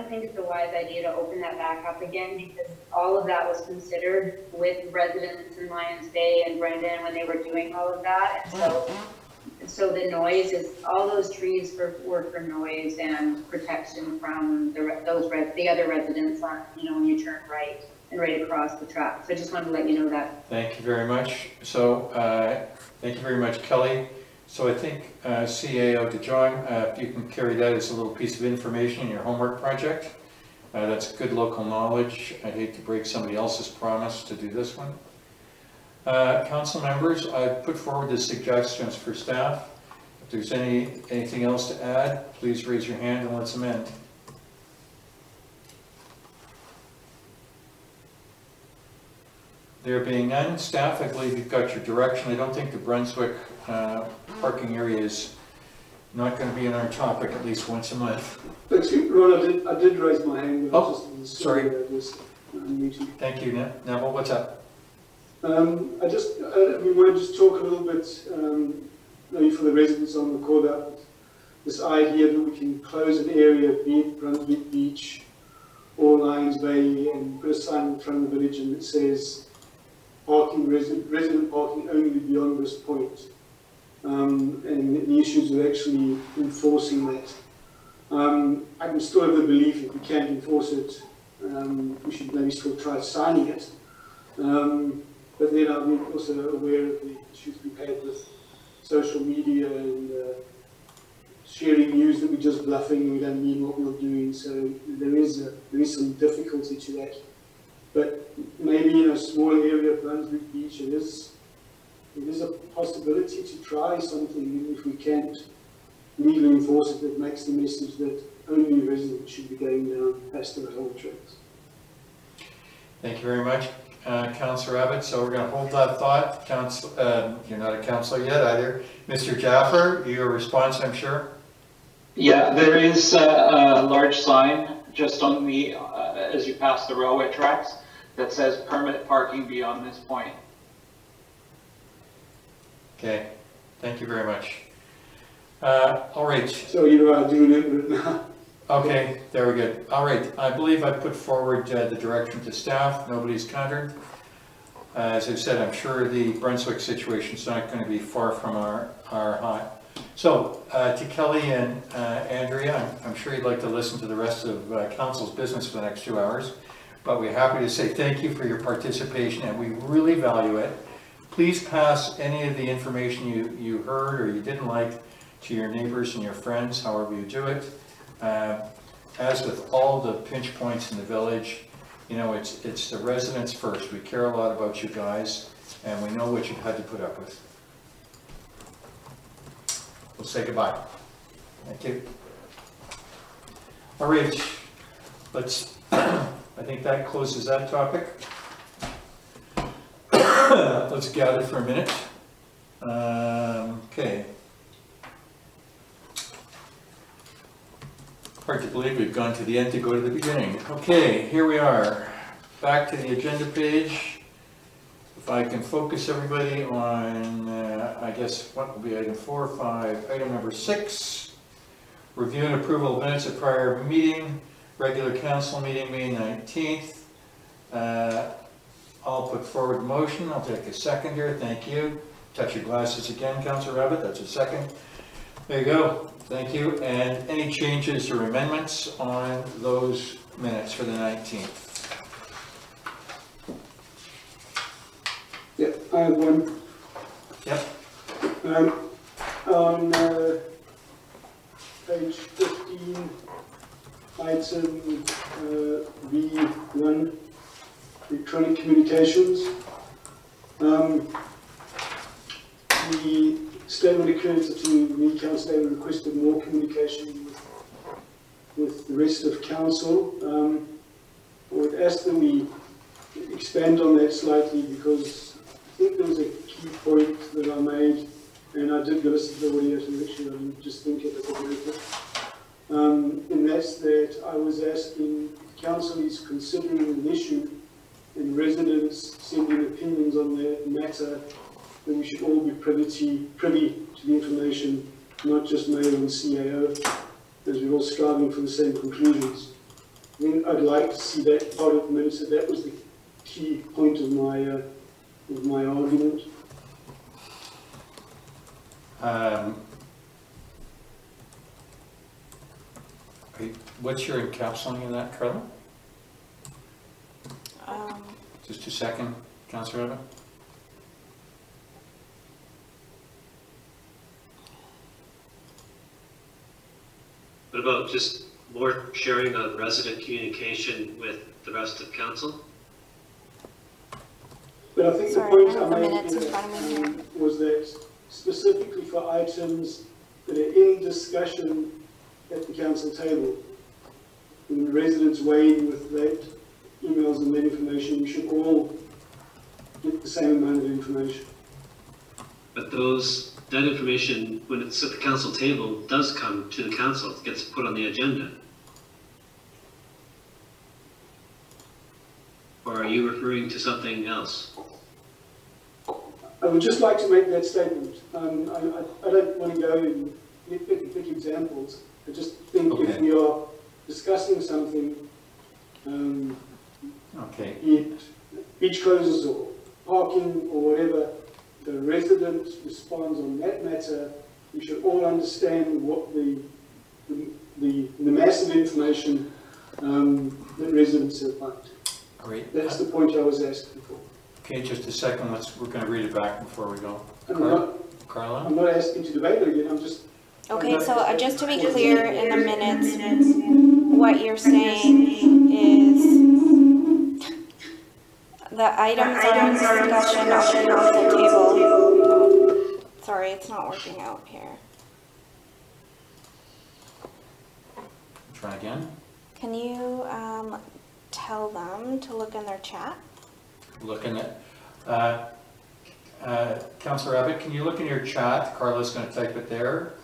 think it's a wise idea to open that back up again, because all of that was considered with residents in Lions Bay and Brendan when they were doing all of that. And so the noise is, all those trees were for noise and protection from the other residents on, when you turn right and right across the track. So I just wanted to let you know that. Thank you very much. So thank you very much, Kelly. So I think CAO DeJong, if you can carry that as a little piece of information in your homework project, that's good local knowledge. I'd hate to break somebody else's promise to do this one. Council members, I've put forward the suggestions for staff. If there's anything else to add, please raise your hand and let's amend. There being none, staff, I believe you've got your direction. I don't think the Brunswick parking area is not going to be on our topic at least once a month. Excuse me, Ron, I did raise my hand. Sorry. Thank you, Neville. What's up? We want to just talk a little bit, maybe for the residents on the call, about this idea that we can close an area, be it Brunswick Beach or Lions Bay and put a sign in front of the village and it says parking, resident parking only beyond this point. And the issues with actually enforcing that. I'm still of the belief if we can't enforce it, we should maybe still try signing it. But then I'm also aware of the issues we've had with social media and sharing news that we're just bluffing, we don't mean what we're doing. So there is some difficulty to that. But maybe in a small area of Brunswick Beach, it is a possibility to try something, even if we can't legally enforce it, that makes the message that only residents should be going down past the railway tracks. Thank you very much, Councillor Abbott. So we're going to hold that thought. You're not a councillor yet either. Mr. Jaffer, your response, I'm sure? Yeah, there is a large sign just on the, as you pass the railway tracks, that says permit parking beyond this point. Okay, thank you very much. All right. So you are doing it now. Okay, very good. All right, I believe I put forward the direction to staff. Nobody's countered. As I said, I'm sure the Brunswick situation is not going to be far from our hot. So to Kelly and Andrea, I'm sure you'd like to listen to the rest of council's business for the next 2 hours, but we're happy to say thank you for your participation and we really value it. Please pass any of the information you heard or you didn't like to your neighbors and your friends, however you do it. As with all the pinch points in the village, you know, it's the residents first. We care a lot about you guys and we know what you've had to put up with. We'll say goodbye. Thank you. All right, let's, I think that closes that topic. Let's gather for a minute. Okay. Hard to believe we've gone to the end to go to the beginning. Okay, here we are. Back to the agenda page. If I can focus everybody on, I guess, what will be item 4 or 5? Item number 6, review and approval of minutes of prior meeting, regular council meeting, May 19th. I'll put forward a motion. I'll take a second here. Thank you. Touch your glasses again, Councillor Rabbit. That's a second. There you go. Thank you. And any changes or amendments on those minutes for the 19th? Yeah, I have one. Yep. On page 15, item B1, electronic communications. The statement occurs to me, Council requested more communication with the rest of Council. I would ask that we expand on that slightly because I think there was a key point that I made, and I did listen to the audio to make sure I didn't just think it as a benefit. And that's that I was asking if Council is considering an issue and residents sending opinions on the matter, then we should all be privy to the information, not just mayor and CAO, as we're all striving for the same conclusions. I mean, I'd like to see that part of the minutes, so that was the key point of my argument. What's your encapsulating in that, Carla? Just a second, Councillor Rabbit. What about just more sharing on resident communication with the rest of council? But I think Sorry, the point I have I the made minutes in front of me here. was that specifically for items that are in discussion at the council table, when the residents weigh in with that emails and that information, we should all get the same amount of information. But that information, when it's at the council table, does come to the council, it gets put on the agenda. Or are you referring to something else? I would just like to make that statement. I don't want to go and pick examples. I just think if we are discussing something Okay. Beach closures or parking or whatever, the resident responds on that matter. We should all understand what the massive information that residents have found. Great. That's the point I was asking for. Okay, just a second. We're going to read it back before we go. Carla? I'm not asking to debate it again. I'm just. Okay, so just to be clear in the minutes, what you're saying is the items on discussion of the consent table. Sorry, it's not working out here. Try again. Can you tell them to look in their chat? Looking at, Councillor Abbott, can you look in your chat? Carla's going to type it there.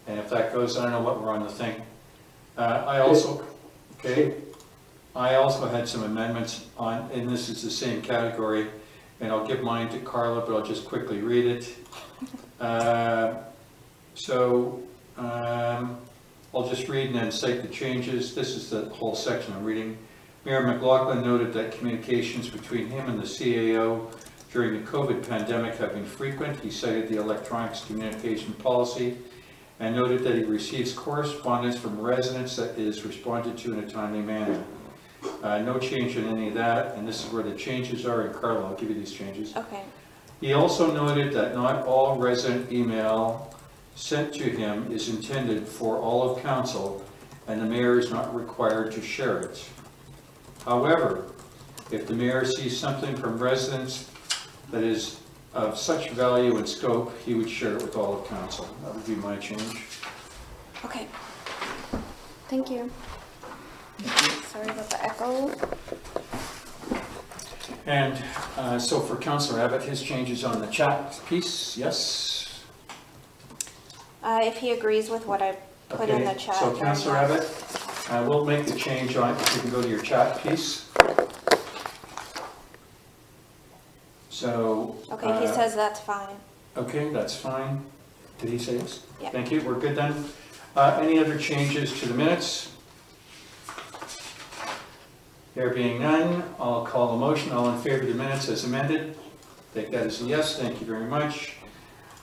And if that goes, I don't know what we're on the thing. I also had some amendments on, and this is the same category, and I'll give mine to Carla, but I'll just quickly read it. I'll just read and then cite the changes. This is the whole section I'm reading. Mayor McLaughlin noted that communications between him and the CAO during the COVID pandemic have been frequent. He cited the electronics communication policy and noted that he receives correspondence from residents that is responded to in a timely manner. No change in any of that, and this is where the changes are, and Carla, I'll give you these changes. Okay. He also noted that not all resident email sent to him is intended for all of council, and the mayor is not required to share it. However, if the mayor sees something from residents that is of such value and scope, he would share it with all of council. That would be my change. Okay. Thank you. Sorry about the echo. And so for Councillor Abbott, his changes on the chat piece, yes? If he agrees with what I put in the chat. So Councillor Abbott, we'll make the change on, if you can go to your chat piece. So. Okay, he says that's fine. Okay, that's fine. Did he say yes? Yeah. Thank you, we're good then. Any other changes to the minutes? There being none, I'll call the motion. All in favor of the minutes as amended? Take that as a yes, thank you very much.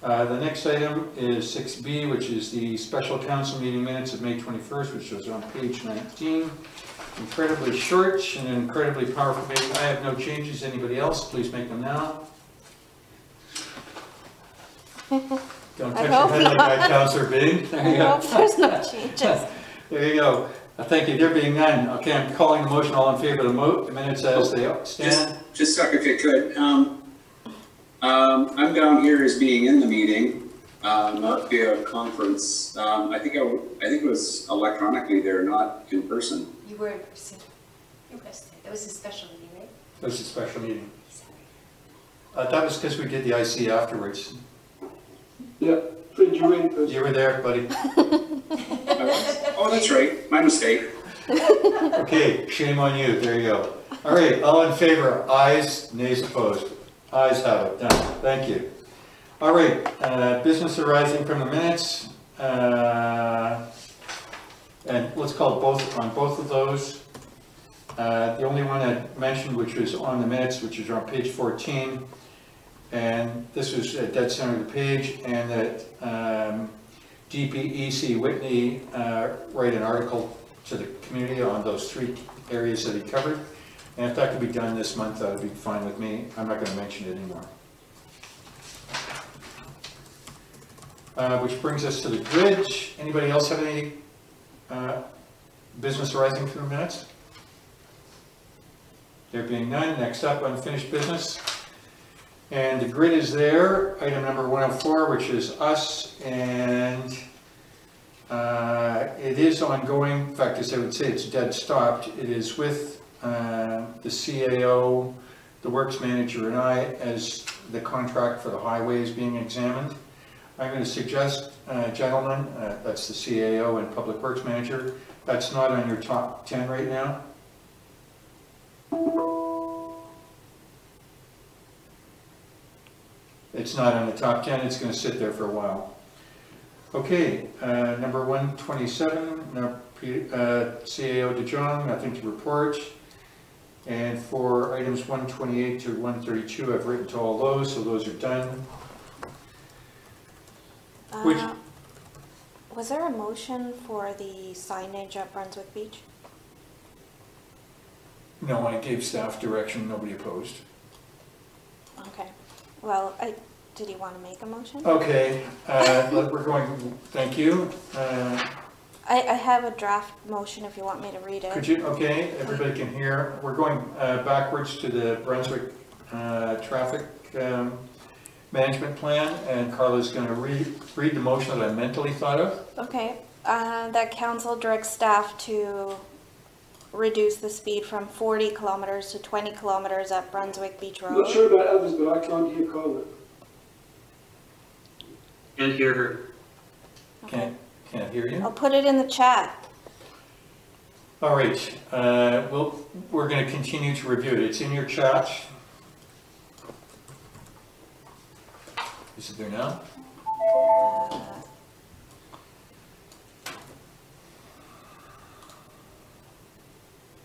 The next item is 6B, which is the special council meeting minutes of May 21st, which was on page 19. Incredibly short and an incredibly powerful meeting. I have no changes. Anybody else? Please make them now. Don't touch your head like that, Councillor Bing. There you go. There's no changes. There you go. Thank you. There being none. Okay, I'm calling the motion. All in favor of the minutes as they stand. Just a second, if you could. I'm down here as being in the meeting, not via conference. I think it was electronically there, not in person. You were in person. It was a special meeting, right? It was a special meeting. That was because we did the IC afterwards. Yeah, Fred, you were in person. You were there, buddy. Oh, that's right. My mistake. Okay, shame on you. There you go. All right, all in favor? Ayes, nays opposed. Ayes have it. Done. Thank you. All right, business arising from the minutes. And let's call both on both of those. The only one I mentioned, which was on the minutes, which is on page 14, and this was at dead center of the page, and that DPEC Whitney write an article to the community on those 3 areas that he covered. And if that could be done this month, that would be fine with me. I'm not going to mention it anymore. Which brings us to the grid. Anybody else have any business arising from the minutes? There being none, next up, unfinished business. And the grid is there, item number 104, which is us, and it is ongoing. In fact, as I would say, it's dead stopped. It is with the CAO, the works manager, and I, as the contract for the highway is being examined. I'm going to suggest, gentlemen, that's the CAO and public works manager, that's not on your top 10 right now. It's not on the top 10, it's going to sit there for a while. Okay, number 127, now CAO De Jong, nothing to report. And for items 128 to 132, I've written to all those, so those are done. Which- Was there a motion for the signage at Brunswick Beach? No, I gave staff direction, nobody opposed. Okay, well, did you want to make a motion? Okay, we're going, thank you. I have a draft motion if you want me to read it. Could you, okay, everybody can hear. We're going backwards to the Brunswick traffic management plan, and Carla's going to read the motion that I mentally thought of. Okay, that council directs staff to reduce the speed from 40 kilometers to 20 kilometers at Brunswick Beach I'm Road. not sure about others, but I can't hear Carla. Can't hear her. Okay. Can't hear you. I'll put it in the chat. All right, we're going to continue to review it. It's in your chat. Is it there now?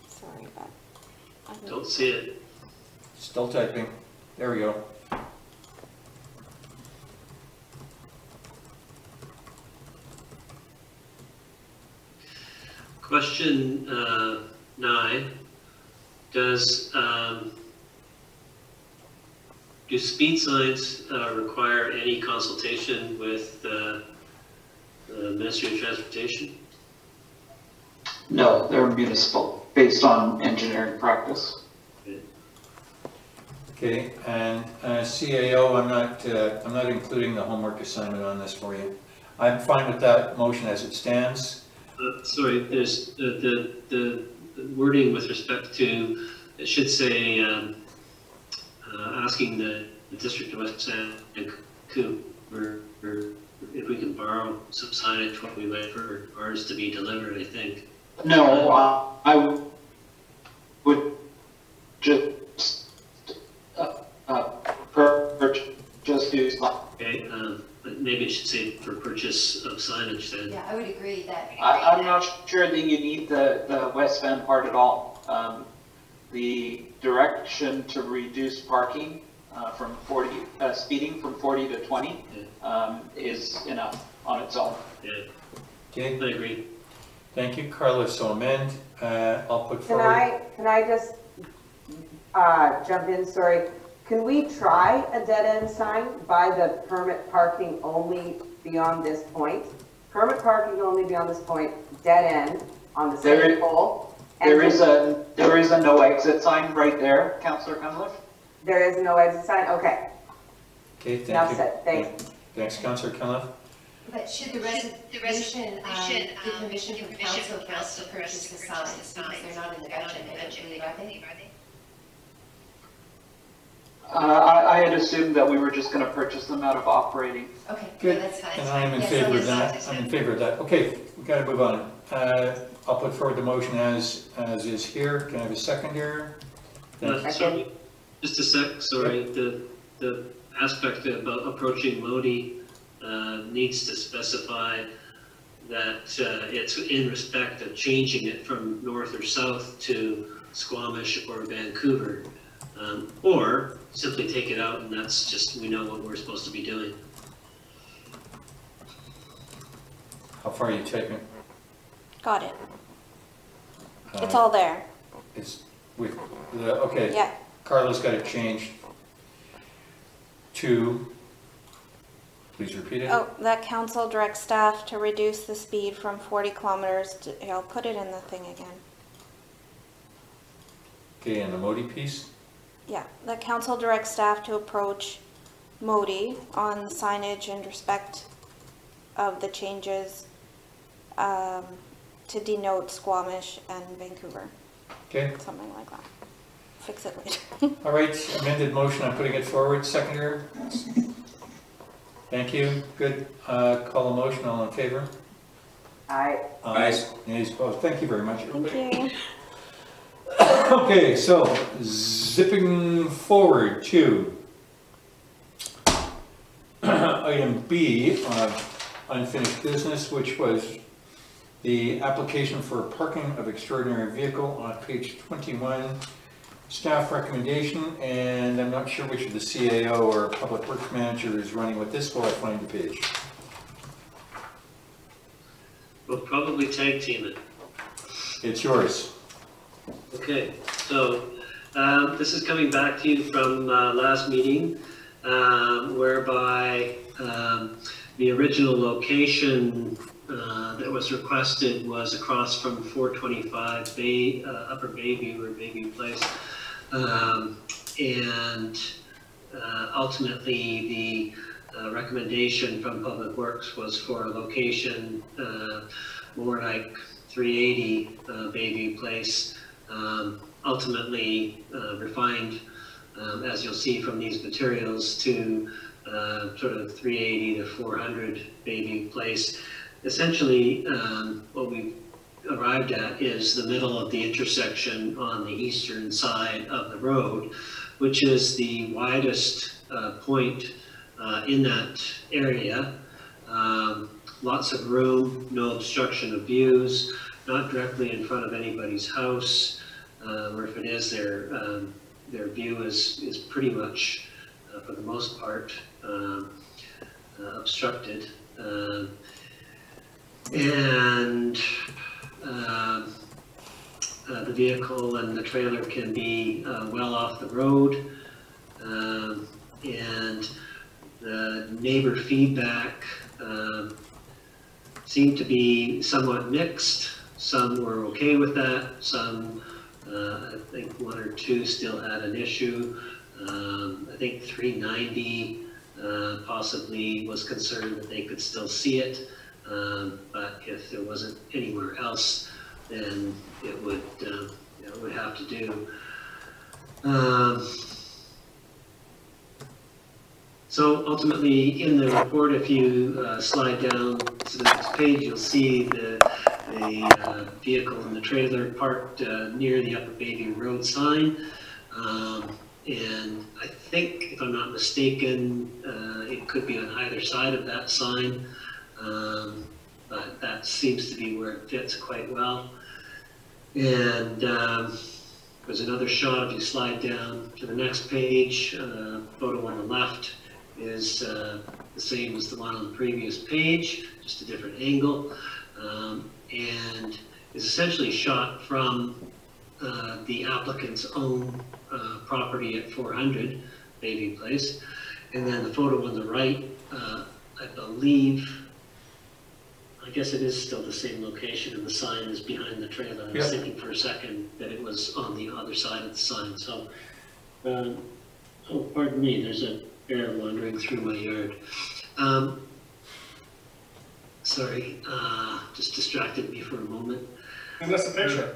Sorry, but Don't see it. Still typing. There we go. Question 9, do speed signs require any consultation with the Ministry of Transportation? No, they're municipal, based on engineering practice. Okay, and CAO, I'm not including the homework assignment on this for you. I'm fine with that motion as it stands. Sorry, there's the wording with respect to, it should say, asking the District of West Vancouver if we can borrow some signage while we wait for ours to be delivered, I think. No, I would just just use. Okay, but maybe it should say for purchase of signage then. Yeah, I would agree that. I'm not sure that you need the West Van part at all. The direction to reduce parking from 40, speeding from 40 to 20 is enough on its own. Yeah, Okay, I agree. thank you, Carla. So amend. I'll put forward. Can I just jump in, sorry? Can we try a dead-end sign by the permit parking only beyond this point? Permit parking only beyond this point, dead end on the same pole. There is a no exit sign right there, Councillor Cunliffe. There is no exit sign, okay. Okay, thank Enough you. said, thanks. Thanks, Councillor Cunliffe. But should the resolution give permission for council to purchase the signs, because they're not in the budget, I don't believe, are they? I had assumed that we were just going to purchase them out of operating. Okay, Good, that's fine. and I'm in Yes, favor of yes, that. I'm in favor of that. Okay, we got to move on. I'll put forward the motion as is here. Can I have a second here? Sorry, just a sec, sorry, the aspect about approaching Modi needs to specify that it's in respect of changing it from north or south to Squamish or Vancouver. Or simply take it out and that's just, we know what we're supposed to be doing. How far are you taking? Got it. It's all there. It's with the, okay. Yeah. Carla's got it changed to, please repeat it. Oh, that council directs staff to reduce the speed from 40 kilometers to, I'll put it in the thing again. Okay, and the Modi piece? Yeah, that council directs staff to approach Modi on signage in respect of the changes to denote Squamish and Vancouver. Okay. Something like that. Fix it later. All right, amended motion, I'm putting it forward. Seconder? Thank you. Good. Call a motion. All in favor? Aye. Aye. Nays opposed. Thank you very much, everybody. Thank you. Okay, so zipping forward to item B of unfinished business, which was the application for parking of extraordinary vehicle on page 21, staff recommendation, and I'm not sure which of the CAO or Public Works Manager is running with this while I find the page. We'll probably tag team it. It's yours. Okay, so this is coming back to you from last meeting, whereby the original location that was requested was across from 425 Bay, Upper Bayview or Bayview Place. And ultimately the recommendation from Public Works was for a location more like 380 Bayview Place, ultimately refined, as you'll see from these materials, to sort of 380 to 400 Bayview Place. Essentially, what we arrived at is the middle of the intersection on the eastern side of the road, which is the widest point in that area. Lots of room, no obstruction of views, not directly in front of anybody's house, or if it is, their view is pretty much, for the most part, obstructed. And the vehicle and the trailer can be well off the road, and the neighbor feedback seemed to be somewhat mixed. Some were okay with that, some, I think one or two still had an issue. I think 390 possibly was concerned that they could still see it. But if there wasn't anywhere else, then it would have to do. So ultimately, in the report, if you slide down to the next page, you'll see the vehicle and the trailer parked near the Upper Bayview Road sign. And I think, if I'm not mistaken, it could be on either side of that sign. But that seems to be where it fits quite well. And there's another shot. If you slide down to the next page, photo on the left is the same as the one on the previous page, just a different angle, and is essentially shot from the applicant's own property at 400 Bayview Place. And then the photo on the right, I believe, I guess it is still the same location, and the sign is behind the trailer. I was thinking for a second that it was on the other side of the sign. So, oh, pardon me, there's a bear wandering through my yard. Sorry, just distracted me for a moment. And that's a picture.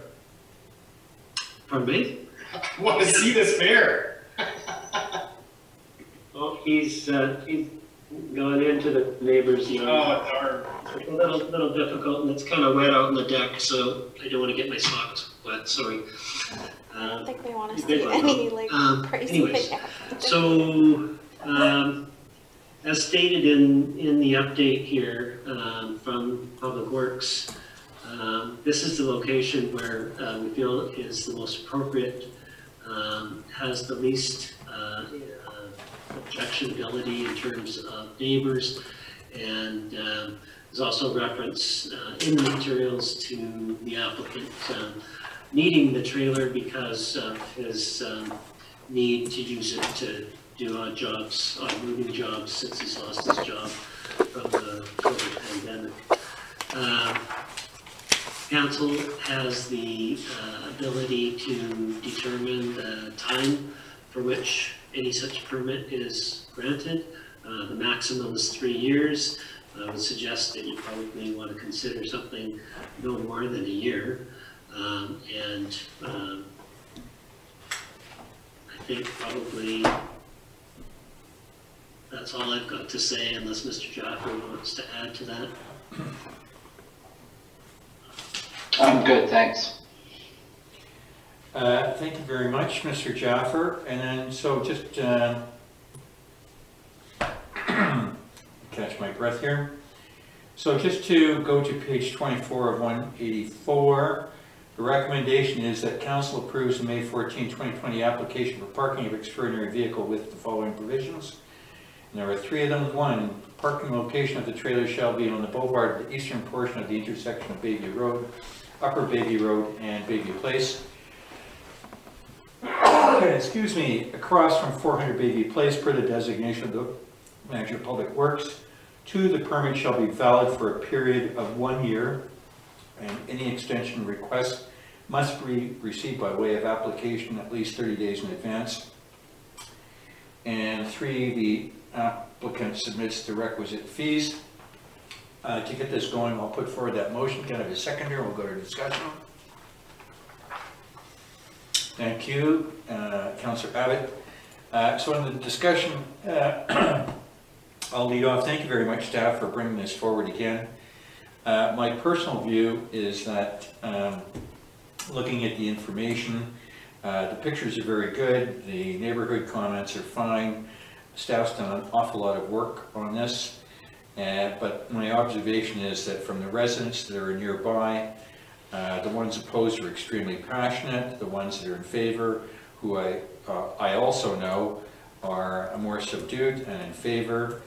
Pardon me? I want to see this bear. Oh, he's gone into the neighbor's yard. Oh, darn. It's a little difficult, and it's kind of wet out on the deck, so I don't want to get my socks wet. Sorry. I don't think we want to see any crazy anyways, thing happen. So as stated in the update here from Public Works, this is the location where we feel is the most appropriate, has the least objectionability in terms of neighbors, and there's also reference in the materials to the applicant needing the trailer because of his need to use it to do odd jobs, odd moving jobs, since he's lost his job from the COVID pandemic. Council has the ability to determine the time for which any such permit is granted. The maximum is 3 years. I would suggest that you probably want to consider something no more than a year. And I think probably that's all I've got to say, unless Mr. Jaffer wants to add to that. I'm good, thanks. Thank you very much, Mr. Jaffer. And then, so just catch my breath here. So just to go to page 24 of 184, the recommendation is that council approves the May 14, 2020 application for parking of extraordinary vehicle with the following provisions. And there are 3 of them. 1, parking location of the trailer shall be on the boulevard of the eastern portion of the intersection of Bayview Road, Upper Bayview Road, and Bayview Place. Excuse me, across from 400 Bayview Place per the designation of the Manager of Public Works. 2, the permit shall be valid for a period of 1 year, and any extension request must be received by way of application at least 30 days in advance. And 3, the applicant submits the requisite fees. To get this going, I'll put forward that motion. Can I have a seconder? We'll go to discussion. Thank you, Councillor Abbott. So in the discussion, I'll lead off. Thank you very much, staff, for bringing this forward again. My personal view is that looking at the information, the pictures are very good, the neighborhood comments are fine, staff's done an awful lot of work on this, but my observation is that from the residents that are nearby, the ones opposed are extremely passionate, the ones that are in favor, who I also know are more subdued and in favor.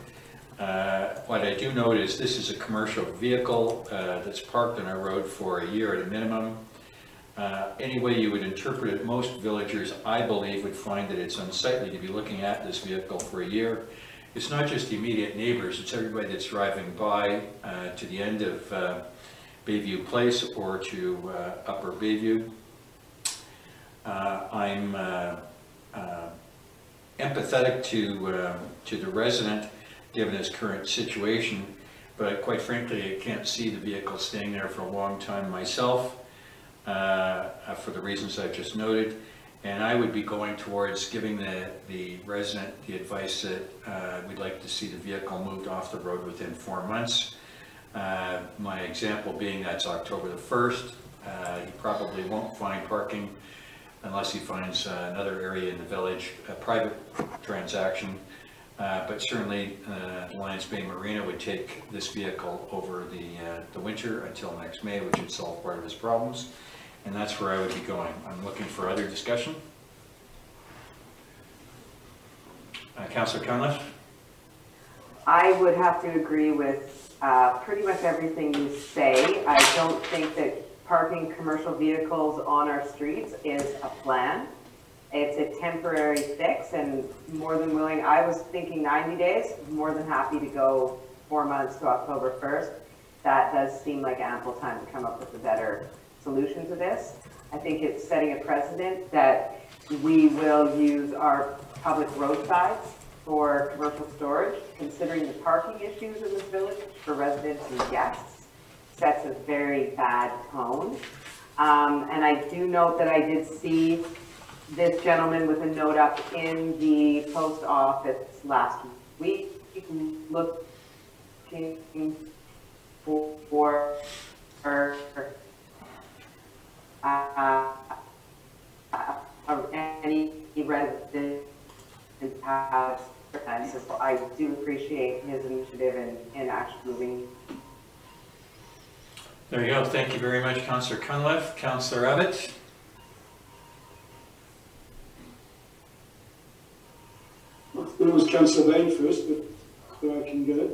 What I do note is this is a commercial vehicle that's parked on our road for a year at a minimum. Any way you would interpret it, most villagers, I believe, would find that it's unsightly to be looking at this vehicle for a year. It's not just the immediate neighbors, it's everybody that's driving by to the end of Bayview Place or to Upper Bayview. I'm empathetic to the resident given his current situation, but quite frankly I can't see the vehicle staying there for a long time myself for the reasons I've just noted, and I would be going towards giving the resident the advice that we'd like to see the vehicle moved off the road within 4 months. My example being that's October the 1st. He probably won't find parking unless he finds another area in the village, a private transaction. But certainly the Lions Bay Marina would take this vehicle over the winter until next May, which would solve part of his problems. And that's where I would be going. I'm looking for other discussion. Councillor Cunliffe? I would have to agree with pretty much everything you say. I don't think that parking commercial vehicles on our streets is a plan. It's a temporary fix, and more than willing, I was thinking 90 days, more than happy to go 4 months to October 1st. That does seem like ample time to come up with a better solution to this. I think it's setting a precedent that we will use our public roadsides for commercial storage, considering the parking issues in this village for residents and guests. Sets a very bad tone. And I do note that I did see this gentleman with a note up in the post office last week looking for any resident has. So I do appreciate his initiative in actually moving. There you go. Thank you very much, Councillor Cunliffe. Councillor Abbott? I thought it was Councillor Bain first, but I can go.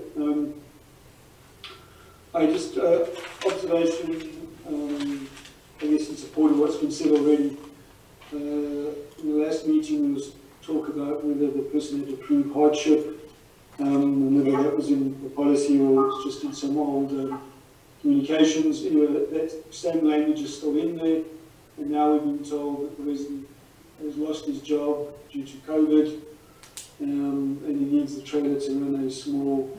I just, observation, I guess in support of what's been said already. In the last meeting there was talk about whether the person had to prove hardship, and whether that was in the policy or it's just in some old communications. Anyway, that same language is still in there, and now we've been told that the resident has lost his job due to COVID, and he needs the trailer to run a small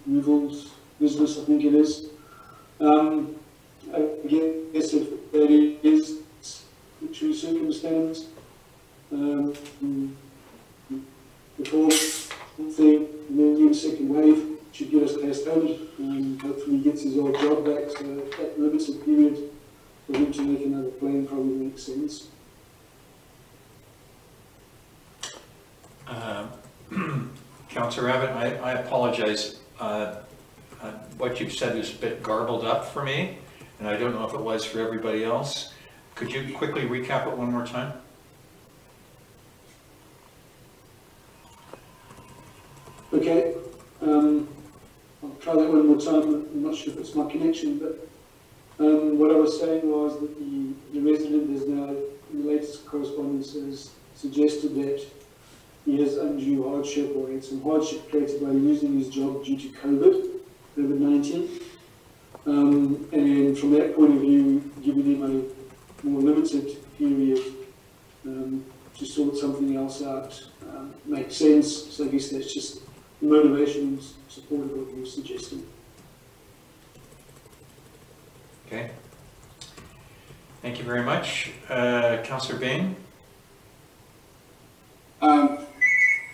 removals business, I think it is. I guess if that is the true circumstance, the fourth thing, the second wave should get us past COVID, hopefully he gets his old job back, so that limits the period for him to make another plan probably makes sense. Councillor Abbott, I apologize. what you've said is a bit garbled up for me, and I don't know if it was for everybody else. Could you quickly recap it one more time? Okay, I'll try that one more time. I'm not sure if it's my connection, but what I was saying was that the resident has now, in the latest correspondence, has suggested that he has undue hardship or had some hardship created by losing his job due to COVID-19. And from that point of view, giving him a more limited period to sort something else out makes sense. So I guess that's just the motivation support of what you're suggesting. Okay. Thank you very much. Councillor Bain?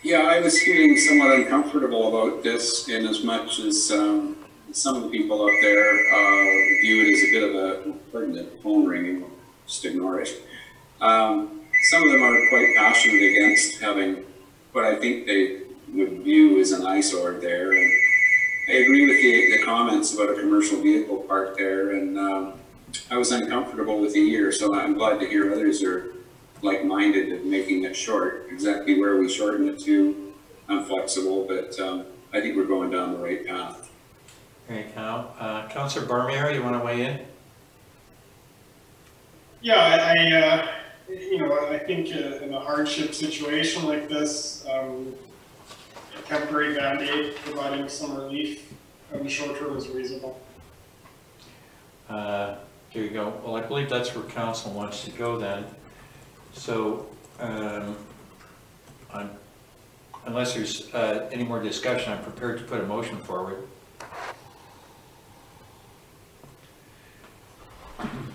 Yeah, I was feeling somewhat uncomfortable about this in as much as some of the people up there view it as a bit of a, pardon the phone ringing, just ignore it. Some of them are quite passionate against having what I think they would view as an eyesore there. And I agree with the comments about a commercial vehicle park there, and I was uncomfortable with the year, so I'm glad to hear others are like-minded in making it short. Exactly where we shorten it to, I'm flexible, but I think we're going down the right path. Okay, Councillor Barmier, you want to weigh in? Yeah, I think in a hardship situation like this, a temporary Band-Aid providing some relief in the short term is reasonable. There you go. Well, I believe that's where council wants to go then. So, unless there's any more discussion, I'm prepared to put a motion forward.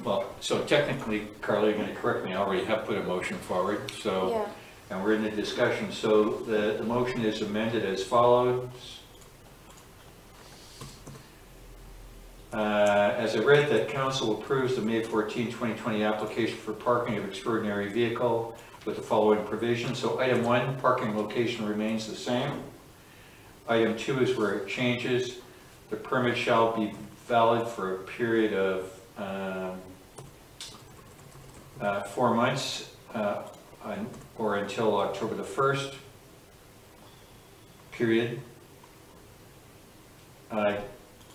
Well, so technically, Carla, you're going to correct me, I already have put a motion forward, so, Yeah. and we're in the discussion. So the motion is amended as follows. As I read, that council approves the May 14, 2020 application for parking of extraordinary vehicle with the following provisions. So item 1, parking location remains the same. Item 2 is where it changes. The permit shall be valid for a period of 4 months or until October the 1st, period.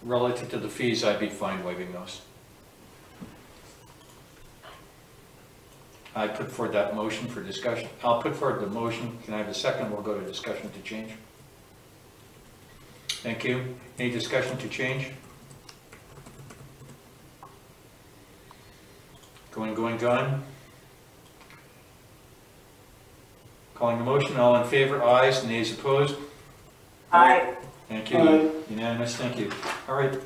Relative to the fees, I'd be fine waiving those. I put forward that motion for discussion. I'll put forward the motion. Can I have a second? We'll go to discussion to change. Thank you. Any discussion to change? Gone. Calling the motion. All in favor? Ayes. Nays opposed? Aye. Thank you. Unanimous. Thank you. All right.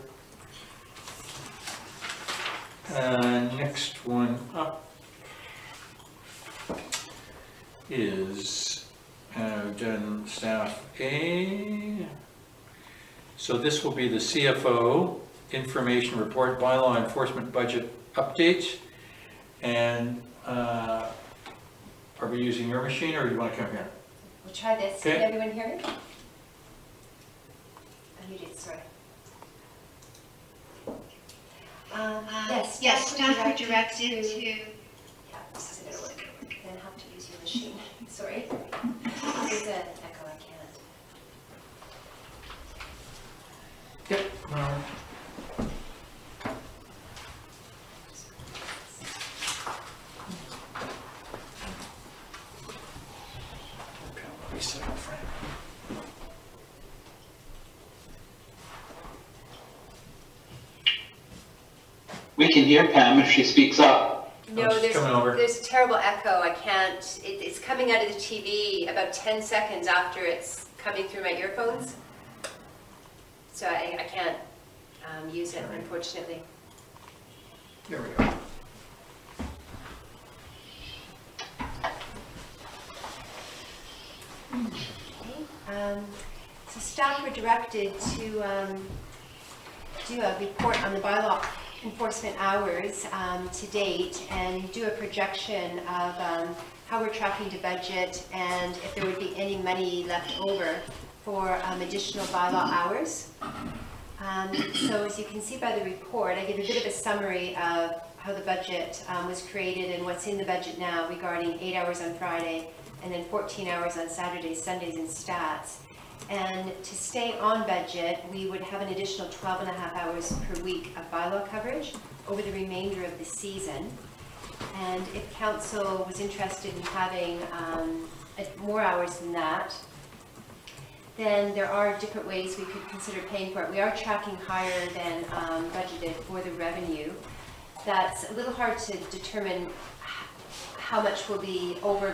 Next one up is done staff A. So this will be the CFO information report, bylaw enforcement budget update. And are we using your machine or do you want to come here? We'll try this. Okay. Can everyone hear me? You did, sorry. Yes, staff were directed to. Yeah, this isn't gonna work. Then have to use your machine. Sorry. There's an echo, I can't. Yep. We can hear Pam if she speaks up. No, there's a terrible echo. I can't. It's coming out of the TV about 10 seconds after it's coming through my earphones. So I can't use it, unfortunately. There we go. Okay. So staff were directed to do a report on the bylaw enforcement hours to date and do a projection of how we're tracking to budget and if there would be any money left over for additional bylaw hours. So as you can see by the report, I give a bit of a summary of how the budget was created and what's in the budget now regarding 8 hours on Friday and then 14 hours on Saturdays, Sundays, and stats. And to stay on budget, we would have an additional 12.5 hours per week of bylaw coverage over the remainder of the season. And if council was interested in having more hours than that, then there are different ways we could consider paying for it. We are tracking higher than budgeted for the revenue. That's a little hard to determine how much will be over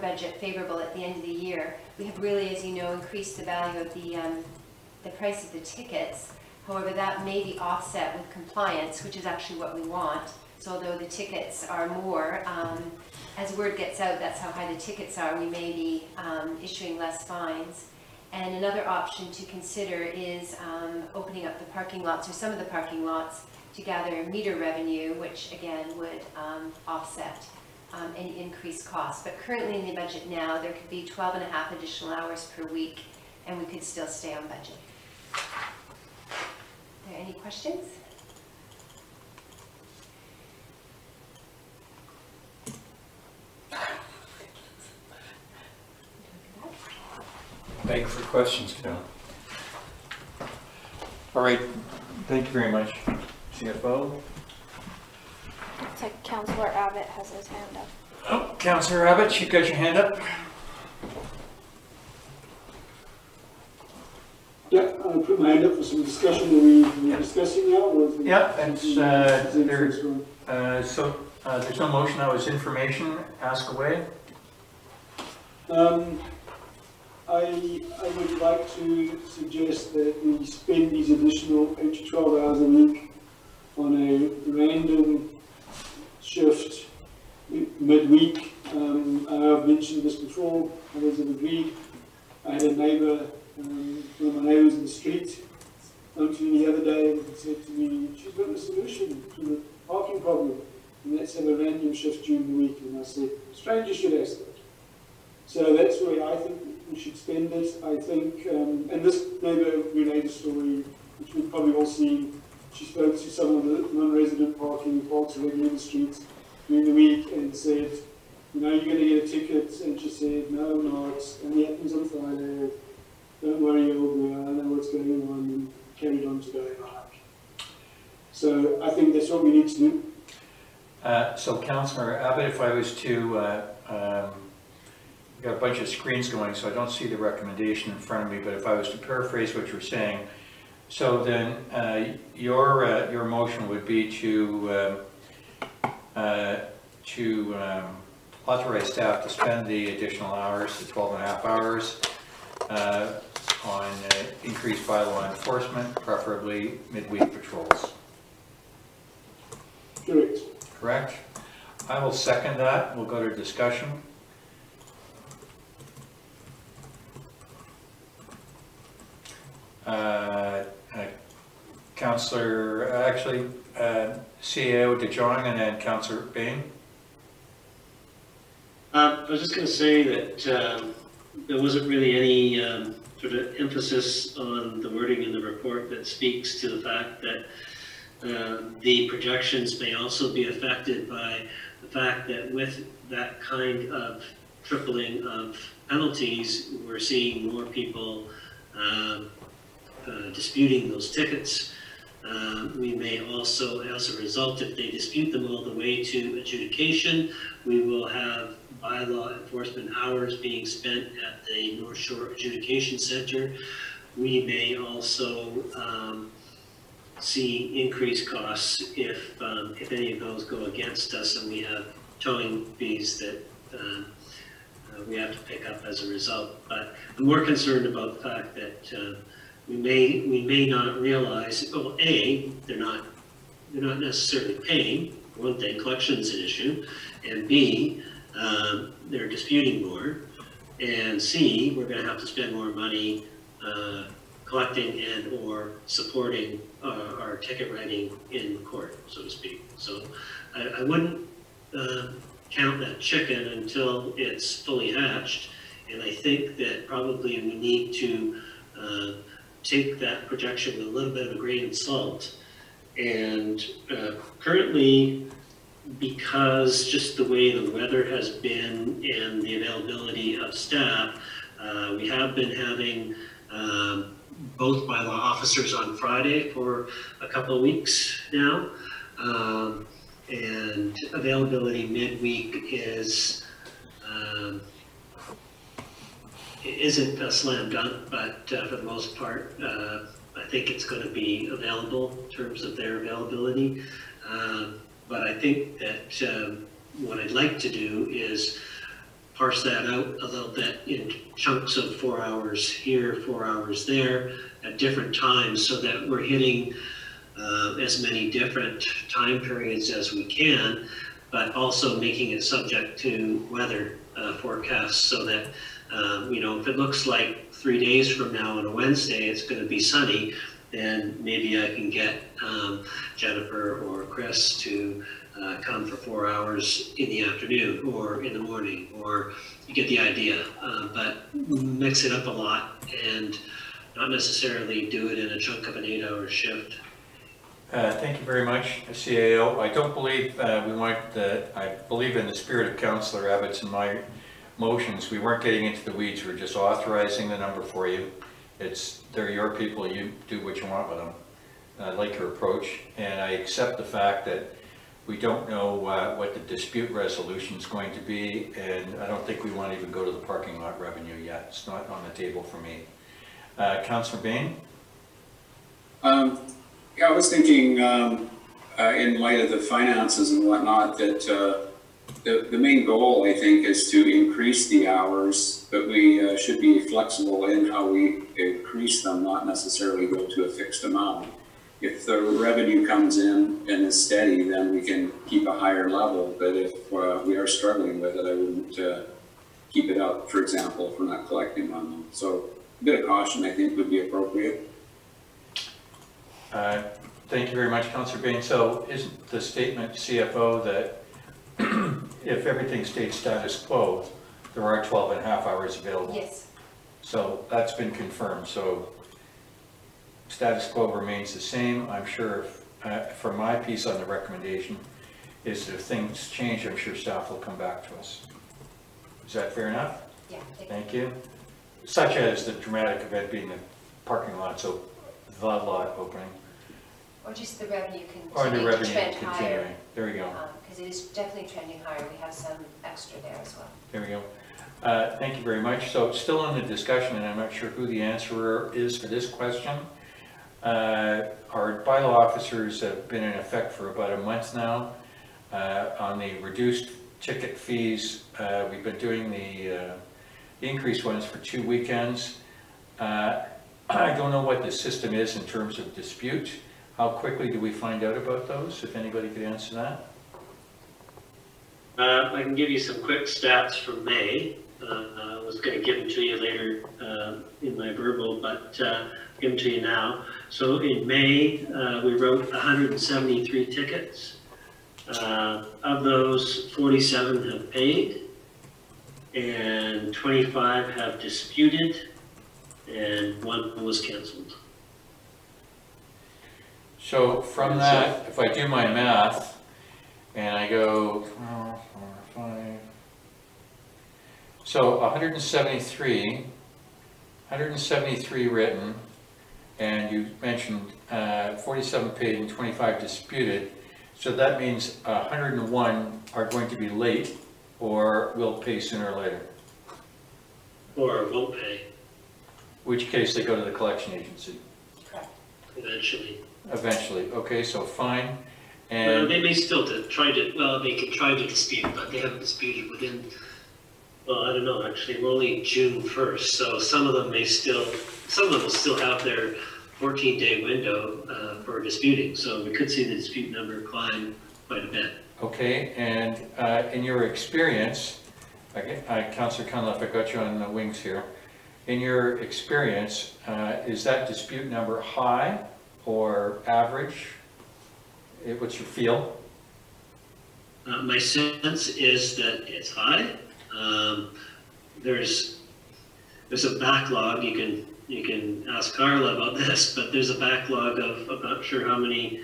budget favorable at the end of the year. We have really, as you know, increased the value of the price of the tickets. However, that may be offset with compliance, which is actually what we want. So although the tickets are more, as word gets out, that's how high the tickets are, we may be issuing less fines. And another option to consider is opening up the parking lots, or some of the parking lots, to gather meter revenue, which again would offset any increased costs. But currently in the budget now, there could be 12.5 additional hours per week, and we could still stay on budget. Are there any questions? Thank you for questions, Carol. All right, thank you very much, CFO. Looks like Councillor Abbott has his hand up. Oh, Councillor Abbott, you got your hand up? Yeah, I put my hand up for some discussion. Are we discussing now? Or yeah, and there's no motion, that was information, ask away. I would like to suggest that we spend these additional 8 to 12 hours a week on a random shift midweek. I've mentioned this before, others have agreed. I had a neighbour, one of my neighbours in the street, come to me the other day and said to me, she's got a solution to the parking problem, and that's have a random shift during the week. And I said, strangers should ask that. So that's where I think we should spend it. I think, and this neighbour relayed a story, which we've probably all seen. She spoke to someone with non-resident parking who parks regularly in the streets during the week and said, you know, you're going to get a ticket. And she said, no, I'm not. And it happens on Friday. Don't worry, old girl, I know what's going on. And carried on to go and hike. So I think that's what we need to do. So Councillor Abbott, if I was to got a bunch of screens going, so I don't see the recommendation in front of me, but if I was to paraphrase what you're saying, so then your motion would be to authorize staff to spend the additional hours, the 12.5 hours, on increased bylaw enforcement, preferably midweek patrols. Correct. Correct? I will second that. We'll go to discussion. Councillor, CEO DeJong and then Councillor Bain. I was just going to say that there wasn't really any sort of emphasis on the wording in the report that speaks to the fact that the projections may also be affected by the fact that with that kind of tripling of penalties, we're seeing more people disputing those tickets. We may also, as a result, if they dispute them all the way to adjudication, we will have bylaw enforcement hours being spent at the North Shore Adjudication Center. We may also see increased costs if any of those go against us and we have towing fees that we have to pick up as a result. But I'm more concerned about the fact that we may not realize, well, A, they're not necessarily paying. One thing, collection's an issue, and B, they're disputing more, and C, we're going to have to spend more money collecting and or supporting our ticket writing in court, so to speak. So I wouldn't count that chicken until it's fully hatched, And I think that probably we need to take that projection with a little bit of a grain of salt. And currently, because just the way the weather has been and the availability of staff, we have been having both bylaw officers on Friday for a couple of weeks now. And availability midweek isn't a slam dunk, but for the most part, I think it's going to be available in terms of their availability. But I think that what I'd like to do is parse that out a little bit in chunks of 4 hours here, 4 hours there at different times, so that we're hitting as many different time periods as we can, but also making it subject to weather forecasts, so that if it looks like 3 days from now on a Wednesday it's going to be sunny, then maybe I can get Jennifer or Chris to come for 4 hours in the afternoon or in the morning, or you get the idea. But mix it up a lot and not necessarily do it in a chunk of an 8-hour shift. Thank you very much, CAO. I don't believe I believe in the spirit of Councillor Abbott's and my motions. We weren't getting into the weeds. We're just authorizing the number for you. They're your people. You do what you want with them. I like your approach, and I accept the fact that we don't know what the dispute resolution is going to be, and I don't think we want to even go to the parking lot revenue yet. It's not on the table for me. Councillor Bain? Yeah, I was thinking in light of the finances and whatnot that the main goal, I think, is to increase the hours, but we should be flexible in how we increase them, not necessarily go to a fixed amount. If the revenue comes in and is steady, then we can keep a higher level, but if we are struggling with it, I wouldn't keep it up, for example, if we're not collecting on them. So a bit of caution, I think, would be appropriate. Thank you very much, Councillor Bain. So isn't the statement, CFO, that if everything stays status quo, there are 12.5 hours available? Yes. So that's been confirmed. So status quo remains the same. I'm sure for my piece on the recommendation is that if things change, I'm sure staff will come back to us. Is that fair enough? Yeah. Thank you. Such as the dramatic event being the parking lot, so the lot opening. Or just the revenue Or the continuing to revenue trend continuing. higher. There we go. Because it is definitely trending higher. We have some extra there as well. There we go. Thank you very much. So still in the discussion, and I'm not sure who the answerer is for this question. Our bylaw officers have been in effect for about a month now. On the reduced ticket fees, we've been doing the increased ones for 2 weekends. I don't know what the system is in terms of dispute. How quickly do we find out about those, if anybody could answer that? I can give you some quick stats from May. I was going to give them to you later in my verbal, but I'll give them to you now. So in May, we wrote 173 tickets. Of those, 47 have paid, and 25 have disputed, and 1 was canceled. So from that, if I do my math, and I go 12, 4, 5, so 173 written, and you mentioned 47 paid and 25 disputed, so that means 101 are going to be late or will pay sooner or later. Or won't pay. Which case they go to the collection agency. Correct. Eventually, okay, so fine. And they may still they can try to dispute, but they haven't disputed within, well, I don't know, actually, we're only June 1st, so some of them will still have their 14-day window for disputing, so we could see the dispute number climb quite a bit. Okay, and in your experience, Councillor Cunliffe, I got you on the wings here. In your experience, is that dispute number high or average? What's your feel? My sense is that it's high. There's there's a backlog. You can ask Carla about this, but there's a backlog of, I'm not sure how many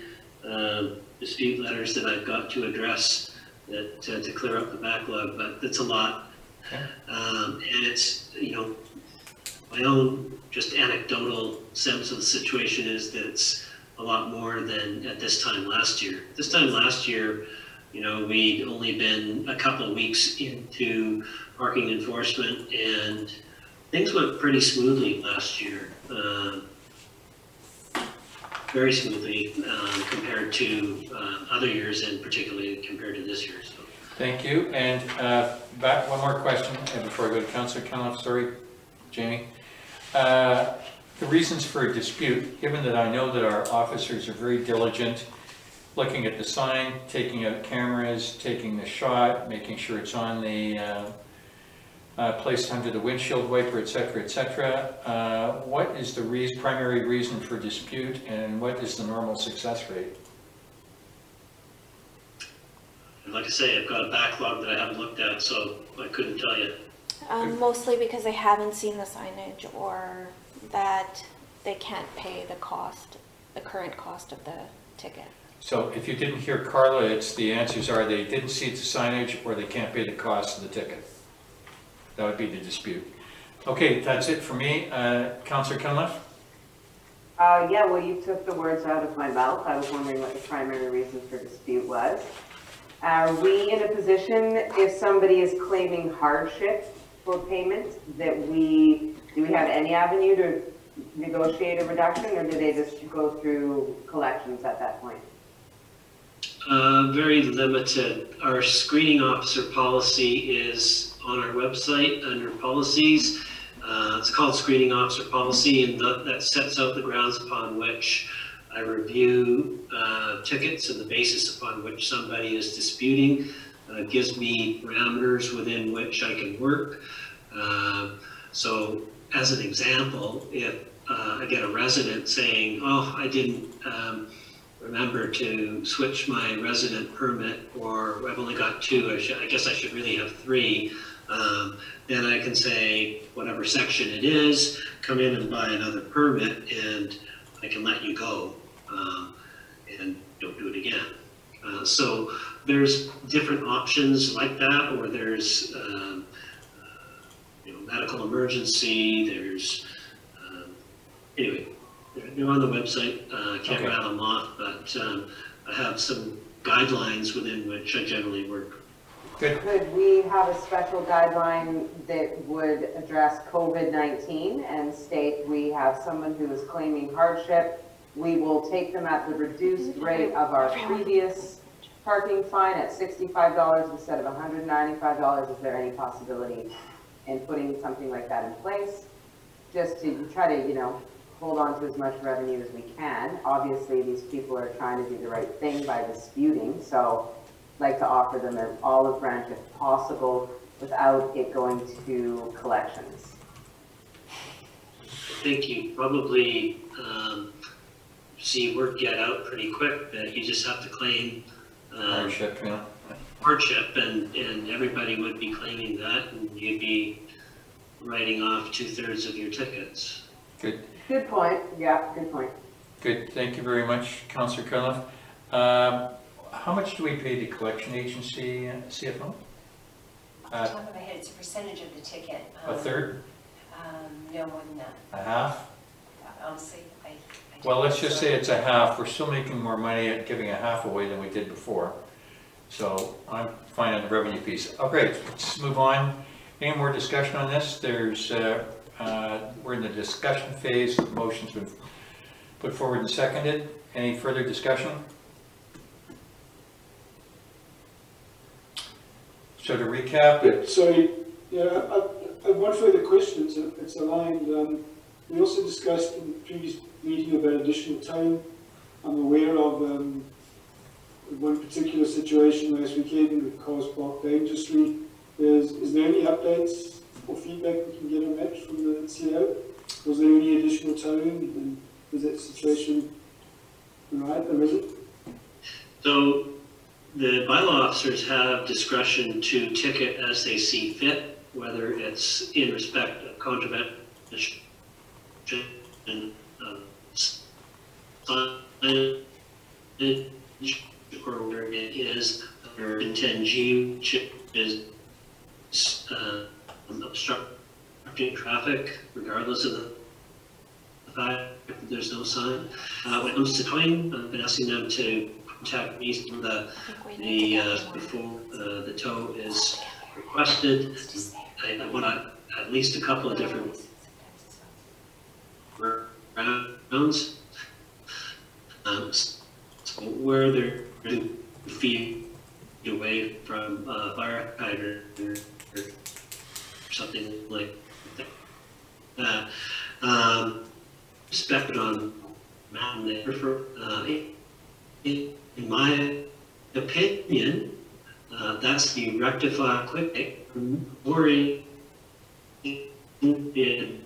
dispute letters that I've got to address that to clear up the backlog, but it's a lot. Okay. And it's, you know, my own just anecdotal sense of the situation is that it's a lot more than at this time last year. This time last year, you know, we'd only been a couple of weeks into parking enforcement, and things went pretty smoothly last year. Very smoothly compared to other years, and particularly compared to this year. So. Thank you. And back one more question before I go to Councillor Cunliffe. Sorry, Jamie. The reasons for a dispute, given that I know that our officers are very diligent, looking at the sign, taking out cameras, taking the shot, making sure it's on the placed under the windshield wiper, etc., etc. What is the primary reason for dispute, and what is the normal success rate? Like I say, I've got a backlog that I haven't looked at, so I couldn't tell you. Mostly because they haven't seen the signage, or that they can't pay the current cost of the ticket. So if you didn't hear Carla, the answers are they didn't see the signage, or they can't pay the cost of the ticket. That would be the dispute. Okay, that's it for me. Councillor Cunliffe? Yeah, well, you took the words out of my mouth. I was wondering what the primary reason for dispute was. Are we in a position, if somebody is claiming hardship for payment, that do we have any avenue to negotiate a reduction, or do they just go through collections at that point? Very limited. Our screening officer policy is on our website under policies. It's called screening officer policy, and that sets out the grounds upon which I review tickets and the basis upon which somebody is disputing. Gives me parameters within which I can work. So as an example, if I get a resident saying, oh, I didn't remember to switch my resident permit, or I've only got 2, I guess I should really have 3, then I can say, whatever section it is, come in and buy another permit, and I can let you go, and don't do it again. So there's different options like that, or there's you know, medical emergency, there's, anyway, they're on the website. Can't rattle them off, but I have some guidelines within which I generally work. Good. Could we have a special guideline that would address COVID-19 and state we have someone who is claiming hardship, we will take them at the reduced rate of our previous parking fine at $65 instead of $195? Is there any possibility in putting something like that in place, just to try to, you know, hold on to as much revenue as we can? Obviously, these people are trying to do the right thing by disputing, so I'd like to offer them an olive branch if possible without it going to collections. I think you probably see work get out pretty quick, that you just have to claim Hardship, yeah. Hardship, and everybody would be claiming that, and you'd be writing off 2/3 of your tickets. Good. Good point. Yeah, good point. Good. Thank you very much, Councillor Cunliffe. How much do we pay the collection agency, CFO? Off the top of my head, it's a percentage of the ticket. A third? No more than that. A half? Honestly, I Well, let's just say it's a half. We're still making more money at giving a half away than we did before. So I'm fine on the revenue piece. Okay, let's move on. Any more discussion on this? We're in the discussion phase. The motion's been put forward and seconded. Any further discussion? So to recap, Sorry, yeah, I have one further question. It's aligned. We also discussed in the previous meeting about additional time. I'm aware of one particular situation last weekend with cars parked dangerously. Is there any updates or feedback we can get on that from the CO? Was there any additional towing, and was that situation right, or is it? So the bylaw officers have discretion to ticket as they see fit. whether it's in respect of contravention or where it is in 10G, which is obstructing traffic, regardless of the fact that there's no sign. When it comes to towing, I've been asking them to contact me before the tow is requested. I want at least a couple of different rounds. So where they're 2 feet away from fire hydrant or something like that. Respect on mountain, they prefer, in my opinion, that's the rectified quickly, worry in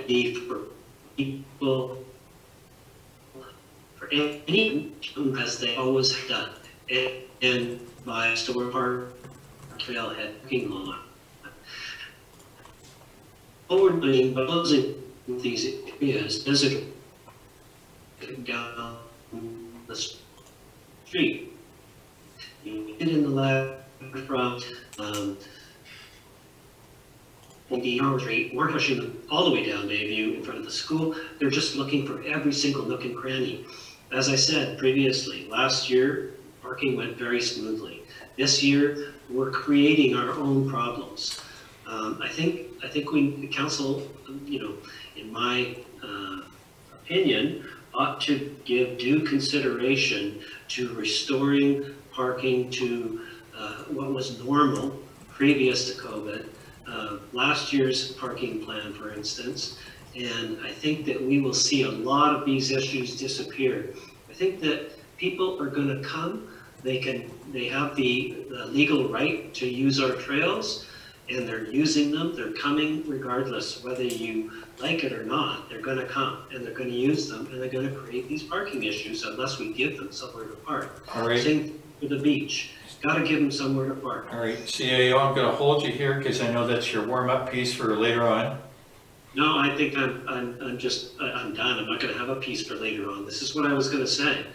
need for people, for any, as they always have done, and by Store Park Trailhead parking lot. Forward-looking, but closing these areas physically down the street. You get in the left from the Howard Street, we're pushing them all the way down Bayview in front of the school. They're just looking for every single nook and cranny. As I said previously, last year, parking went very smoothly. This year, we're creating our own problems. I think the council, you know, in my opinion, ought to give due consideration to restoring parking to what was normal previous to COVID. Last year's parking plan, for instance, and I think that we will see a lot of these issues disappear. I think that people are going to come. They have the legal right to use our trails, and they're using them. They're coming regardless whether you like it or not. They're going to come and they're going to use them, and they're going to create these parking issues unless we give them somewhere to park. All right. Same for the beach. Got to give them somewhere to park. All right, CAO, I'm going to hold you here because I know that's your warm-up piece for later on. No, I think I'm done. I'm not going to have a piece for later on. This is what I was going to say.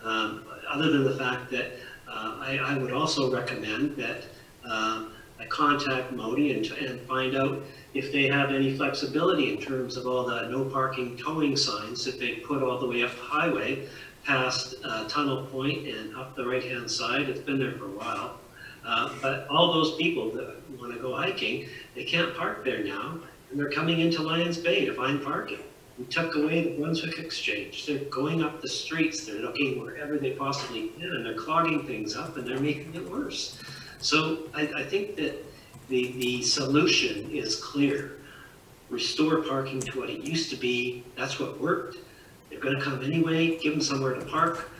Other than the fact that I would also recommend that I contact Modi and find out if they have any flexibility in terms of all the no parking towing signs that they put all the way up the highway past Tunnel Point and up the right-hand side. It's been there for a while. But all those people that want to go hiking, they can't park there now, and they're coming into Lions Bay to find parking. We took away the Brunswick Exchange. They're going up the streets. They're looking wherever they possibly can, and they're clogging things up, and they're making it worse. So I think that the solution is clear. Restore parking to what it used to be. That's what worked. They're going to come anyway. Give them somewhere to park.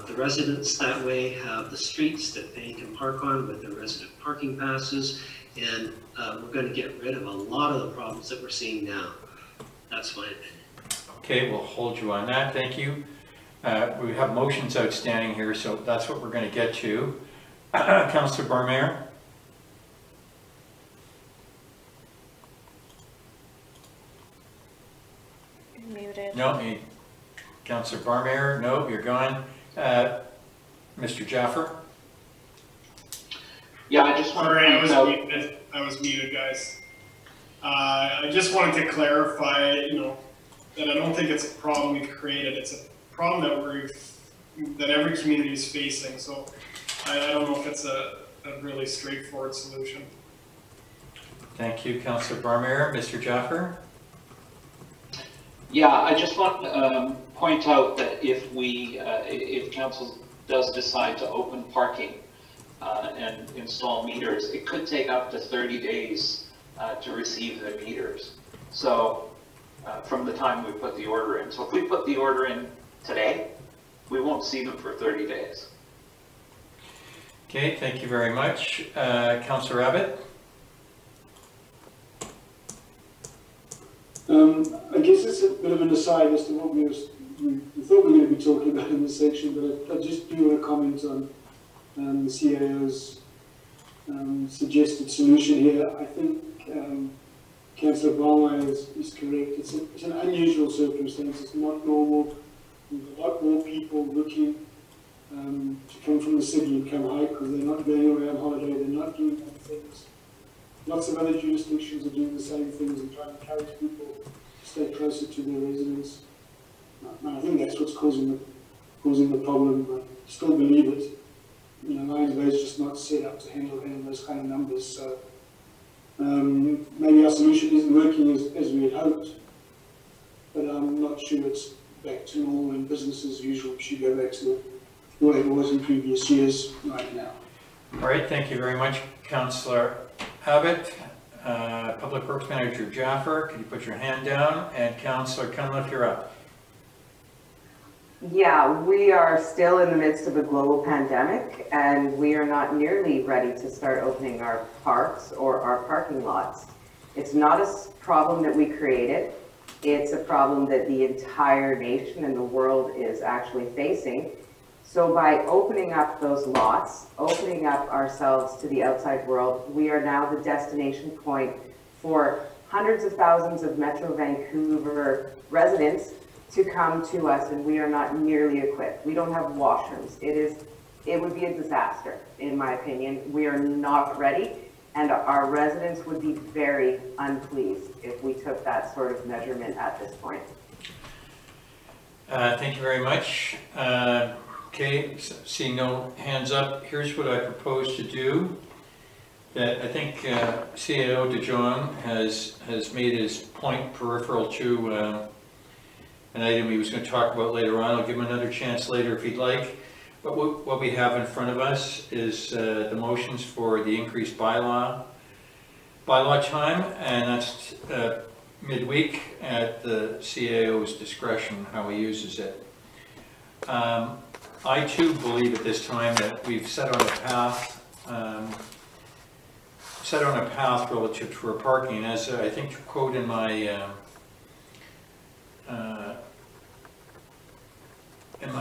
The residents that way have the streets that they can park on with their resident parking passes, and we're going to get rid of a lot of the problems that we're seeing now. That's my opinion. Okay, we'll hold you on that. Thank you. We have motions outstanding here, so that's what we're going to get to. Councillor Barmere. Muted. No, Councillor Barmere, no, you're gone. Mr. Jaffer? Yeah, I just want Sorry, I was muted, guys. I just wanted to clarify, that I don't think it's a problem we've created. It's a problem that every community is facing. So I don't know if it's a really straightforward solution. Thank you, Councillor Barmere. Mr. Jaffer? Yeah, I just want to point out that if council does decide to open parking and install meters, it could take up to 30 days to receive the meters. So from the time we put the order in. So if we put the order in today, we won't see them for 30 days. Okay, thank you very much. Councillor Abbott? I guess it's a bit of an aside as to what we thought we were going to be talking about in this section, but I just do want to comment on the CAO's suggested solution here. I think Councillor Barnway is correct. It's an unusual circumstance. It's not normal. We've got a lot more people looking to come from the city and come hike because they're not going away on holiday. They're not doing other things. Lots of other jurisdictions are doing the same things and trying to encourage people to stay closer to their residents. And I think that's what's causing the problem. I still believe it. Lions Bay is just not set up to handle those kind of numbers. So maybe our solution isn't working as we had hoped, but I'm not sure it's back to normal and business as usual. We should go back to the way it was in previous years right now. All right, thank you very much, Councillor Abbott. Public Works Manager Jaffer, can you put your hand down? And Councillor Cunliffe, you're up. Yeah, we are still in the midst of a global pandemic, and we are not nearly ready to start opening our parks or our parking lots. It's not a problem that we created. It's a problem that the entire nation and the world is actually facing. So by opening up those lots, opening up ourselves to the outside world, we are now the destination point for hundreds of thousands of Metro Vancouver residents to come to us, and we are not nearly equipped. We don't have washrooms. It would be a disaster, in my opinion. We are not ready, and our residents would be very unpleased if we took that sort of measurement at this point. Thank you very much. Okay, seeing no hands up, here's what I propose to do. That I think CAO DeJong has made his point peripheral to an item he was going to talk about later on. I'll give him another chance later if he'd like. But what we have in front of us is the motions for the increased bylaw time, and that's midweek at the CAO's discretion how he uses it. I too believe at this time that we've set on a path relative to our parking. As I think to quote in my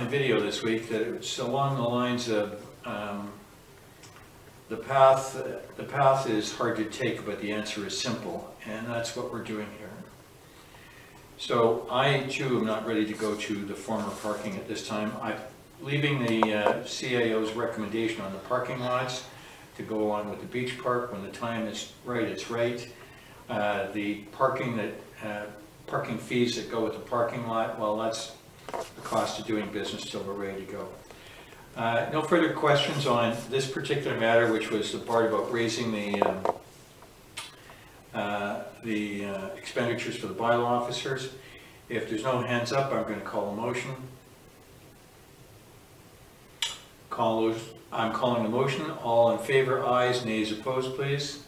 video this week, that it's along the lines of the path is hard to take, but the answer is simple, and that's what we're doing here. So I too am not ready to go to the former parking at this time. I'm leaving the CAO's recommendation on the parking lots to go on with the beach park. When the time is right, it's right. The parking fees that go with the parking lot, well, that's the cost of doing business till we're ready to go. No further questions on this particular matter, which was the part about raising the expenditures for the bylaw officers. If there's no hands up, I'm going to call a motion. I'm calling the motion. All in favor, ayes. Nays opposed, please.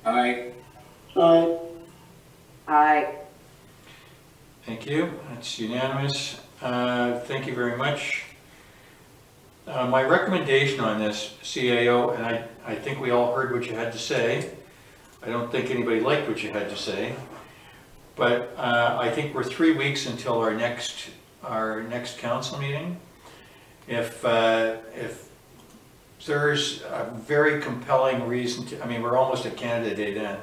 Aye. Aye. Aye. Thank you. That's unanimous. Thank you very much. My recommendation on this, CAO, and I think we all heard what you had to say. I don't think anybody liked what you had to say, but I think we're 3 weeks until our next council meeting. If there's a very compelling reason to, I mean, we're almost at Canada Day then.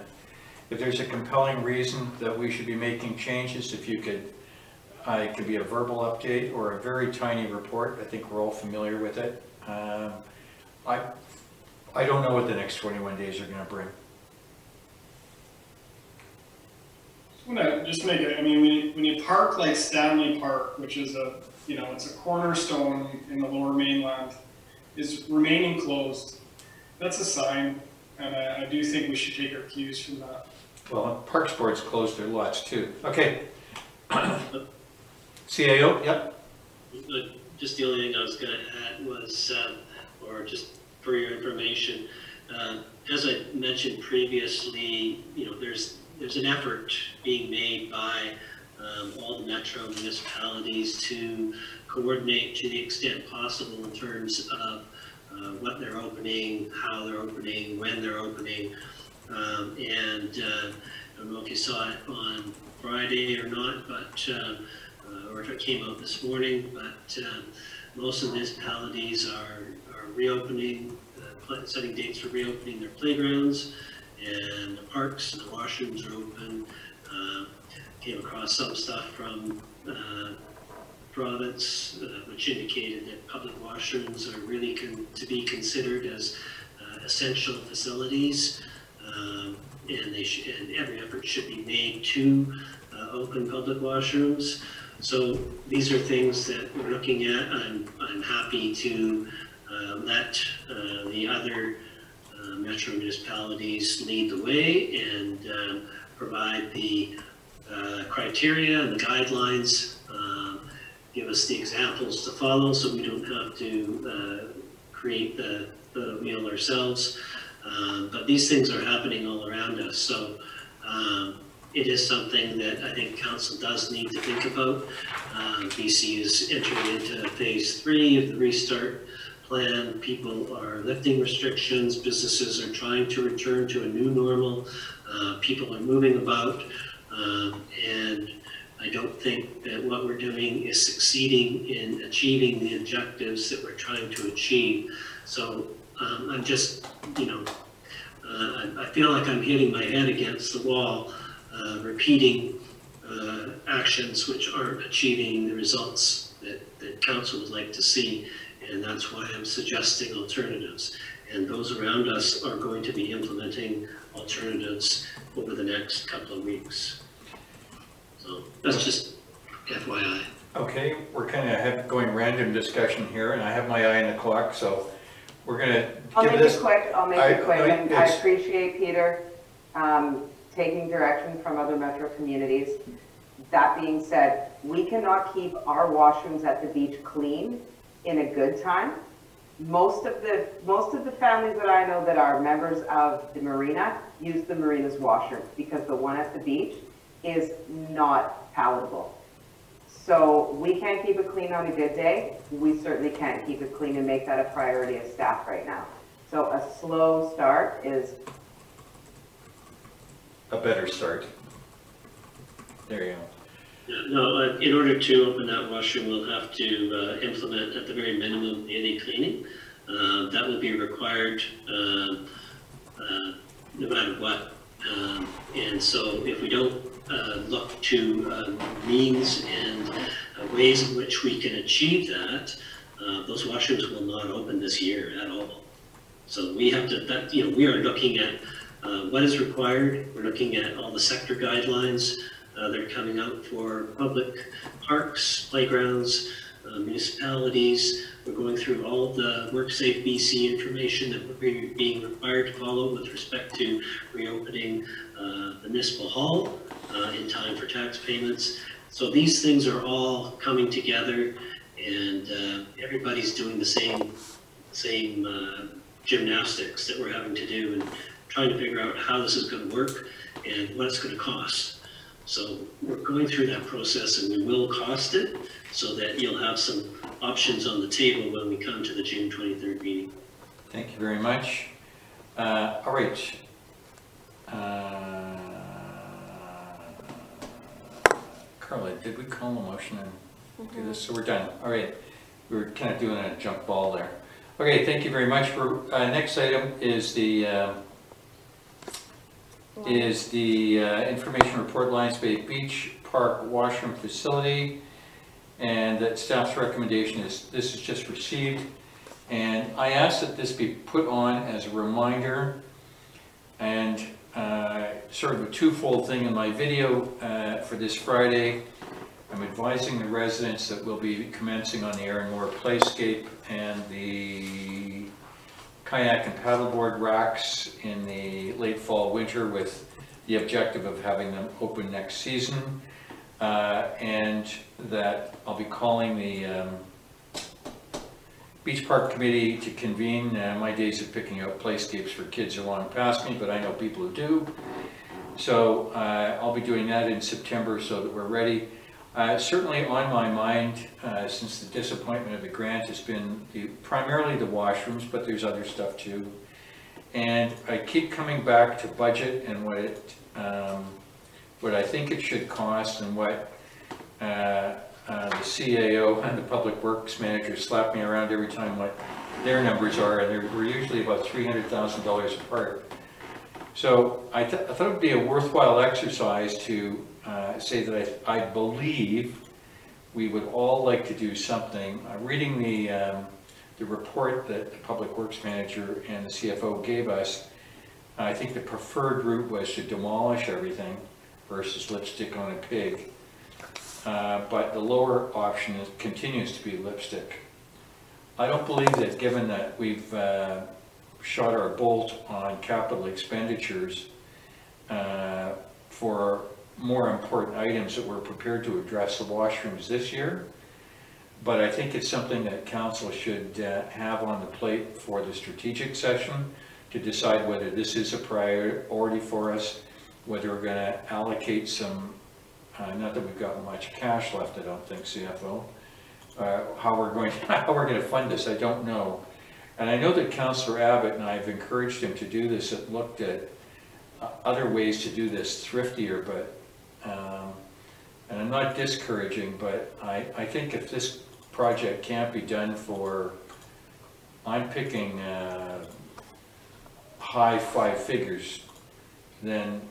If there's a compelling reason that we should be making changes, if you could, it could be a verbal update or a very tiny report. I think we're all familiar with it. I don't know what the next 21 days are going to bring. I want to just make it, I mean, when you park like Stanley Park, which is it's a cornerstone in the Lower Mainland, is remaining closed. That's a sign, and I do think we should take our cues from that. Well, Parks Board's closed their lots too. Okay. CAO, yep. Just the only thing I was going to add was, or just for your information, as I mentioned previously, there's an effort being made by all the metro municipalities to coordinate to the extent possible in terms of what they're opening, how they're opening, when they're opening. And I don't know if you saw it on Friday or not, but or if it came out this morning, but most of the municipalities are reopening, setting dates for reopening their playgrounds, and the parks and the washrooms are open. Came across some stuff from province, which indicated that public washrooms are really to be considered as essential facilities, and every effort should be made to open public washrooms. So these are things that we're looking at. I'm happy to let the other metro municipalities lead the way and provide the criteria and the guidelines, give us the examples to follow so we don't have to create the wheel ourselves. But these things are happening all around us. So it is something that I think council does need to think about. BC is entering into phase 3 of the restart plan. People are lifting restrictions. Businesses are trying to return to a new normal. People are moving about. And I don't think that what we're doing is succeeding in achieving the objectives that we're trying to achieve. So I'm just, I feel like I'm hitting my head against the wall, repeating actions which aren't achieving the results that council would like to see. And that's why I'm suggesting alternatives. And those around us are going to be implementing alternatives over the next couple of weeks. So that's just FYI. Okay, we're kind of going random discussion here, and I have my eye on the clock, so we're going to give this. I'll make it quick. And I appreciate Peter taking direction from other metro communities. That being said, we cannot keep our washrooms at the beach clean in a good time. Most of the families that I know that are members of the marina use the marina's washroom because the one at the beach is not palatable. So we can't keep it clean on a good day. We certainly can't keep it clean and make that a priority of staff right now. So a slow start is a better start. There you go. Yeah, no, in order to open that washroom, we'll have to implement at the very minimum daily cleaning. That will be required no matter what. And so if we don't look to means and ways in which we can achieve that, those washrooms will not open this year at all. So we have to, we are looking at what is required. We're looking at all the sector guidelines that are coming out for public parks, playgrounds, municipalities. We're going through all of the WorkSafe BC information that we're being required to follow with respect to reopening the municipal hall in time for tax payments. So these things are all coming together, and everybody's doing the same gymnastics that we're having to do and trying to figure out how this is going to work and what it's going to cost. So we're going through that process, and we will cost it so that you'll have some options on the table when we come to the June 23rd meeting. Thank you very much. All right. Carla, did we call a motion and do this? So we're done. All right. We were kind of doing a jump ball there. Okay, thank you very much. Next item is the information report, Lions Bay Beach Park Washroom Facility, and that staff's recommendation is this is just received, and I asked that this be put on as a reminder, and sort of a twofold thing in my video for this Friday. I'm advising the residents that we'll be commencing on the Aaron Moore Playscape and the kayak and paddleboard racks in the late fall winter with the objective of having them open next season, and that I'll be calling the Beach Park Committee to convene. My days of picking out playscapes for kids are long past me, but I know people who do. So I'll be doing that in September so that we're ready. Certainly on my mind, since the disappointment of the grant has been primarily the washrooms, but there's other stuff too. And I keep coming back to budget and what I think it should cost, and what the CAO and the Public Works Manager slap me around every time what their numbers are, and we're usually about $300,000 apart. So I thought it would be a worthwhile exercise to say that I believe we would all like to do something. Reading the report that the Public Works Manager and the CFO gave us, I think the preferred route was to demolish everything versus lipstick on a pig. But the lower option continues to be lipstick. I don't believe that, given that we've shot our bolt on capital expenditures for more important items, that we're prepared to address the washrooms this year. But I think it's something that council should have on the plate for the strategic session to decide whether this is a priority for us, whether we're going to allocate some, not that we've got much cash left, I don't think, CFO, how we're going to fund this, I don't know. And I know that Councillor Abbott, and I've encouraged him to do this, have looked at other ways to do this thriftier, but and I'm not discouraging, but I think if this project can't be done for, I'm picking high 5 figures, then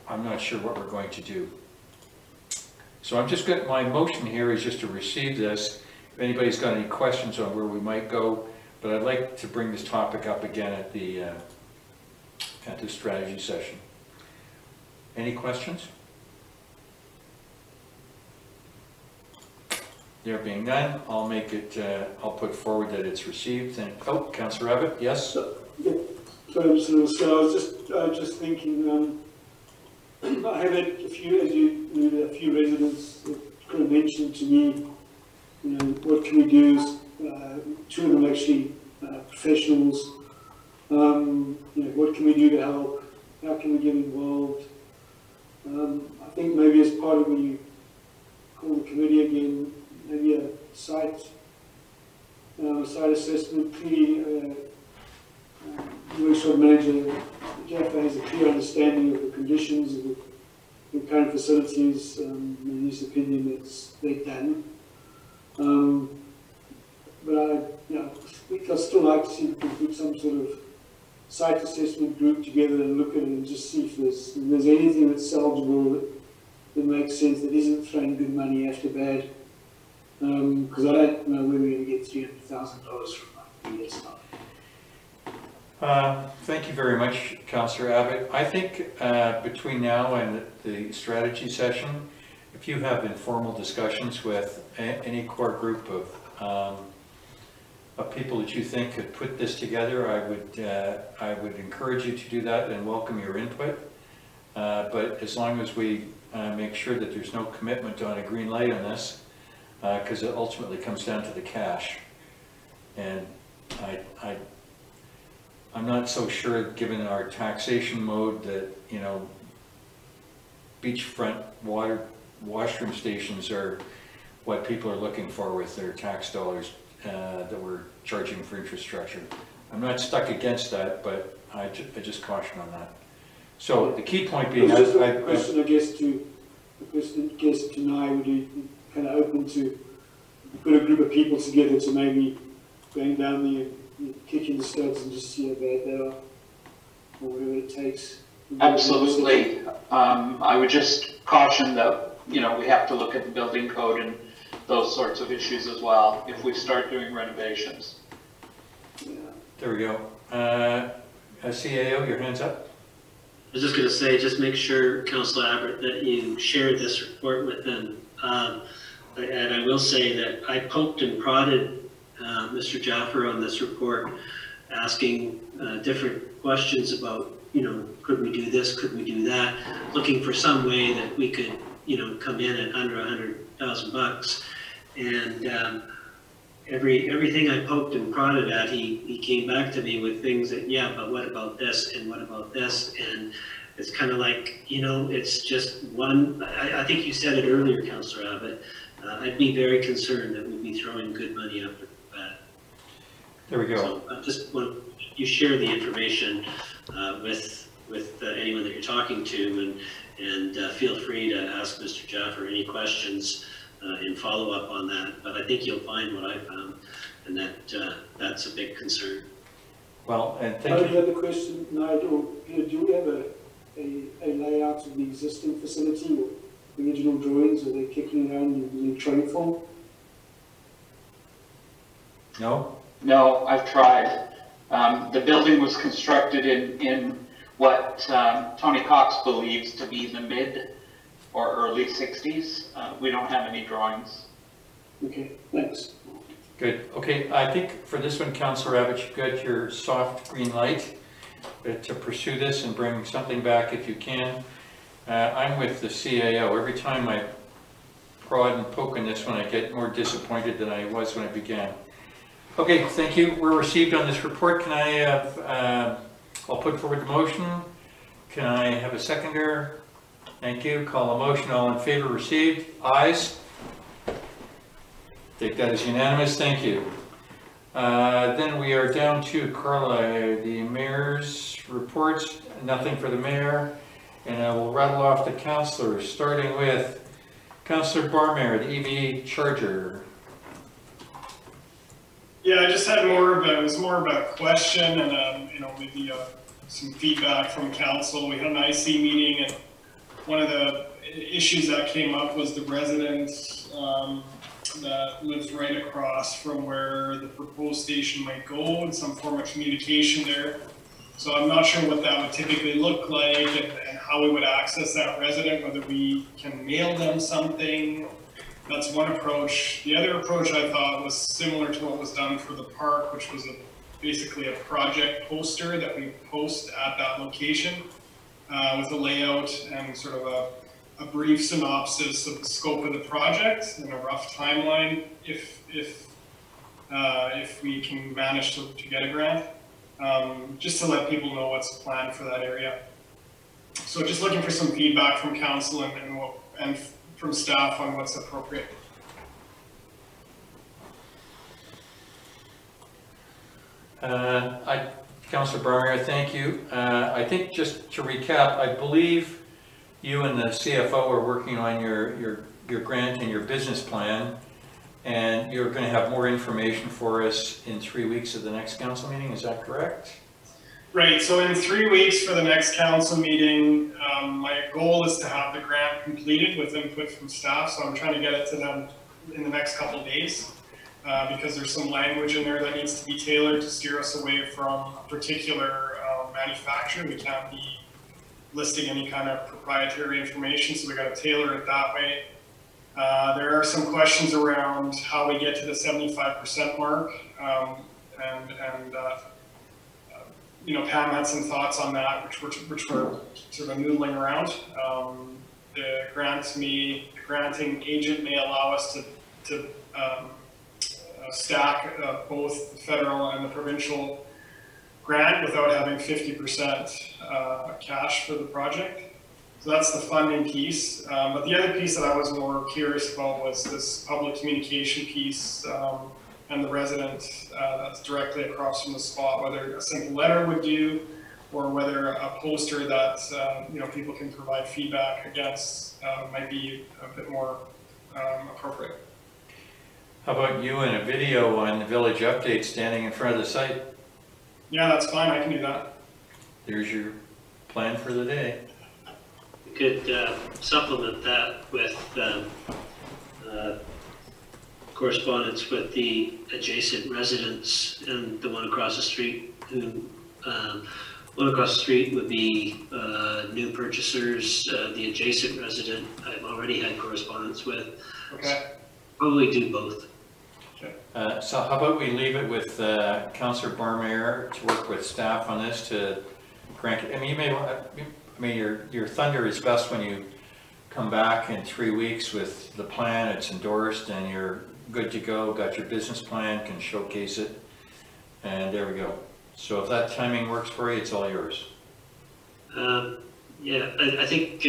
I'm not sure what we're going to do. So I'm just going, my motion here is just to receive this. If anybody's got any questions on where we might go, but I'd like to bring this topic up again at the strategy session. Any questions? There being none, I'll make it, I'll put forward that it's received. And, oh, Councillor Abbott, yes? Yeah. So I was just thinking, I have had a few residents that kind of mentioned to me, you know, what can we do? Two of them actually professionals. You know, what can we do to help? How can we get involved? I think maybe as part of when you call the committee again, maybe a site assessment. Clearly, the workshop manager, Jaffa, has a clear understanding of the conditions of the current facilities. In his opinion, they're done. But I think I'd still like to see if we can put some sort of site assessment group together and look at it and just see if there's anything that's salvageable that makes sense, that isn't throwing good money after bad. Because I don't know where we're going to get $300,000 from that. Thank you very much, Councillor Abbott. I think between now and the strategy session, if you have informal discussions with any core group of people that you think could put this together, I would encourage you to do that and welcome your input. But as long as we make sure that there's no commitment on a green light on this, because it ultimately comes down to the cash. And I'm not so sure, given our taxation mode, that, you know, beachfront washroom stations are what people are looking for with their tax dollars that we're charging for infrastructure. I'm not stuck against that, but I just caution on that. So the key point being, just a question, I guess, to the person guest tonight, would you kind of open to put a group of people together to maybe going down there and kicking the studs and just see how bad they are, or whatever it takes? Absolutely. I would just caution that, you know, we have to look at the building code and those sorts of issues as well if we start doing renovations. Yeah. there we go. CAO, your hand's up. I was just going to say, just make sure, Councillor Abbott, that you share this report with them. And I will say that I poked and prodded Mr. Jaffer on this report, asking different questions about, you know, could we do this, could we do that, looking for some way that we could, you know, come in at under $100,000. And everything I poked and prodded at, he came back to me with things that, yeah, but what about this, and what about this? And it's kind of like, you know, it's just one, I think you said it earlier, Councillor Abbott, I'd be very concerned that we'd be throwing good money after bad. There we go. So I just want you share the information with anyone that you're talking to, and feel free to ask Mr. Jaffer any questions and follow up on that. But I think you'll find what I found, and that that's a big concern. Well, and I thank have you. a question, Nigel. Do we have a layout of the existing facility or original drawings? Are they kicking around in the electronic form? No? No, I've tried. The building was constructed in what Tony Cox believes to be the mid or early 60s. We don't have any drawings. Okay, thanks. Good. Okay, I think for this one, Councillor Abbott, you've got your soft green light to pursue this and bring something back if you can. I'm with the CAO. Every time I prod and poke in this one, I get more disappointed than I was when I began. Okay, thank you. We're received on this report. Can I have, I'll put forward the motion. Can I have a seconder? Thank you. Call a motion. All in favor, received. Ayes. Take that as unanimous. Thank you. Then we are down to Carla, the mayor's reports. Nothing for the mayor. And I will rattle off the councillors, starting with Councillor Barmare, the EV charger. Yeah, I just had it was more of a question and, maybe some feedback from council. We had an IC meeting, and one of the issues that came up was the resident that lives right across from where the proposed station might go, and some form of communication there. So I'm not sure what that would typically look like and how we would access that resident, whether we can mail them something. That's one approach. The other approach I thought was similar to what was done for the park, which was basically a project poster that we post at that location with a layout and sort of a brief synopsis of the scope of the project and a rough timeline if we can manage to get a grant, just to let people know what's planned for that area. So just looking for some feedback from council and from staff on what's appropriate. Councillor Barmare, thank you. I think just to recap, I believe you and the CFO are working on your grant and your business plan, and you're going to have more information for us in 3 weeks of the next council meeting. Is that correct? Right, so in 3 weeks for the next council meeting, my goal is to have the grant completed with input from staff, so I'm trying to get it to them in the next couple of days, because there's some language in there that needs to be tailored to steer us away from a particular manufacturer. We can't be listing any kind of proprietary information, so we got to tailor it that way. There are some questions around how we get to the 75% mark, Pam had some thoughts on that, which we're sort of noodling around. The granting agent may allow us to stack both the federal and the provincial grant without having 50% cash for the project. So that's the funding piece. But the other piece that I was more curious about was this public communication piece and the resident that's directly across from the spot, whether a simple letter would do or whether a poster that people can provide feedback against might be a bit more appropriate. How about you in a video on the village update standing in front of the site? Yeah, that's fine. I can do that. There's your plan for the day. We could supplement that with correspondence with the adjacent residents and the one across the street. One across the street would be new purchasers. The adjacent resident I've already had correspondence with. Okay. Probably do both. So how about we leave it with Councillor Barmare to work with staff on this to grant. Your thunder is best when you come back in 3 weeks with the plan, it's endorsed, and you're good to go, got your business plan, can showcase it, and there we go. So if that timing works for you, it's all yours. Yeah, I think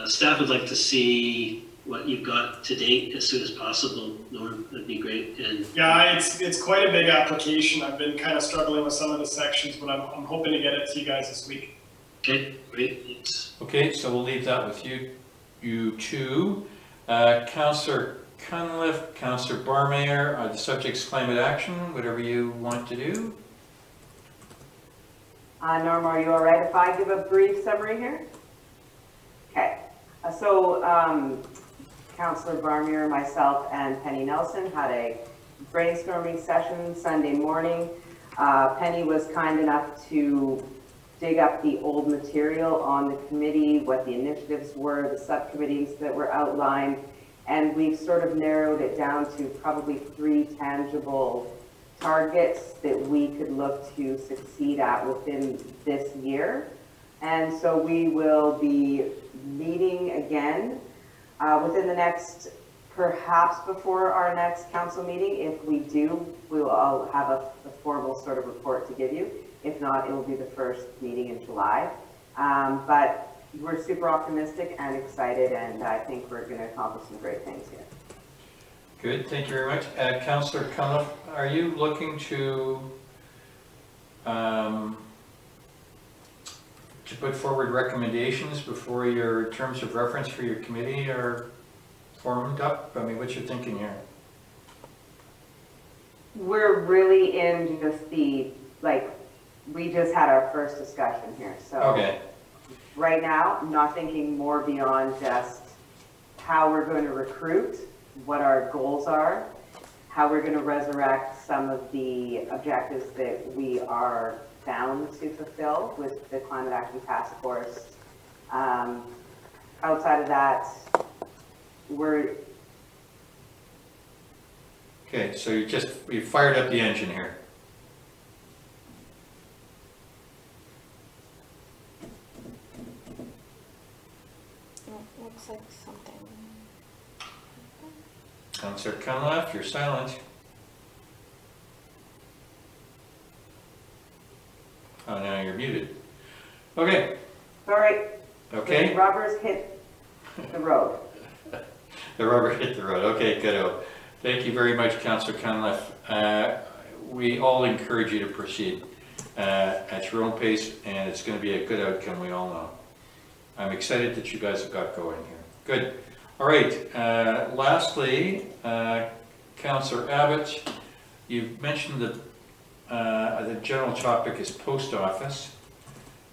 staff would like to see what you've got to date as soon as possible, Norm. That'd be great. And yeah, it's quite a big application. I've been kind of struggling with some of the sections, but I'm hoping to get it to you guys this week. Okay, great. Thanks. Okay, so we'll leave that with you two. Councillor Cunliffe, Councillor Barmare, the subject's climate action, whatever you want to do. Norma, are you all right if I give a brief summary here? Okay. So Councillor Barmier, myself, and Penny Nelson had a brainstorming session Sunday morning. Penny was kind enough to dig up the old material on the committee, what the initiatives were, the subcommittees that were outlined, and we've sort of narrowed it down to probably 3 tangible targets that we could look to succeed at within this year. And so we will be meeting again within the next, perhaps before our next council meeting. If we do, we will all have a formal sort of report to give you. If not, it will be the first meeting in July. But we're super optimistic and excited, and I think we're going to accomplish some great things here. Good, thank you very much. Councillor Cunliffe, are you looking to put forward recommendations before your terms of reference for your committee are formed up? I mean, what's your thinking here? We're really in just the, like, we just had our first discussion here, so. Okay. Right now, I'm not thinking more beyond just how we're going to recruit, what our goals are, how we're going to resurrect some of the objectives that we are bound to fulfill with the Climate Action Task Force. Outside of that, we're... Okay, so you fired up the engine here. Looks like something. Councillor Cunliffe, you're silent. Oh, now you're muted. Okay. Sorry. Okay. The rubbers hit the road. The rubber hit the road. Okay, good. Thank you very much, Councillor Cunliffe. We all encourage you to proceed at your own pace, and it's going to be a good outcome, we all know. I'm excited that you guys have got going here. Good. All right. Lastly, Councillor Abbott, you've mentioned that the general topic is post office,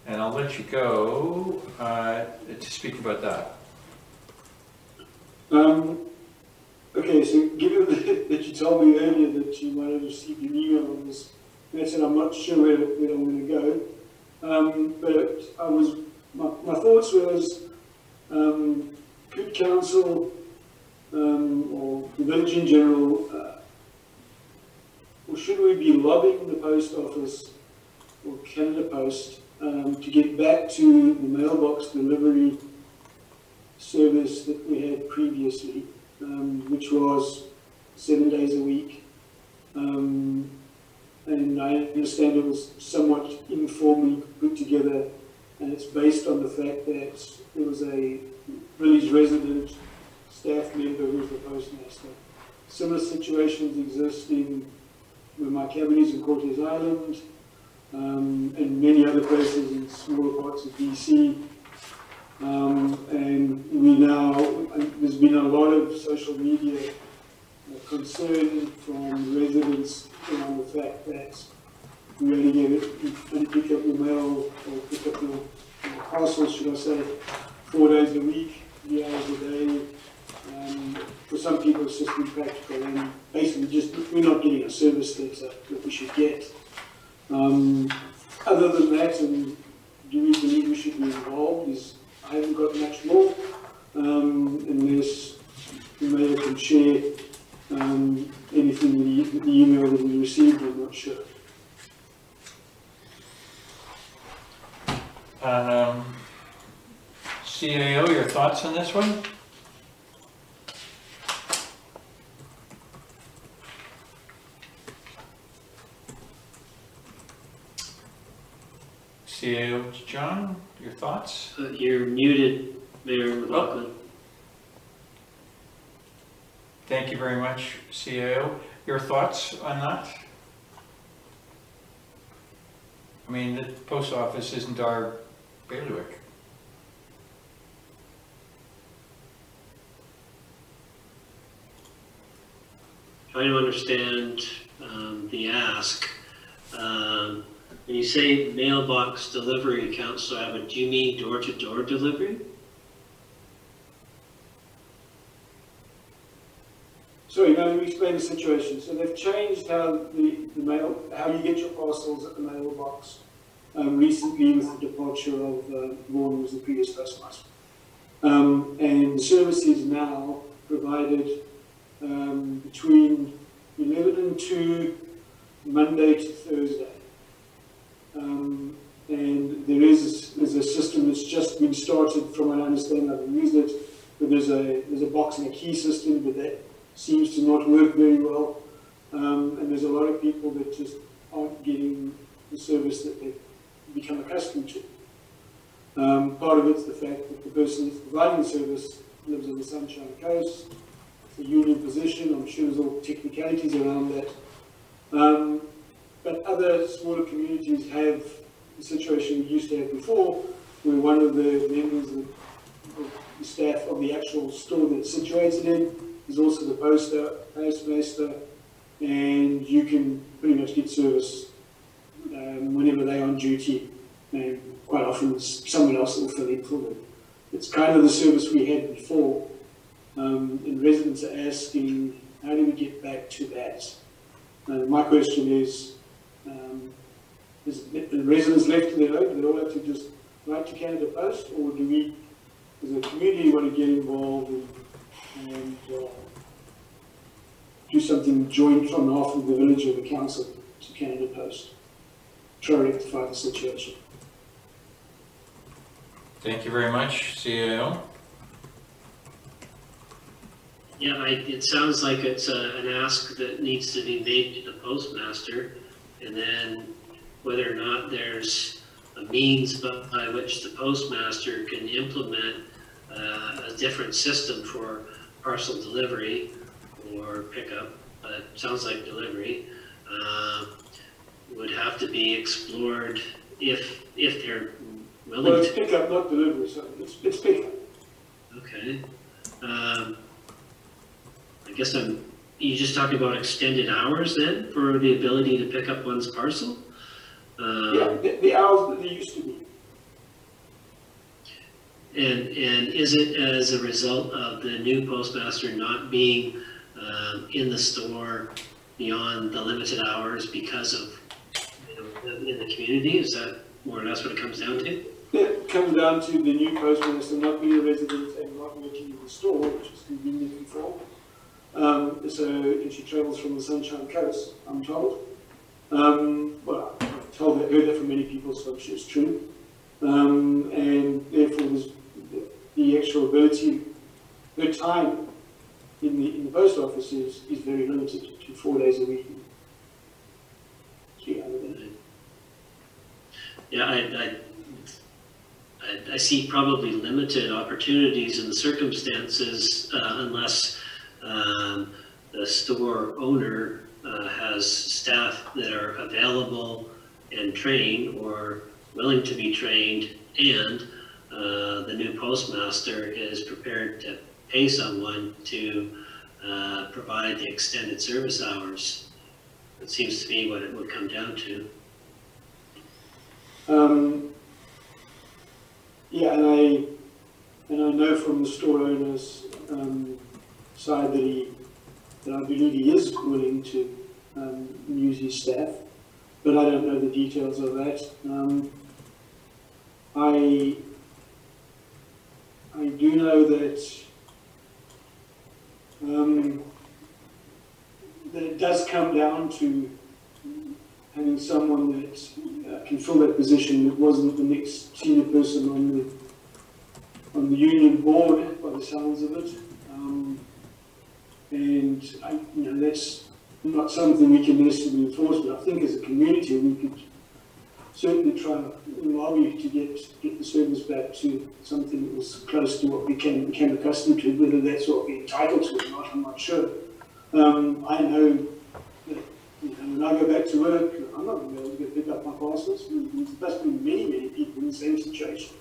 and I'll let you go to speak about that. Okay, so given that you told me earlier that you might have received an email on this, I said I'm not sure where I'm going to go, but my thoughts was, could council or the village in general, or should we be lobbying the post office or Canada Post to get back to the mailbox delivery service that we had previously, which was 7 days a week. And I understand it was somewhat informally put together, and it's based on the fact that there was a village resident staff member who was the postmaster. Similar situations exist in my cabin in Cortes Island, and many other places in smaller parts of BC. And there's been a lot of social media concern from residents around the fact that we only pick up your mail or pick up your parcels, should I say, 4 days a week, 3 hours a day. For some people it's just impractical, and basically we're not getting a service that we should get. Other than that, and do we believe we should be involved, I haven't got much more, unless the mayor can share anything in the email that we received. I'm not sure. CAO, your thoughts on this one? CAO John, your thoughts? You're muted, Mayor McLaughlin. Thank you very much, CAO. Your thoughts on that? I mean, the post office isn't our bailiwick. Trying to understand the ask. When you say mailbox delivery, Councillor Abbott, do you mean door-to-door delivery? Sorry, now let me explain the situation. So they've changed how how you get your parcels at the mailbox recently with the departure of Vaughan, who was the previous postmaster. And the service is now provided between 11 and 2, Monday to Thursday. And there's a system that's just been started, from what I understand. I've used it, but there's a box and a key system, but that seems to not work very well. And there's a lot of people that just aren't getting the service that they've become accustomed to. Part of it's the fact that the person that's providing the service lives on the Sunshine Coast. It's a union position. I'm sure there's all technicalities around that. But other smaller communities have the situation we used to have before, where one of the members of the staff of the actual store that's situated in is also the postmaster, and you can pretty much get service whenever they're on duty, and quite often someone else will fill in for them. It's kind of the service we had before, and residents are asking, how do we get back to that? My question is the residents left to their own? Do they all have to just write to Canada Post, or do we, as a community, want to get involved and do something joint from half of the village or the council to Canada Post, try to rectify the situation? Thank you very much, CAO. Yeah, it sounds like it's an ask that needs to be made to the postmaster, and then whether or not there's a means by which the postmaster can implement a different system for parcel delivery or pickup, but it sounds like delivery, would have to be explored if they're willing to. Well, it's pickup, not delivery, so it's pickup. Okay. I guess you just talking about extended hours then for the ability to pick up one's parcel? Yeah, the hours that they used to be. And is it as a result of the new postmaster not being in the store beyond the limited hours because of, in the community? Is that more or less what it comes down to? It comes down to the new postmaster not being a resident and not working in the store, which is convenient before. And she travels from the Sunshine Coast, I'm told. Well, I've heard that from many people, so I'm sure it's true. And therefore, the actual ability, her time in the post office is very limited to 4 days a week. 3 hours a day. Yeah, I see probably limited opportunities in the circumstances unless the store owner has staff that are available and trained or willing to be trained, and the new postmaster is prepared to pay someone to provide the extended service hours. It seems to me what it would come down to. Yeah, and I know from the store owner's side that I believe he is willing to use his staff, but I don't know the details of that. I do know that that it does come down to having someone that can fill that position that wasn't the next senior person on the union board, by the sounds of it. And that's not something we can necessarily enforce, but I think as a community we could certainly try and lobby to get the service back to something that was close to what we became accustomed to. Whether that's what we're entitled to or not, I'm not sure. I know that when I go back to work, I'm not going to be able to go pick up my parcels. There must be many people in the same situation.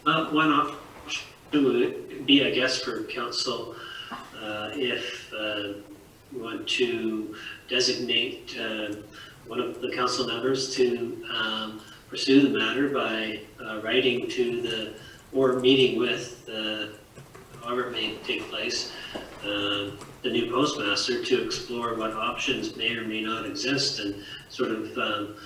One option would be, I guess, for council, if we want to designate one of the council members to pursue the matter by writing to the, or meeting with, however it may take place, the new postmaster to explore what options may or may not exist, and sort of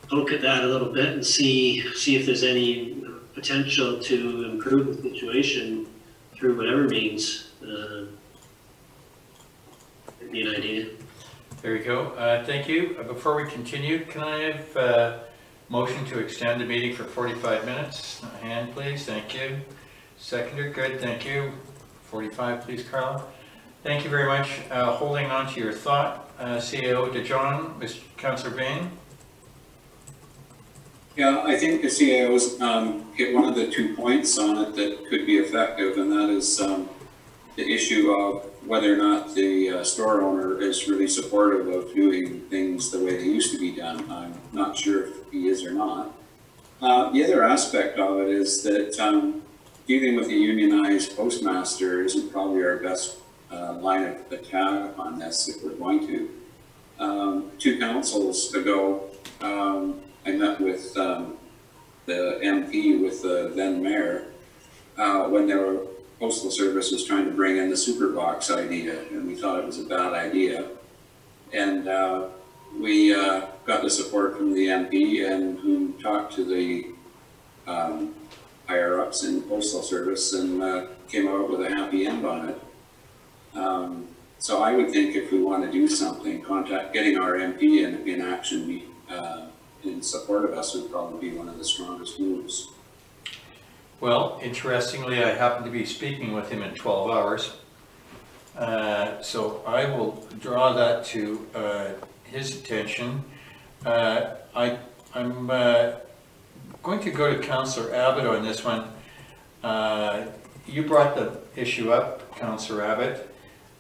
poke at that a little bit and see if there's any potential to improve the situation through whatever means. It'd be an idea. There you go. Thank you. Before we continue, can I have a motion to extend the meeting for 45 minutes? A hand, please. Thank you. Seconder, good. Thank you. 45, please, Carla. Thank you very much. Holding on to your thought, CAO DeJohn, Mr. Councillor Bain. Yeah, I think the CAO's hit one of the 2 points on it that could be effective, and that is the issue of whether or not the store owner is really supportive of doing things the way they used to be done. I'm not sure if he is or not. The other aspect of it is that dealing with a unionized postmaster isn't probably our best line of attack on this if we're going to. 2 councils ago, I met with the MP with the then mayor when the Postal Service was trying to bring in the super box idea, and we thought it was a bad idea. And we got the support from the MP, and who talked to the higher ups in the Postal Service, and came out with a happy end on it. So I would think if we want to do something, getting our MP in action in support of us would probably be one of the strongest moves. Well, interestingly, I happened to be speaking with him in 12 hours. So I will draw that to his attention. I'm going to go to Councillor Abbott on this one. You brought the issue up, Councillor Abbott,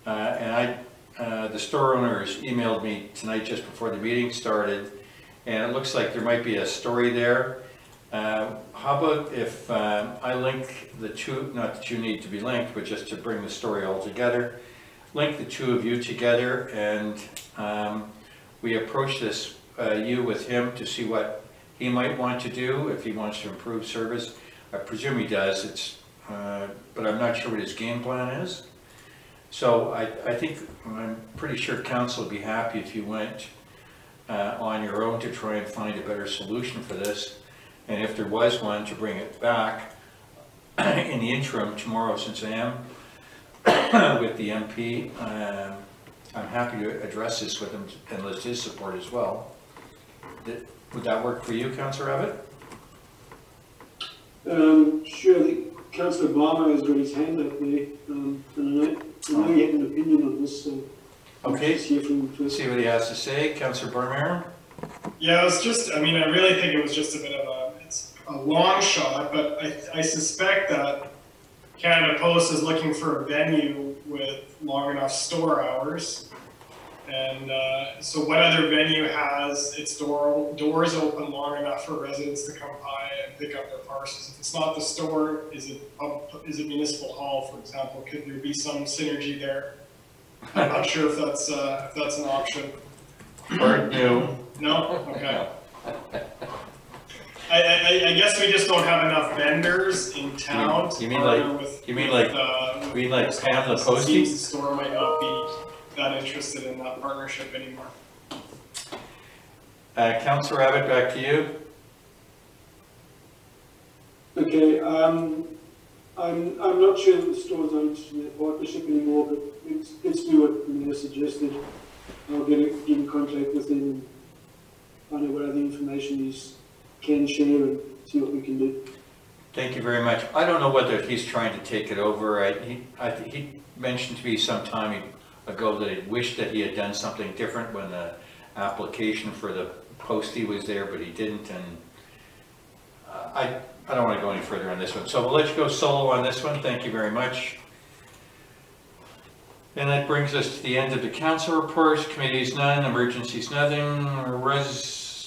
and the store owners emailed me tonight just before the meeting started, and it looks like there might be a story there. How about if I link the 2, not that you need to be linked, but just to bring the story all together, link the 2 of you together, and we approach this, you with him, to see what he might want to do, if he wants to improve service. I presume he does, but I'm not sure what his game plan is. So I think, I'm pretty sure council would be happy if you went on your own to try and find a better solution for this. And if there was one, to bring it back in the interim tomorrow, since I am with the MP. I'm happy to address this with him and list his support as well. Would that work for you, Councillor Abbott? Sure. Councillor Barmer has raised his hand up there, and I know he had an opinion on this, so okay. Let's hear from him first. See what he has to say. Councillor Barmer? Yeah, it was just, I really think it was just a bit of a long shot, but I suspect that Canada Post is looking for a venue with long enough store hours. And so what other venue has its doors open long enough for residents to come by and pick up their parcels? If it's not the store, is it Municipal Hall, for example? Could there be some synergy there? I'm not sure if that's an option. Or no. No? Okay. I guess we just don't have enough vendors in town. You mean like Pam the Postie? The store might not be that interested in that partnership anymore. Councillor Abbott, back to you. Okay, I'm not sure that the stores are interested in that partnership anymore, but let's do what the mayor suggested. I'll get in contact with him and find out what other information he can share and see what we can do. Thank you very much. I don't know whether he's trying to take it over. He mentioned to me some time ago that he wished that he had done something different when the application for the postie was there, but he didn't, and I don't want to go any further on this one. So we'll let you go solo on this one. Thank you very much. And that brings us to the end of the council reports. Committees none, emergencies nothing,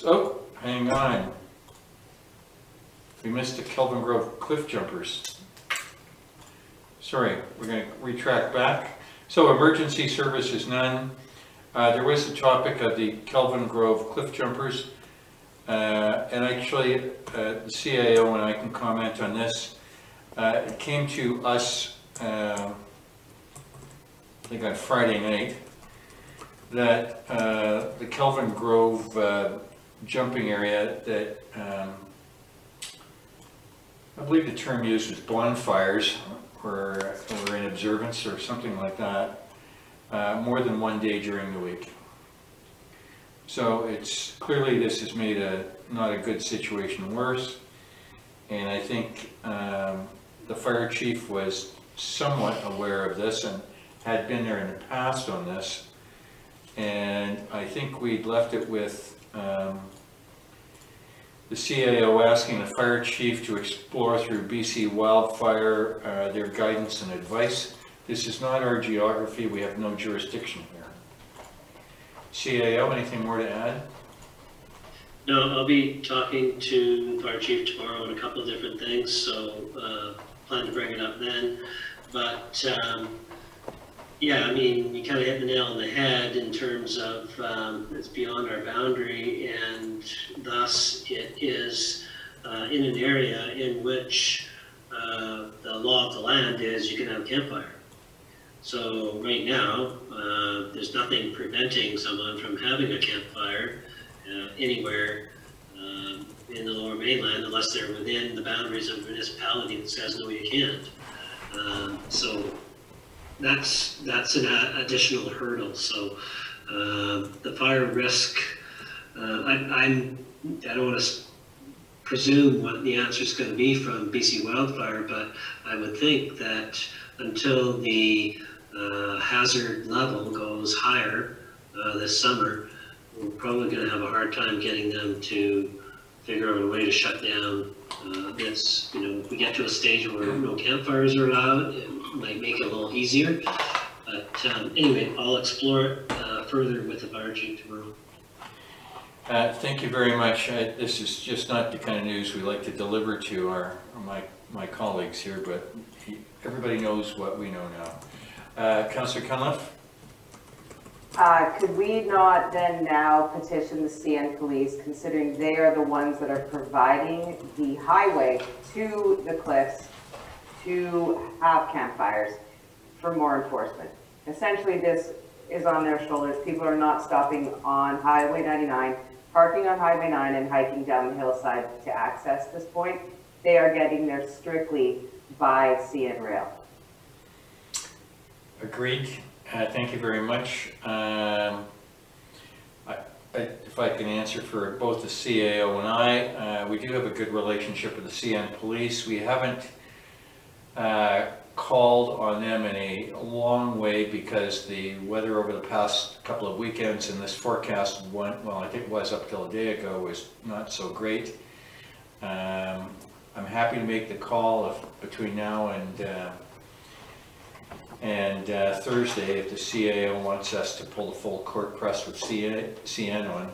oh, hang on. We missed the Kelvin Grove Cliff Jumpers. Sorry, we're going to retract back. So emergency services none. There was the topic of the Kelvin Grove cliff jumpers. And actually, the CAO, and I can comment on this, it came to us, I think on Friday night, that the Kelvin Grove jumping area that, I believe the term used was bonfires, or in observance or something like that, more than one day during the week. So it's clearly this has made not a good situation worse, and I think the fire chief was somewhat aware of this and had been there in the past on this, and I think we'd left it with the CAO asking the fire chief to explore through BC Wildfire their guidance and advice. This is not our geography, we have no jurisdiction here. CAO, anything more to add? No, I'll be talking to Fire Chief tomorrow on a couple of different things, so plan to bring it up then. But yeah, I mean, you kind of hit the nail on the head in terms of it's beyond our boundary, and thus it is in an area in which the law of the land is you can have a campfire. So right now, there's nothing preventing someone from having a campfire anywhere in the Lower Mainland unless they're within the boundaries of a municipality that says no, you can't. So that's an additional hurdle. So the fire risk, I don't want to presume what the answer is going to be from BC Wildfire, but I would think that until the hazard level goes higher this summer, we're probably going to have a hard time getting them to figure out a way to shut down this. You know, if we get to a stage where no campfires are allowed, it might make it a little easier. But anyway, I'll explore it further with the fire chief tomorrow. Thank you very much. This is just not the kind of news we like to deliver to my colleagues here, but everybody knows what we know now. Councillor Cunliffe? Could we not then now petition the CN police, considering they are the ones that are providing the highway to the cliffs to have campfires, for more enforcement? Essentially, this is on their shoulders. People are not stopping on Highway 99, parking on Highway 9 and hiking down the hillside to access this point. They are getting there strictly by CN Rail. Agreed. Thank you very much. If I can answer for both the CAO and I, we do have a good relationship with the CN police. We haven't called on them in a long way because the weather over the past couple of weekends and this forecast went, well, I think it was up till a day ago, was not so great. I'm happy to make the call between now and Thursday if the CAO wants us to pull the full court press with CN on.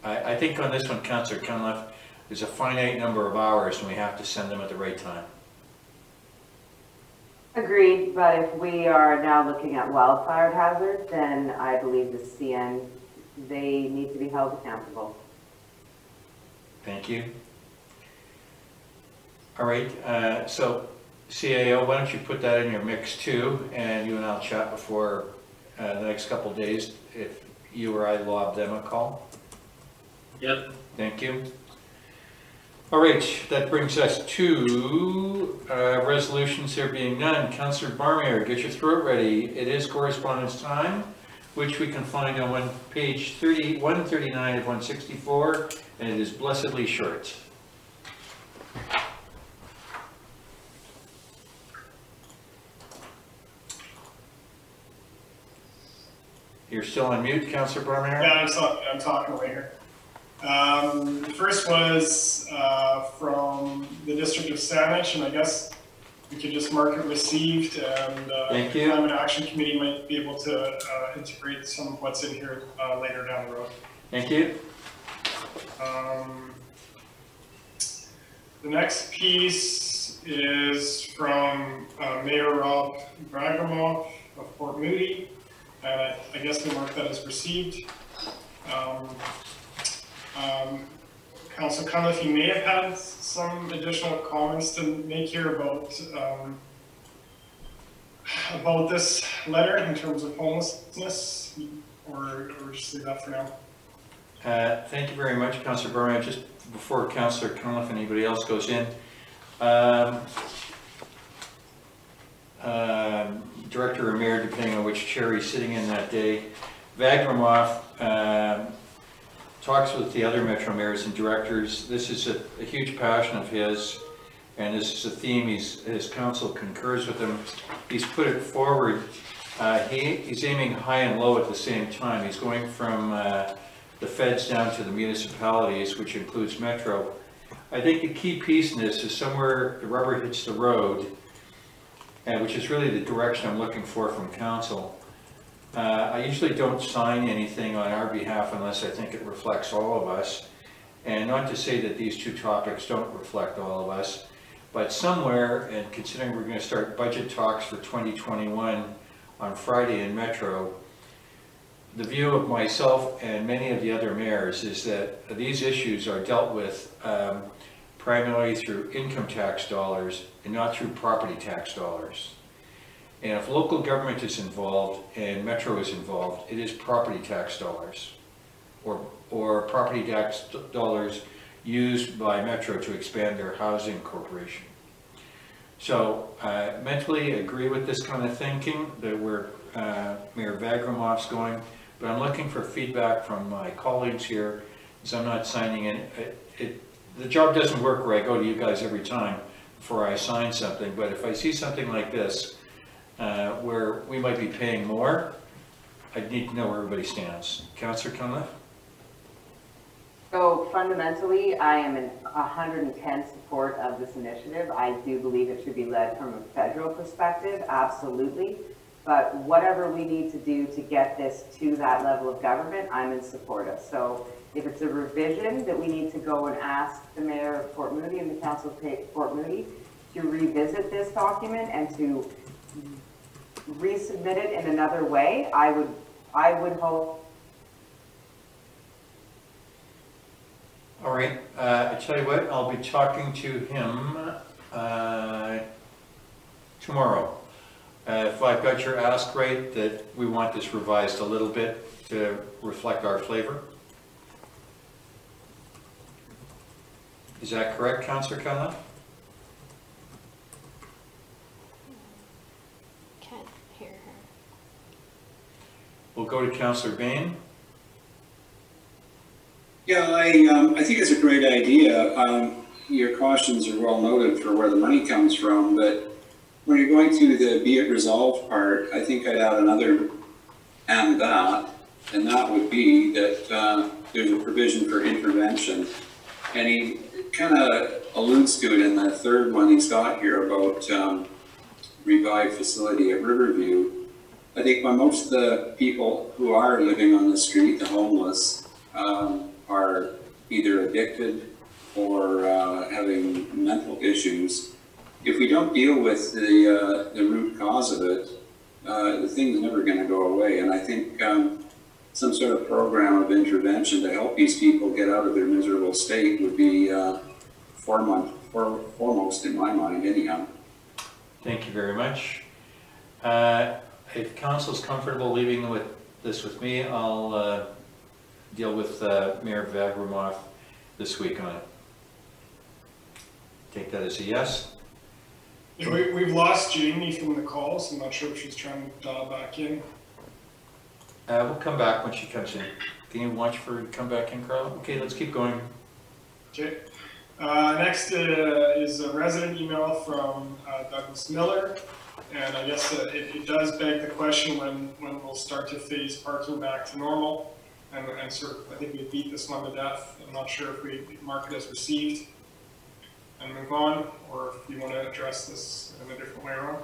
I think on this one, Councillor Cunliffe, there's a finite number of hours and we have to send them at the right time. Agreed, but if we are now looking at wildfire hazard, then I believe the CN, they need to be held accountable. Thank you. All right, so CAO, why don't you put that in your mix too, and you and I'll chat before the next couple of days if you or I lob them a call. Yep. Thank you. All right, that brings us to resolutions, there being none. Councillor Barmier, get your throat ready. It is correspondence time, which we can find on page 139 of 164, and it is blessedly short. You're still on mute, Councillor Barmier? Yeah, I'm talking away here. The first was from the District of Saanich, and I guess we could just mark it received, and Thank the you. Climate Action Committee might be able to integrate some of what's in here later down the road. Thank you. The next piece is from Mayor Rob Bragamoff of Port Moody. and I guess we mark that as received. Councilor Cunliffe, you may have had some additional comments to make here about this letter in terms of homelessness, or just leave that for now. Thank you very much, Councillor Barnett. Just before Councillor Cunliffe and anybody else goes in, Director or Mayor, depending on which chair he's sitting in that day, Vagramoff talks with the other Metro mayors and directors. This is a huge passion of his, and this is a theme his council concurs with him. He's put it forward. He's aiming high and low at the same time. He's going from the feds down to the municipalities, which includes Metro. I think the key piece in this is somewhere the rubber hits the road, and which is really the direction I'm looking for from council. I usually don't sign anything on our behalf unless I think it reflects all of us. And not to say that these two topics don't reflect all of us, but somewhere, and considering we're going to start budget talks for 2021 on Friday in Metro, the view of myself and many of the other mayors is that these issues are dealt with primarily through income tax dollars and not through property tax dollars. And if local government is involved and Metro is involved, it is property tax dollars or property tax dollars used by Metro to expand their housing corporation. So mentally agree with this kind of thinking that where Mayor Vagramoff's going, but I'm looking for feedback from my colleagues here, because I'm not signing in. The job doesn't work where I go to you guys every time before I sign something, but if I see something like this, where we might be paying more, I need to know where everybody stands. Councillor Cunliffe? So fundamentally, I am in 110 support of this initiative. I do believe it should be led from a federal perspective, absolutely. But whatever we need to do to get this to that level of government, I'm in support of. So if it's a revision that we need to go and ask the mayor of Fort Moody and the council of Fort Moody to revisit this document and to resubmit it in another way, I would hope. All right, I tell you what, I'll be talking to him tomorrow. If I've got your ask right, that we want this revised a little bit to reflect our flavor. Is that correct, Councillor Cunliffe? Can't hear her. We'll go to Councillor Bain. Yeah, I think it's a great idea. Your cautions are well noted for where the money comes from, but when you're going through the be it resolved part, I think I'd add another and that would be that there's a provision for intervention. And he kind of alludes to it in the third one he's got here about revived facility at Riverview. I think when most of the people who are living on the street, the homeless, are either addicted or having mental issues, if we don't deal with the root cause of it, the thing's never going to go away. And I think some sort of program of intervention to help these people get out of their miserable state would be foremost in my mind, anyhow. Thank you very much. If council's comfortable leaving this with me, I'll deal with Mayor Vagramoff this week on it. Take that as a yes. Yeah, we've lost Jamie from the call, so I'm not sure if she's trying to dial back in. We'll come back when she comes in. Can you watch for her to come back in, Carl? Okay, let's keep going. Okay. Next is a resident email from Douglas Miller. And I guess it does beg the question when we'll start to phase parking back to normal. And sort of, I think we beat this one to death. I'm not sure if we mark it as received and move on, or if you want to address this in a different way around.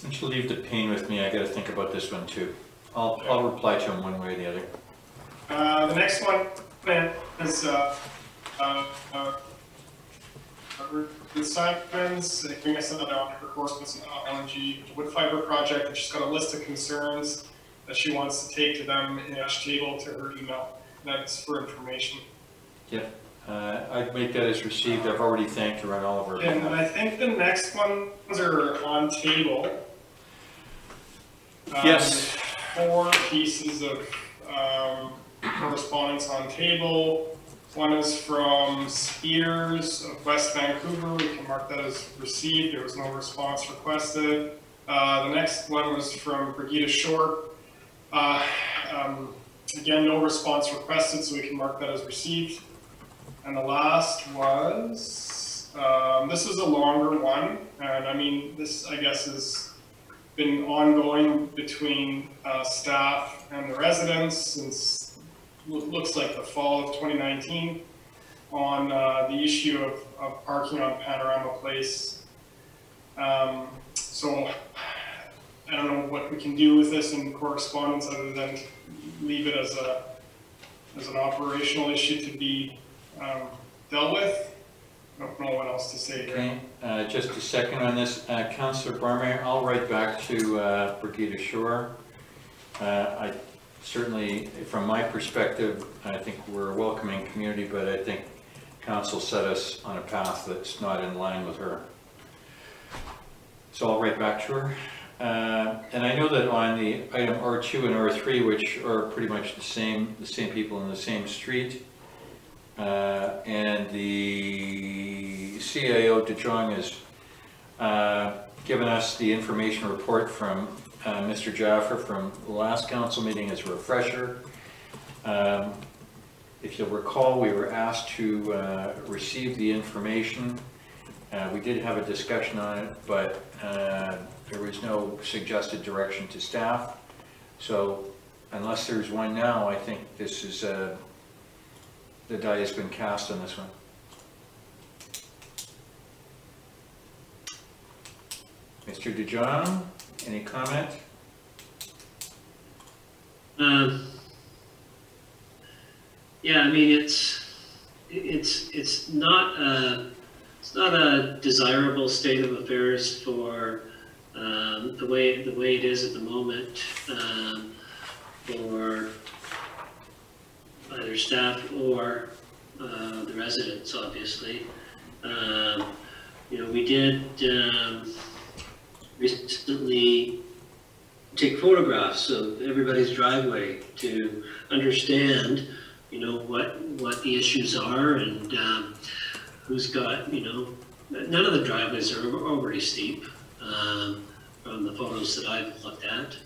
And she'll leave the pain with me. I got to think about this one too. I'll reply to him one way or the other. The next one is Ruth Simons, I think I sent that out, her course was an LNG wood fiber project, and she's got a list of concerns that she wants to take to them in a table to her email. That's for information. Yep. I'd make that as received. I've already thanked her on all of her. And then I think the next ones are on table. Yes. 4 pieces of correspondence on table. One is from Spears of West Vancouver. We can mark that as received. There was no response requested. The next one was from Brigida Shore. Again, no response requested, so we can mark that as received. And the last was, this is a longer one, and I mean, this I guess has been ongoing between staff and the residents since looks like the fall of 2019 on the issue of parking on Panorama Place. So I don't know what we can do with this in correspondence other than leave it as an operational issue to be dealt with. I don't know what else to say here. Okay, just a second on this. Councillor Barmer, I'll write back to Brigida Shore. I certainly, from my perspective, I think we're a welcoming community, but I think council set us on a path that's not in line with her. So I'll write back to her. And I know that on the item R2 and R3, which are pretty much the same people in the same street, and the CIO De Jong has given us the information report from Mr. Jaffer from the last council meeting as a refresher. If you'll recall, we were asked to receive the information. We did have a discussion on it, but there was no suggested direction to staff. So unless there's one now, I think this is, the die has been cast on this one. Mr. De Jong, any comment? Yeah, I mean, it's not a desirable state of affairs for the way it is at the moment for either staff or the residents, obviously. You know, we did recently take photographs of everybody's driveway to understand, you know, what the issues are and who's got, you know, none of the driveways are overly steep from the photos that I've looked at.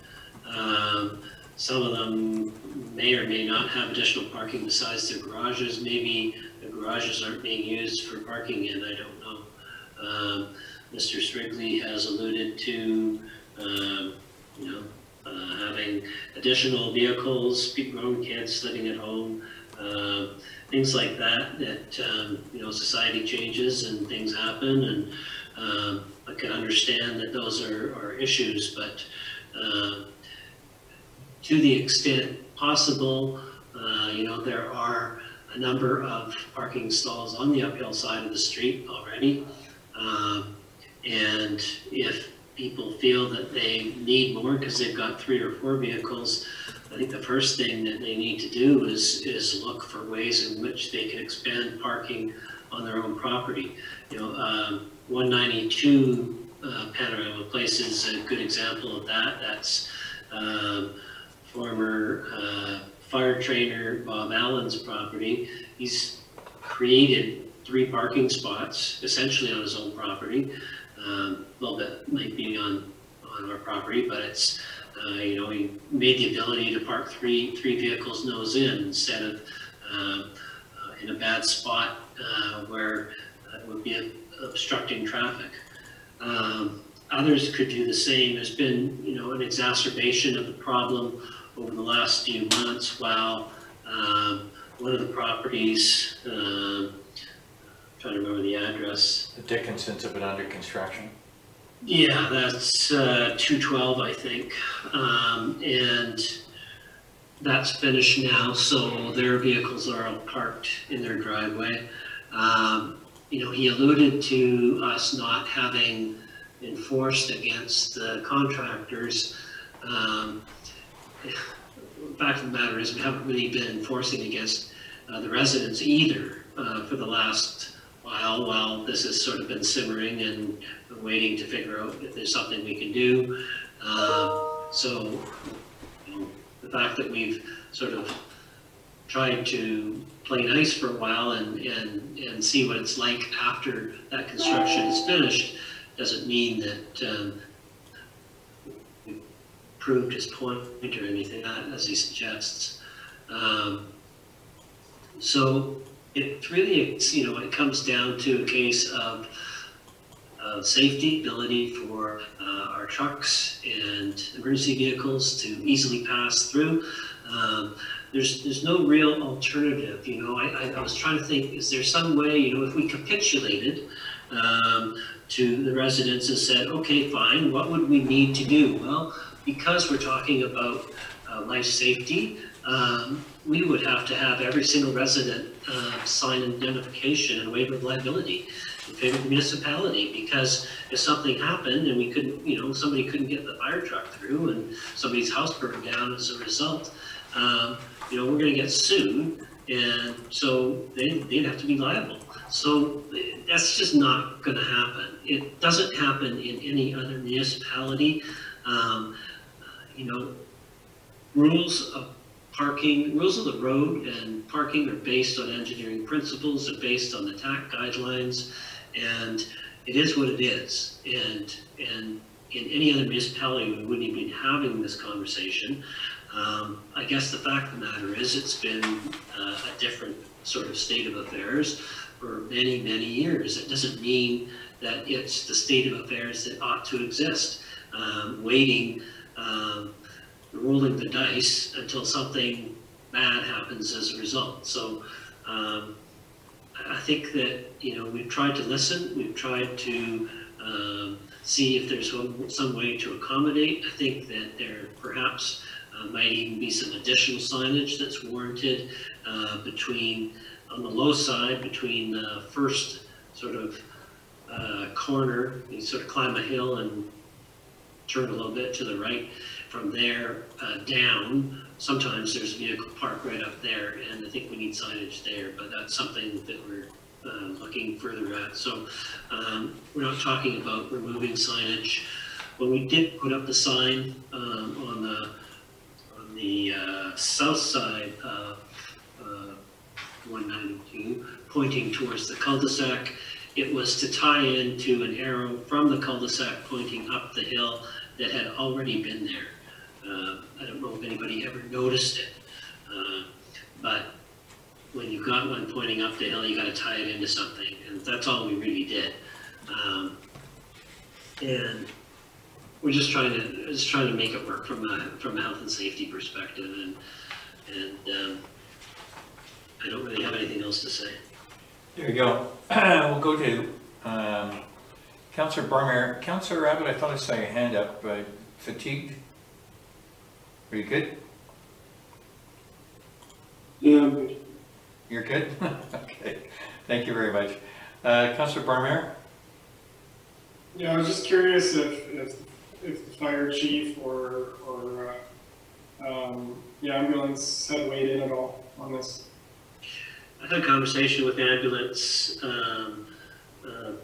Some of them may or may not have additional parking besides their garages. Maybe the garages aren't being used for parking in, I don't know. Mr. Strigley has alluded to, you know, having additional vehicles, grown kids living at home, things like that, you know, society changes and things happen, and I can understand that those are issues, but to the extent possible, you know, there are a number of parking stalls on the uphill side of the street already, and if people feel that they need more because they've got 3 or 4 vehicles, I think the first thing that they need to do is look for ways in which they can expand parking on their own property. You know, 192 Panorama Place is a good example of that. That's former fire trainer Bob Allen's property. He's created 3 parking spots essentially on his own property. A little bit might be on our property, but it's you know, he made the ability to park three vehicles nose in instead of in a bad spot where it would be obstructing traffic. Others could do the same. There's been, you know, an exacerbation of the problem over the last few months while one of the properties, I'm trying to remember the address. The Dickinsons have been under construction. Yeah, that's 212, I think, and that's finished now, so their vehicles are all parked in their driveway. he alluded to us not having enforced against the contractors. The fact of the matter is we haven't really been enforcing against the residents either for the last while this has sort of been simmering and waiting to figure out if there's something we can do. So the fact that we've sort of tried to play nice for a while and see what it's like after that construction is finished doesn't mean that we've proved his point or anything as he suggests. So it really, it comes down to a case of safety, ability for our trucks and emergency vehicles to easily pass through. There's no real alternative. I was trying to think, is there some way, if we capitulated to the residents and said, okay, fine, what would we need to do? Well, because we're talking about life safety, we would have to have every single resident sign an indemnification and waiver of liability in favor of the municipality, because if something happened and we couldn't, somebody couldn't get the fire truck through and somebody's house burned down as a result, we're going to get sued, and so they'd have to be liable. So that's just not going to happen. It doesn't happen in any other municipality. Rules of parking, rules of the road and parking are based on engineering principles, they're based on the TAC guidelines, and it is what it is. And in any other municipality, we wouldn't even be having this conversation. I guess the fact of the matter is it's been a different sort of state of affairs for many, many years. It doesn't mean that it's the state of affairs that ought to exist, waiting, rolling the dice until something bad happens as a result. So I think that, we've tried to listen, we've tried to see if there's some way to accommodate. I think that there perhaps might even be some additional signage that's warranted on the low side, between the first sort of corner. You sort of climb a hill and turn a little bit to the right. From there down, sometimes there's a vehicle parked right up there, and I think we need signage there, but that's something that we're looking further at. So we're not talking about removing signage. When we did put up the sign on the south side of 192, pointing towards the cul-de-sac, it was to tie into an arrow from the cul-de-sac pointing up the hill that had already been there. I don't know if anybody ever noticed it, but when you've got one pointing up the hill, you got to tie it into something, and that's all we really did. And we're just trying to make it work from a health and safety perspective, and I don't really have anything else to say. There you go. We'll go to Councillor Barmer. Councillor Abbott, I thought I saw your hand up. Fatigued? Are you good? Yeah, I'm good. You're good? Okay. Thank you very much. Councillor Barmer? Yeah, I was just curious if the fire chief or the ambulance had weighed in at all on this. I had a conversation with the ambulance,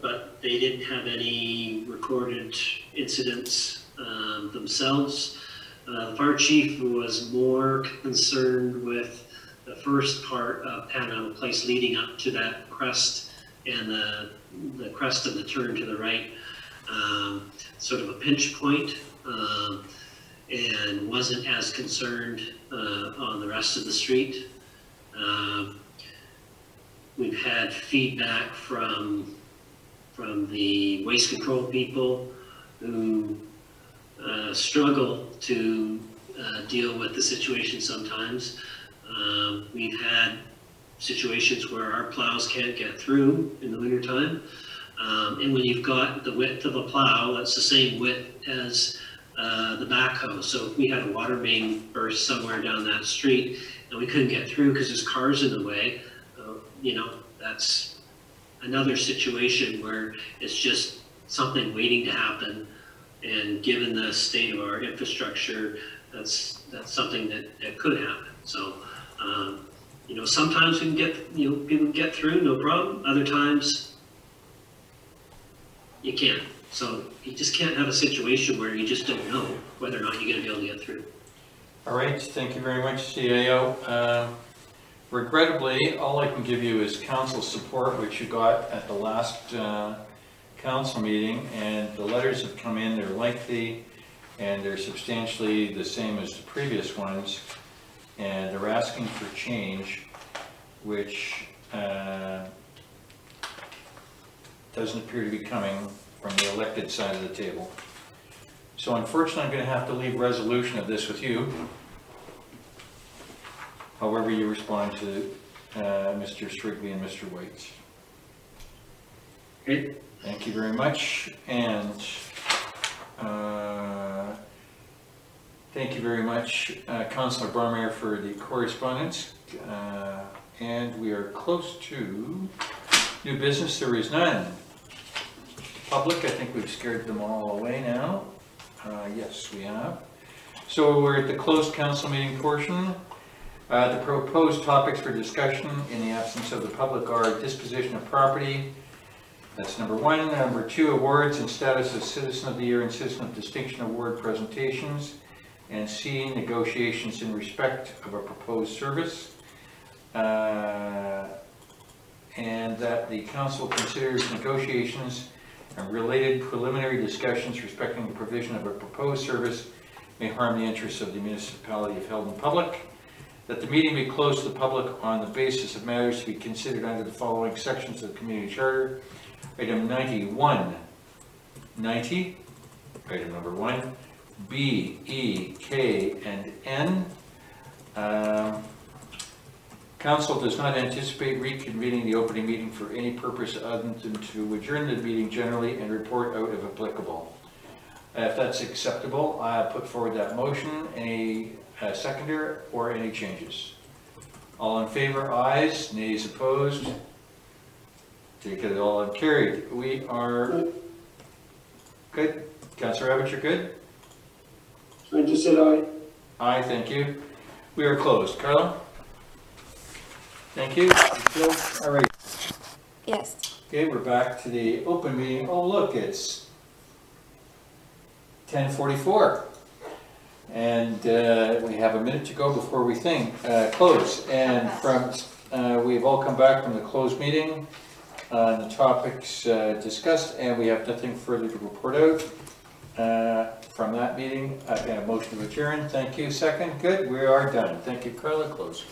but they didn't have any recorded incidents themselves. The fire chief was more concerned with the first part of Panhandle Place leading up to that crest and the crest of the turn to the right, sort of a pinch point, and wasn't as concerned on the rest of the street. We've had feedback from the waste control people who struggle to deal with the situation sometimes. We've had situations where our plows can't get through in the wintertime. And when you've got the width of a plow, that's the same width as the backhoe. So if we had a water main burst somewhere down that street and we couldn't get through because there's cars in the way, that's another situation where it's just something waiting to happen. And given the state of our infrastructure, that's something that could happen. So, you know, sometimes we can get, you know, people can get through, no problem. Other times, you can't. So you just can't have a situation where you just don't know whether or not you're going to be able to get through. All right, thank you very much, CAO. Regrettably, all I can give you is council support, which you got at the last council meeting, and the letters have come in, they're lengthy, and they're substantially the same as the previous ones, and they're asking for change, which doesn't appear to be coming from the elected side of the table. So unfortunately, I'm going to have to leave resolution of this with you. However you respond to Mr. Strigley and Mr. Waits. Okay. Thank you very much, and thank you very much, Councillor Barmere, for the correspondence. And we are close to new business. There is none. Public, I think we've scared them all away now. Yes, we have. So we're at the closed council meeting portion. The proposed topics for discussion in the absence of the public are disposition of property. That's number one. Number two, awards and status of Citizen of the Year and Citizen of Distinction Award presentations. And C, negotiations in respect of a proposed service. And that the council considers negotiations and related preliminary discussions respecting the provision of a proposed service may harm the interests of the municipality if held in public. That the meeting be closed to the public on the basis of matters to be considered under the following sections of the community charter. Item 90, item number 1, B, E, K, and N. Council does not anticipate reconvening the opening meeting for any purpose other than to adjourn the meeting generally and report out if applicable. If that's acceptable, I put forward that motion. Any seconder or any changes? All in favor, ayes. Nays opposed. Take it all carried. We are good. Councillor Abbott, you're good? I just said aye. Aye, thank you. We are closed. Carla? Thank you. Jill? All right. Yes. Okay, we're back to the open meeting. Oh, look, it's 10:44. And we have a minute to go before we close. And we've all come back from the closed meeting on the topics discussed, and we have nothing further to report out from that meeting. I've got a motion to adjourn. Thank you. Second. Good. We are done. Thank you, Carla. Close.